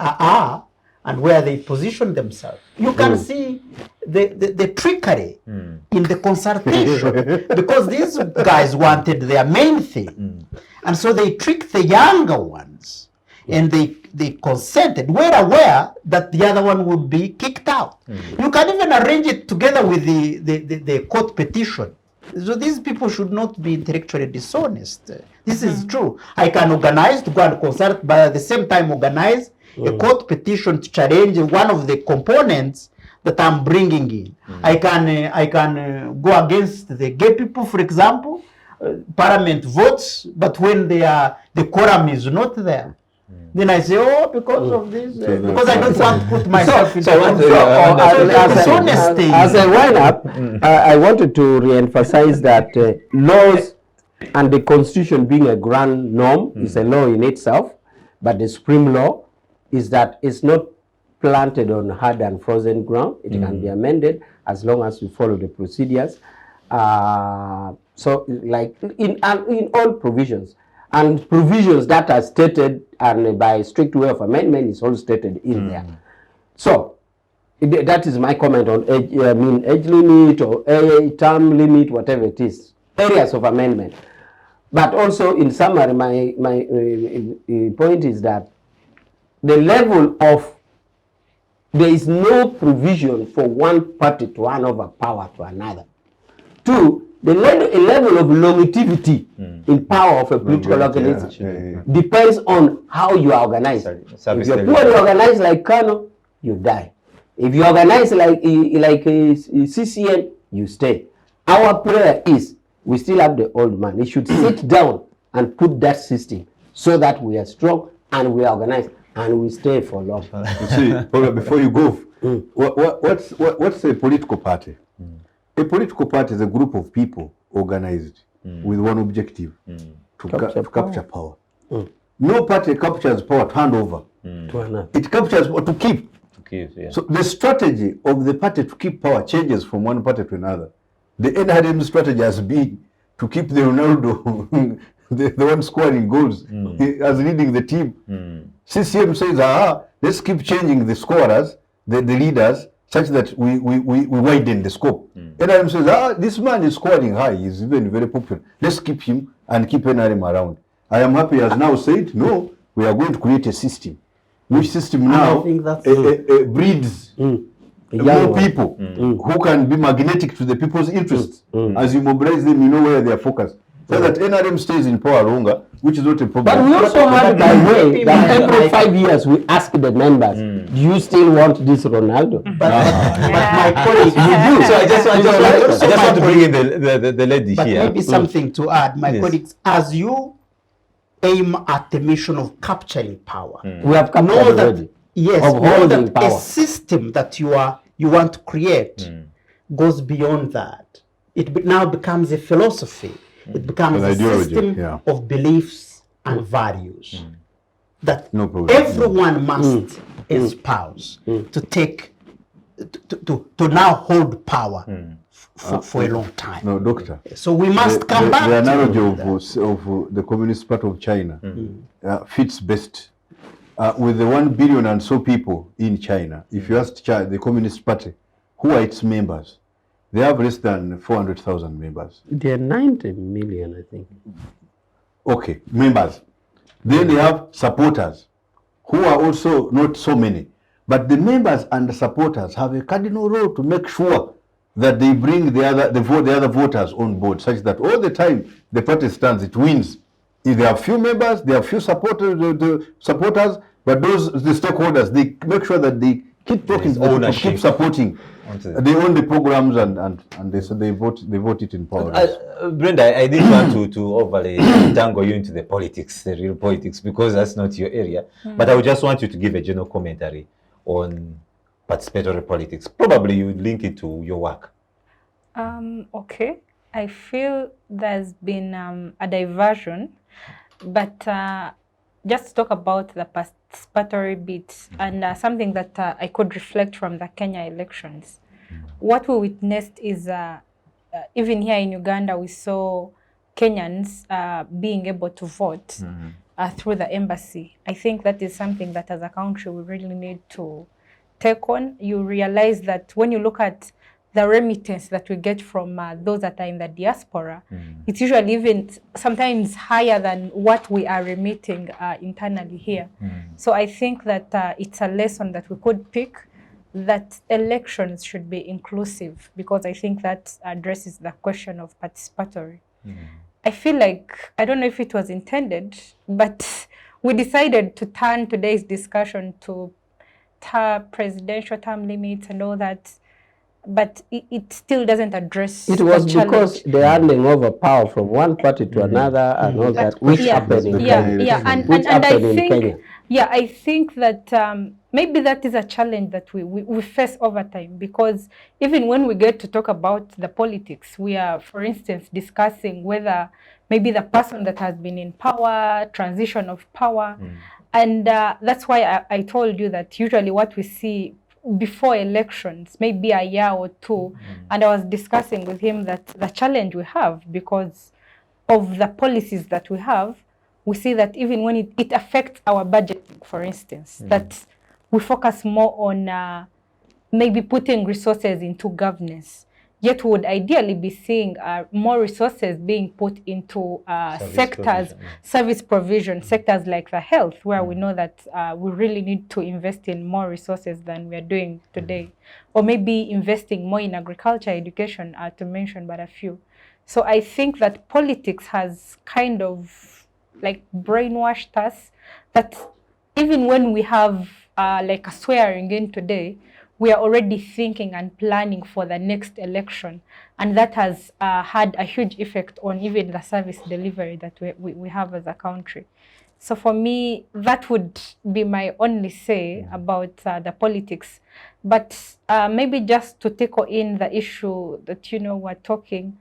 Speaker 3: and where they position themselves. You can see the trickery in the consultation, because these guys wanted their main thing. And so they tricked the younger ones, and they consented, well aware that the other one would be kicked out. You can even arrange it together with the court petition. So these people should not be intellectually dishonest. This is true. I can organize to go and consult, but at the same time organize a court petition to challenge one of the components that I'm bringing in. I can go against the gay people, for example. Parliament votes, but when the quorum is not there, then I say, oh, because of this, because I don't want to put myself in dishonesty.
Speaker 7: As I wind up, I wanted to re-emphasize that laws and the Constitution being a grand norm is a law in itself, but the supreme law is that it's not planted on hard and frozen ground. It can be amended as long as we follow the procedures. So, like in all provisions, and provisions that are stated and by strict way of amendment is all stated in there. So that is my comment on age limit or term limit, whatever it is, areas of amendment. But also, in summary, my point is that the level of, there is no provision for one party to hand over power to another. Two, the level of longevity in power of a political organization depends on how you are organized. If you're poorly organized like Kano, you die. If you organize like CCN, you stay. Our prayer is, we still have the old man. He should sit down and put that system so that we are strong and we are organized and we stay for long.
Speaker 6: You see, before you go, what's a political party? A political party is a group of people organized with one objective, to capture power. No party captures power to hand over. It captures or to keep. So the strategy of the party to keep power changes from one party to another. The NRM strategy has been to keep the Ronaldo, the one scoring goals, as leading the team. CCM says, let's keep changing the scorers, the leaders, such that we widen the scope. NRM says, this man is scoring high, he's even very popular. Let's keep him and keep NRM around. I am happy has now said, no, we are going to create a system. Which system now breeds more people who can be magnetic to the people's interests. As you mobilize them, you know where they are focused. So that NRM stays in power longer, which is not a problem.
Speaker 7: But we also had, by way, that every 5 years we ask the members, do you still want this Ronaldo?
Speaker 3: But my colleagues,
Speaker 1: you do. So I just want to bring in the lady
Speaker 3: but
Speaker 1: here.
Speaker 3: Maybe something to add, my colleagues, as you aim at the mission of capturing power,
Speaker 7: we have captured already.
Speaker 3: Yes,
Speaker 7: of
Speaker 3: know
Speaker 7: holding
Speaker 3: that
Speaker 7: power.
Speaker 3: a system that you want to create goes beyond that. It now becomes a philosophy. It becomes a system of beliefs and values that everyone must espouse to take, to now hold power for a long time.
Speaker 6: No, Doctor.
Speaker 3: So we must come back
Speaker 6: the
Speaker 3: to
Speaker 6: analogy of the Communist Party of China fits best. With the 1 billion and so people in China, if you ask the Communist Party, who are its members? They have less than 400,000 members.
Speaker 7: They are 90 million, I think.
Speaker 6: Okay, members. Then they have supporters, who are also not so many. But the members and the supporters have a cardinal role to make sure that they bring the other voters on board, such that all the time the party stands, it wins. If they have few members, they have few supporters, but the stakeholders, they make sure that they keep talking, to keep supporting. They own the programs, and they vote it in power.
Speaker 1: Brenda, I didn't want to overly tangle you into the politics, the real politics, because that's not your area. But I would just want you to give a general commentary on participatory politics. Probably you would link it to your work.
Speaker 2: Okay. I feel there's been a diversion, but just to talk about the participatory bit and something that I could reflect from the Kenya elections. What we witnessed is even here in Uganda, we saw Kenyans being able to vote through the embassy. I think that is something that as a country we really need to take on. You realize that when you look at the remittance that we get from those that are in the diaspora, it's usually even sometimes higher than what we are remitting internally here. So I think that it's a lesson that we could pick, that elections should be inclusive, because I think that addresses the question of participatory. I feel like, I don't know if it was intended, but we decided to turn today's discussion to presidential term limits and all that, but it still doesn't address
Speaker 7: it was
Speaker 2: the
Speaker 7: because the handing over power from one party to another and all that, which happened in Kenya.
Speaker 2: And I think, I think that maybe that is a challenge that we face over time, because even when we get to talk about the politics, we are, for instance, discussing whether maybe the person that has been in power, transition of power, and that's why I told you that usually what we see before elections, maybe a year or two, and I was discussing with him that the challenge we have, because of the policies that we have, we see that even when it affects our budgeting, for instance, that we focus more on maybe putting resources into governance. Yet we would ideally be seeing more resources being put into service provision, sectors like the health, where we know that we really need to invest in more resources than we are doing today. Or maybe investing more in agriculture, education, to mention but a few. So I think that politics has kind of like brainwashed us, that even when we have like a swearing in today, we are already thinking and planning for the next election. And that has had a huge effect on even the service delivery that we have as a country. So for me, that would be my only say about the politics. But maybe just to tackle in the issue that, we're talking,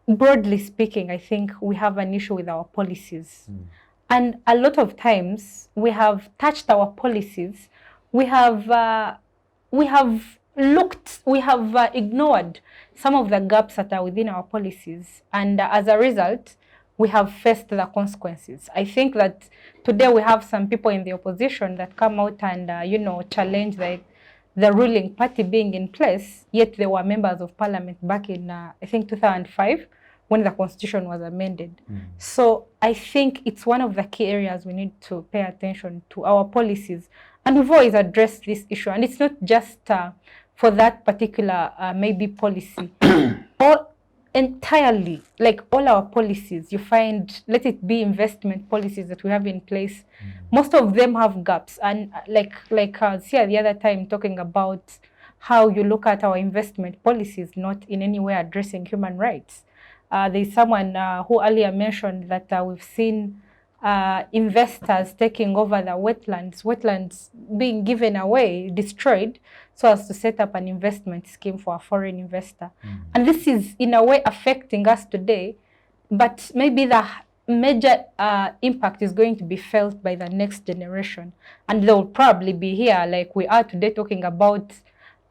Speaker 2: broadly speaking, I think we have an issue with our policies. And a lot of times we have touched our policies. We have ignored some of the gaps that are within our policies. And as a result, we have faced the consequences. I think that today we have some people in the opposition that come out and, challenge the ruling party being in place, yet they were members of parliament back in, I think, 2005, when the constitution was amended. So I think it's one of the key areas we need to pay attention to, our policies. And we've always addressed this issue. And it's not just for that particular maybe policy. Or entirely, like all our policies, you find, let it be investment policies that we have in place, most of them have gaps. And like Sia the other time talking about how you look at our investment policies, not in any way addressing human rights. There's someone who earlier mentioned that we've seen investors taking over the wetlands being given away, destroyed, so as to set up an investment scheme for a foreign investor. And this is in a way affecting us today, but maybe the major impact is going to be felt by the next generation. And they'll probably be here like we are today talking about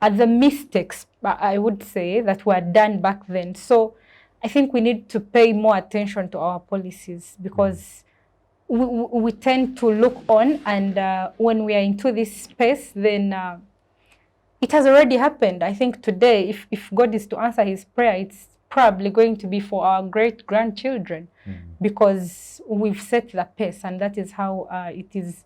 Speaker 2: the mistakes, I would say, that were done back then. So I think we need to pay more attention to our policies, because we tend to look on, and when we are into this space, then it has already happened. I think today, if God is to answer his prayer, it's probably going to be for our great-grandchildren, because we've set the pace, and that is how it is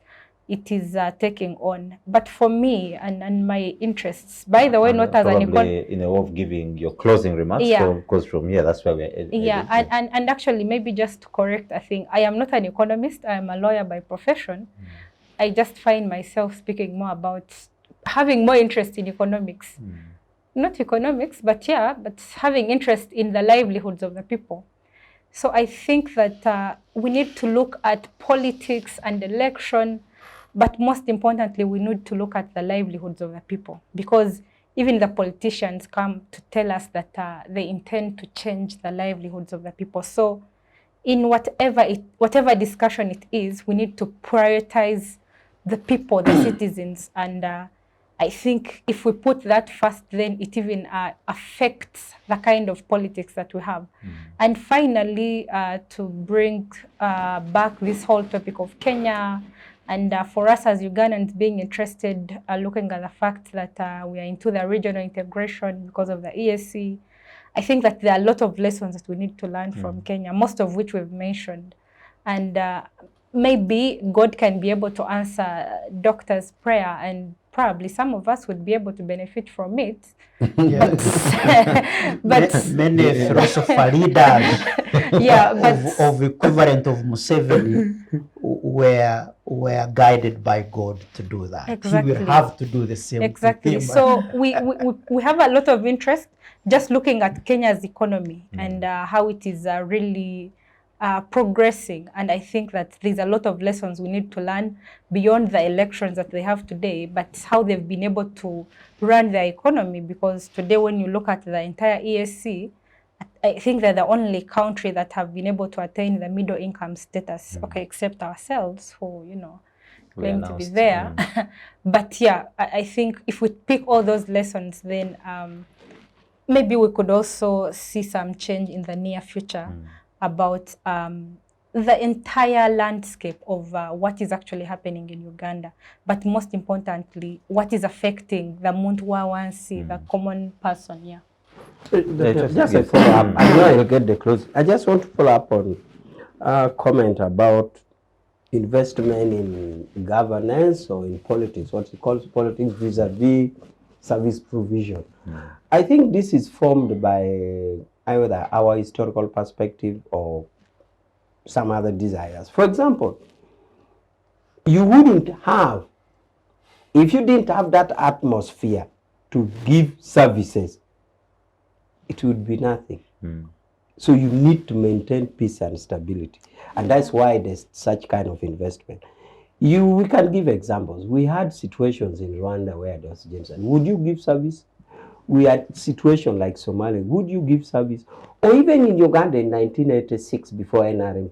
Speaker 2: it is taking on. But for me and my interests, by the way,
Speaker 1: And
Speaker 2: not as an
Speaker 1: probably in a way of giving your closing remarks,
Speaker 2: Yeah.
Speaker 1: because from here, that's where we're
Speaker 2: Yeah,
Speaker 1: heading.
Speaker 2: and actually, maybe just to correct a thing, I am not an economist, I am a lawyer by profession. I just find myself speaking more about having more interest in economics. Not economics, but having interest in the livelihoods of the people. So I think that we need to look at politics and election, but most importantly, we need to look at the livelihoods of the people, because even the politicians come to tell us that they intend to change the livelihoods of the people. So in whatever discussion it is, we need to prioritize the people, the citizens, and I think if we put that first, then it even affects the kind of politics that we have. And finally, to bring back this whole topic of Kenya, and for us as Ugandans being interested, looking at the fact that we are into the regional integration because of the EAC, I think that there are a lot of lessons that we need to learn from Kenya, most of which we've mentioned. And maybe God can be able to answer doctor's prayer, and probably some of us would be able to benefit from it. But
Speaker 3: many philosopher leaders of equivalent of Museveni were guided by God to do that.
Speaker 2: Exactly.
Speaker 3: He will have to do the same
Speaker 2: Exactly.
Speaker 3: thing.
Speaker 2: So we have a lot of interest just looking at Kenya's economy and how it is really progressing. And I think that there's a lot of lessons we need to learn beyond the elections that they have today, but how they've been able to run their economy. Because today, when you look at the entire EAC, I think they're the only country that have been able to attain the middle income status, except ourselves who, claim to be there. But I think if we pick all those lessons, then maybe we could also see some change in the near future about the entire landscape of what is actually happening in Uganda. But most importantly, what is affecting the Muntu the common person,
Speaker 4: Just a follow-up. I know I'll get the close. I just want to follow up on a comment about investment in governance or in politics, what he calls politics vis-a-vis service provision. I think this is formed by either our historical perspective or some other desires. For example, you wouldn't have, if you didn't have that atmosphere to give services, it would be nothing. So you need to maintain peace and stability. And that's why there's such kind of investment. We can give examples. We had situations in Rwanda where there was genocide. Would you give service? We had situations like Somalia. Would you give service? Or even in Uganda in 1986, before NRM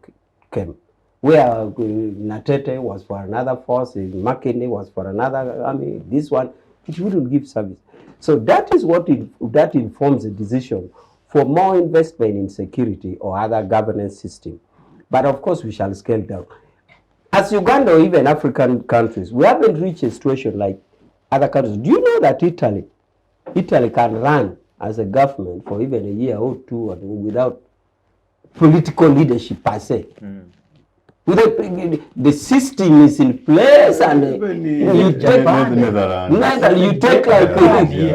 Speaker 4: came, where Natete was for another force, Makerere was for another army, this one, it wouldn't give service. So that is what that informs the decision for more investment in security or other governance system. But of course, we shall scale down. As Uganda or even African countries, we haven't reached a situation like other countries. Do you know that Italy can run as a government for even a year or two without political leadership per se? The system is in place, and you take like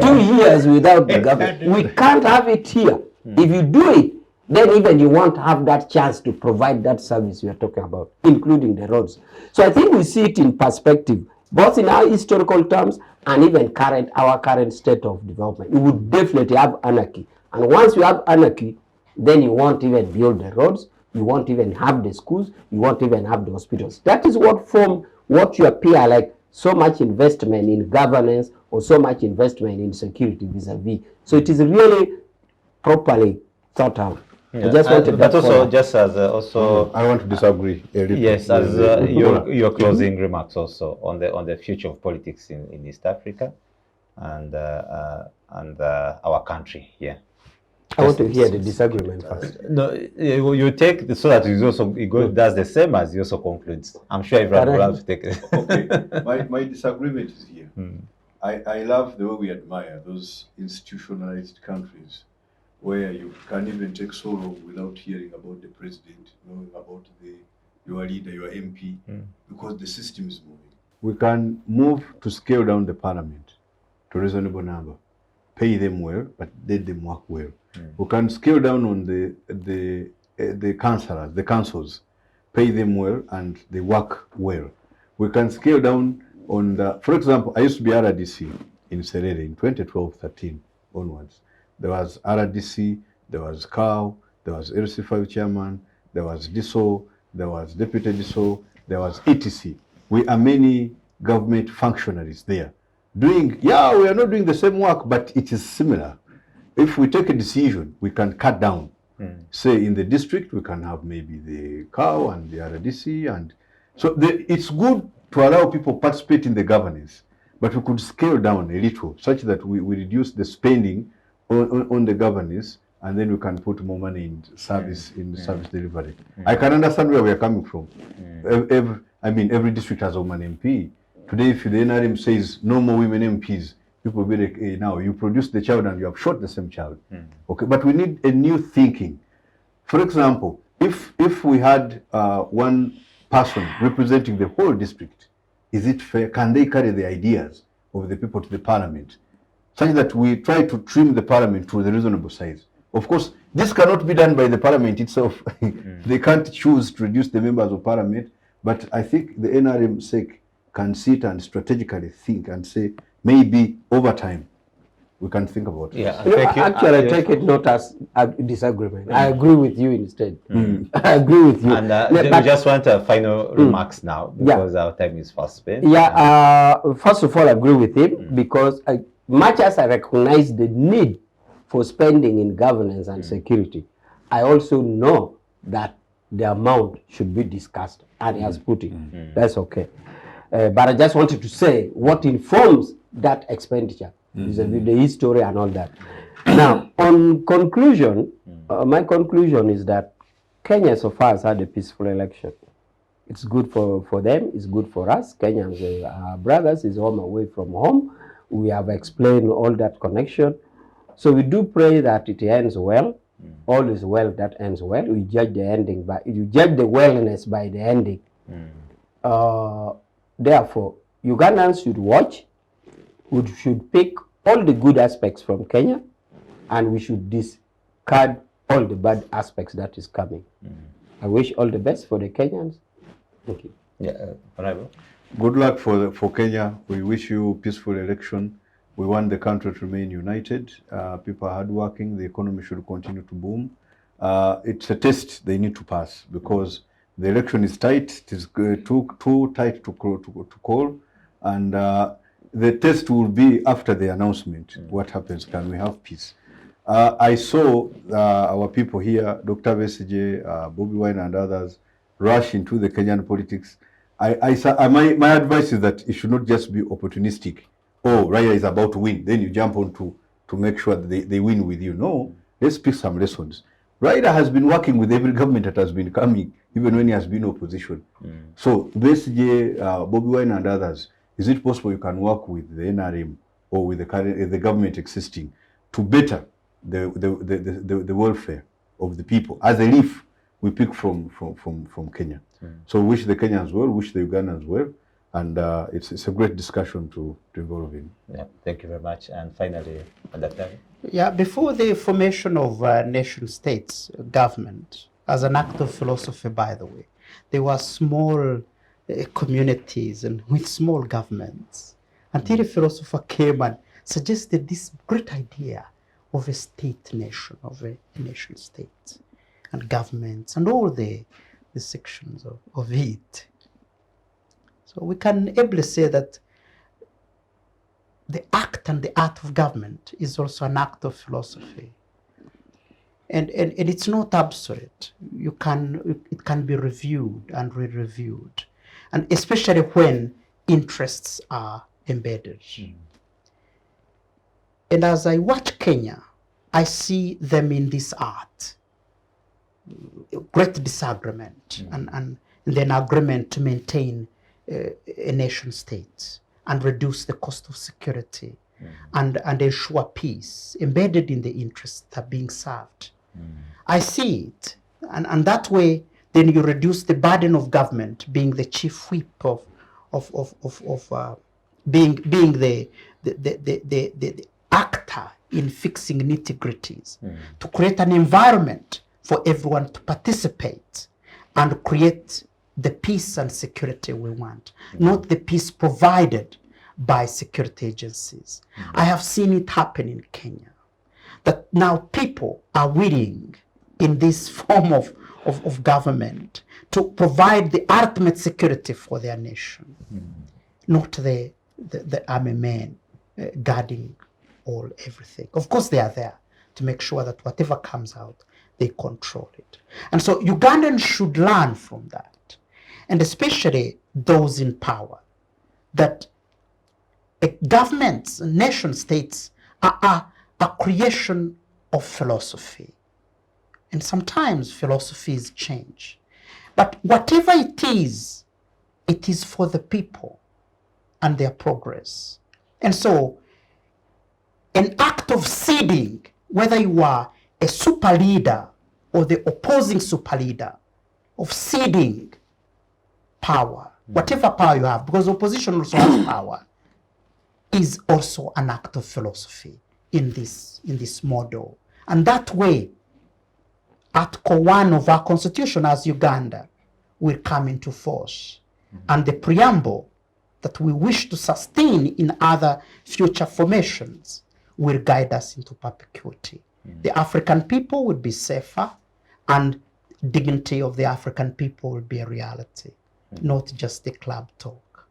Speaker 4: 2 years without the government. We can't have it here. If you do it, then even you won't have that chance to provide that service you are talking about, including the roads. So I think we see it in perspective, both in our historical terms and even our current state of development. You would definitely have anarchy. And once you have anarchy, then you won't even build the roads, you won't even have the schools, you won't even have the hospitals. That is what you appear like so much investment in governance or so much investment in security vis-a-vis. So it is really properly thought out.
Speaker 1: Yeah.
Speaker 4: I just wanted
Speaker 1: but
Speaker 4: that
Speaker 1: also,
Speaker 4: follow-up.
Speaker 1: just as also,
Speaker 6: I want to disagree.
Speaker 1: yes, as your closing remarks also on the future of politics in East Africa and our country. Yeah.
Speaker 4: I want to hear the disagreement first.
Speaker 1: No, you take so that it does the same as he also concludes. I'm sure everyone will have to take it.
Speaker 6: Okay, my disagreement is here. I love the way we admire those institutionalized countries where you can even take so long without hearing about the president, knowing about your leader, your MP, because the system is moving. we can move to scale down the parliament to a reasonable number, pay them well, but let them work well. We can scale down on the councillors, the councils, pay them well, and they work well. We can scale down on the, for example, I used to be RDC in Serere in 2012-13 onwards. There was RDC, there was COW, there was LC5 chairman, there was DISO, there was deputy DISO, there was ETC. We are many government functionaries there doing, we are not doing the same work, but it is similar. If we take a decision, we can cut down. Say in the district, we can have maybe the COW and the RDC, and so it's good to allow people participate in the governance, but we could scale down a little such that we reduce the spending on the governance, and then we can put more money in service service delivery. I can understand where we are coming from. Every district has a woman MP. Today, if the NRM says no more women MPs, people will be like, hey, now you produce the child and you have shot the same child. Okay, but we need a new thinking. For example, if we had one person representing the whole district, is it fair? Can they carry the ideas of the people to the parliament? Such that we try to trim the parliament to the reasonable size. Of course, this cannot be done by the parliament itself. They can't choose to reduce the members of parliament, but I think the NRM SEC can sit and strategically think and say, maybe over time, we can think about it.
Speaker 7: Yeah, actually, I take it not as a disagreement. I agree with you instead. I agree with you.
Speaker 1: And then we just want final remarks now, because our time is fast spent.
Speaker 7: First of all, I agree with him, because much as I recognize the need for spending in governance and security, I also know that the amount should be discussed, and he has put it. That's okay. But I just wanted to say what informs that expenditure, vis-a-vis the history and all that. Now, on conclusion, my conclusion is that Kenya so far has had a peaceful election. It's good for them, it's good for us. Kenyans, our brothers, is home away from home. We have explained all that connection. So we do pray that it ends well. All is well that ends well. We judge the ending, but you judge the wellness by the ending. Therefore, Ugandans should watch, we should pick all the good aspects from Kenya, and we should discard all the bad aspects that is coming. I wish all the best for the Kenyans. Thank you.
Speaker 1: Honourable.
Speaker 6: Good luck for Kenya. We wish you peaceful election. We want the country to remain united. People are hardworking. The economy should continue to boom. It's a test they need to pass, because the election is tight. It is too tight to call. And the test will be after the announcement. What happens? Can we have peace? I saw our people here, Dr. Besigye, Bobby Wine and others, rush into the Kenyan politics. My advice is that it should not just be opportunistic. Oh, Raila is about to win. Then you jump on to make sure that they win with you. No, let's pick some lessons. Raila has been working with every government that has been coming, even when he has been opposition. So, Besigye, Bobby Wine and others, is it possible you can work with the NRM or with the government existing to better the welfare of the people as a leaf we pick from Kenya? So wish the Kenyans well, wish the Ugandans well, and it's a great discussion to involve in.
Speaker 1: Thank you very much. And finally, Dr.
Speaker 3: Before the formation of nation states, government, as an act of philosophy, by the way, there were small communities and with small governments, until a philosopher came and suggested this great idea of a state nation, of a nation state, and governments, and all the sections of it. So we can ably say that the act and the art of government is also an act of philosophy. And it's not absolute. It can be reviewed and re-reviewed, and especially when interests are embedded. And as I watch Kenya, I see them in this art, great disagreement, and then agreement to maintain a nation state and reduce the cost of security and ensure peace embedded in the interests that are being served. I see it, and that way then you reduce the burden of government being the chief whip being the actor in fixing nitty-gritties, to create an environment for everyone to participate and create the peace and security we want, not the peace provided by security agencies. I have seen it happen in Kenya, that now people are willing in this form of government to provide the ultimate security for their nation, not the army men guarding everything. Of course they are there to make sure that whatever comes out, they control it. And so Ugandans should learn from that, and especially those in power, that governments, nation states are a creation of philosophy. And sometimes philosophies change. But whatever it is for the people and their progress. And so an act of ceding, whether you are a super leader or the opposing super leader, of ceding power, whatever power you have, because opposition also has power, is also an act of philosophy in this model. And that way, Article 1 of our Constitution as Uganda will come into force. And the preamble that we wish to sustain in other future formations will guide us into perpetuity. The African people will be safer, and dignity of the African people will be a reality, not just the club talk.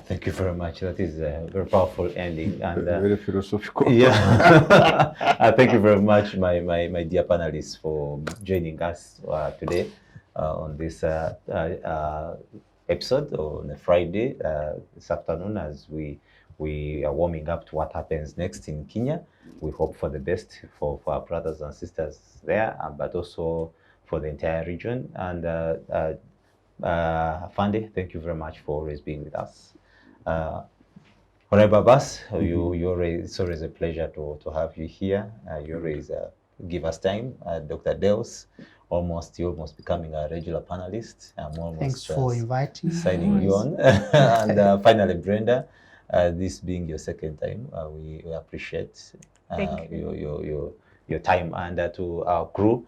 Speaker 1: Thank you very much. That is a very powerful ending. And
Speaker 6: Very philosophical.
Speaker 1: yeah, thank you very much, my dear panelists, for joining us today on this episode on a Friday this afternoon, as we are warming up to what happens next in Kenya. We hope for the best for our brothers and sisters there, but also for the entire region. And Fande, thank you very much for always being with us. Honourable Abbas, it's always a pleasure to have you here. You always give us time. Dr. Deus, you're almost becoming a regular panelist. I'm almost
Speaker 3: Thanks for inviting me.
Speaker 1: signing you on. And finally, Brenda, this being your second time, we appreciate your time. And to our crew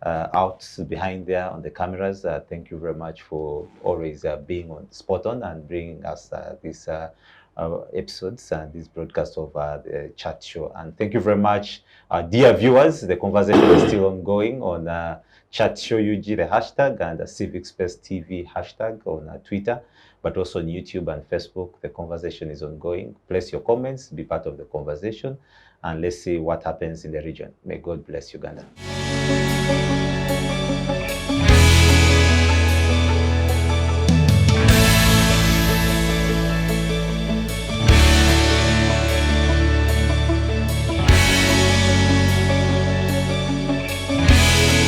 Speaker 1: out behind there on the cameras, thank you very much for always being spot on and bringing us these episodes and this broadcast of the chat show. And thank you very much, dear viewers. The conversation is still ongoing on chat show UG, the hashtag, and the Civic Space TV hashtag on Twitter, but also on YouTube and Facebook. The conversation is ongoing. Place your comments, be part of the conversation, and let's see what happens in the region. May God bless Uganda.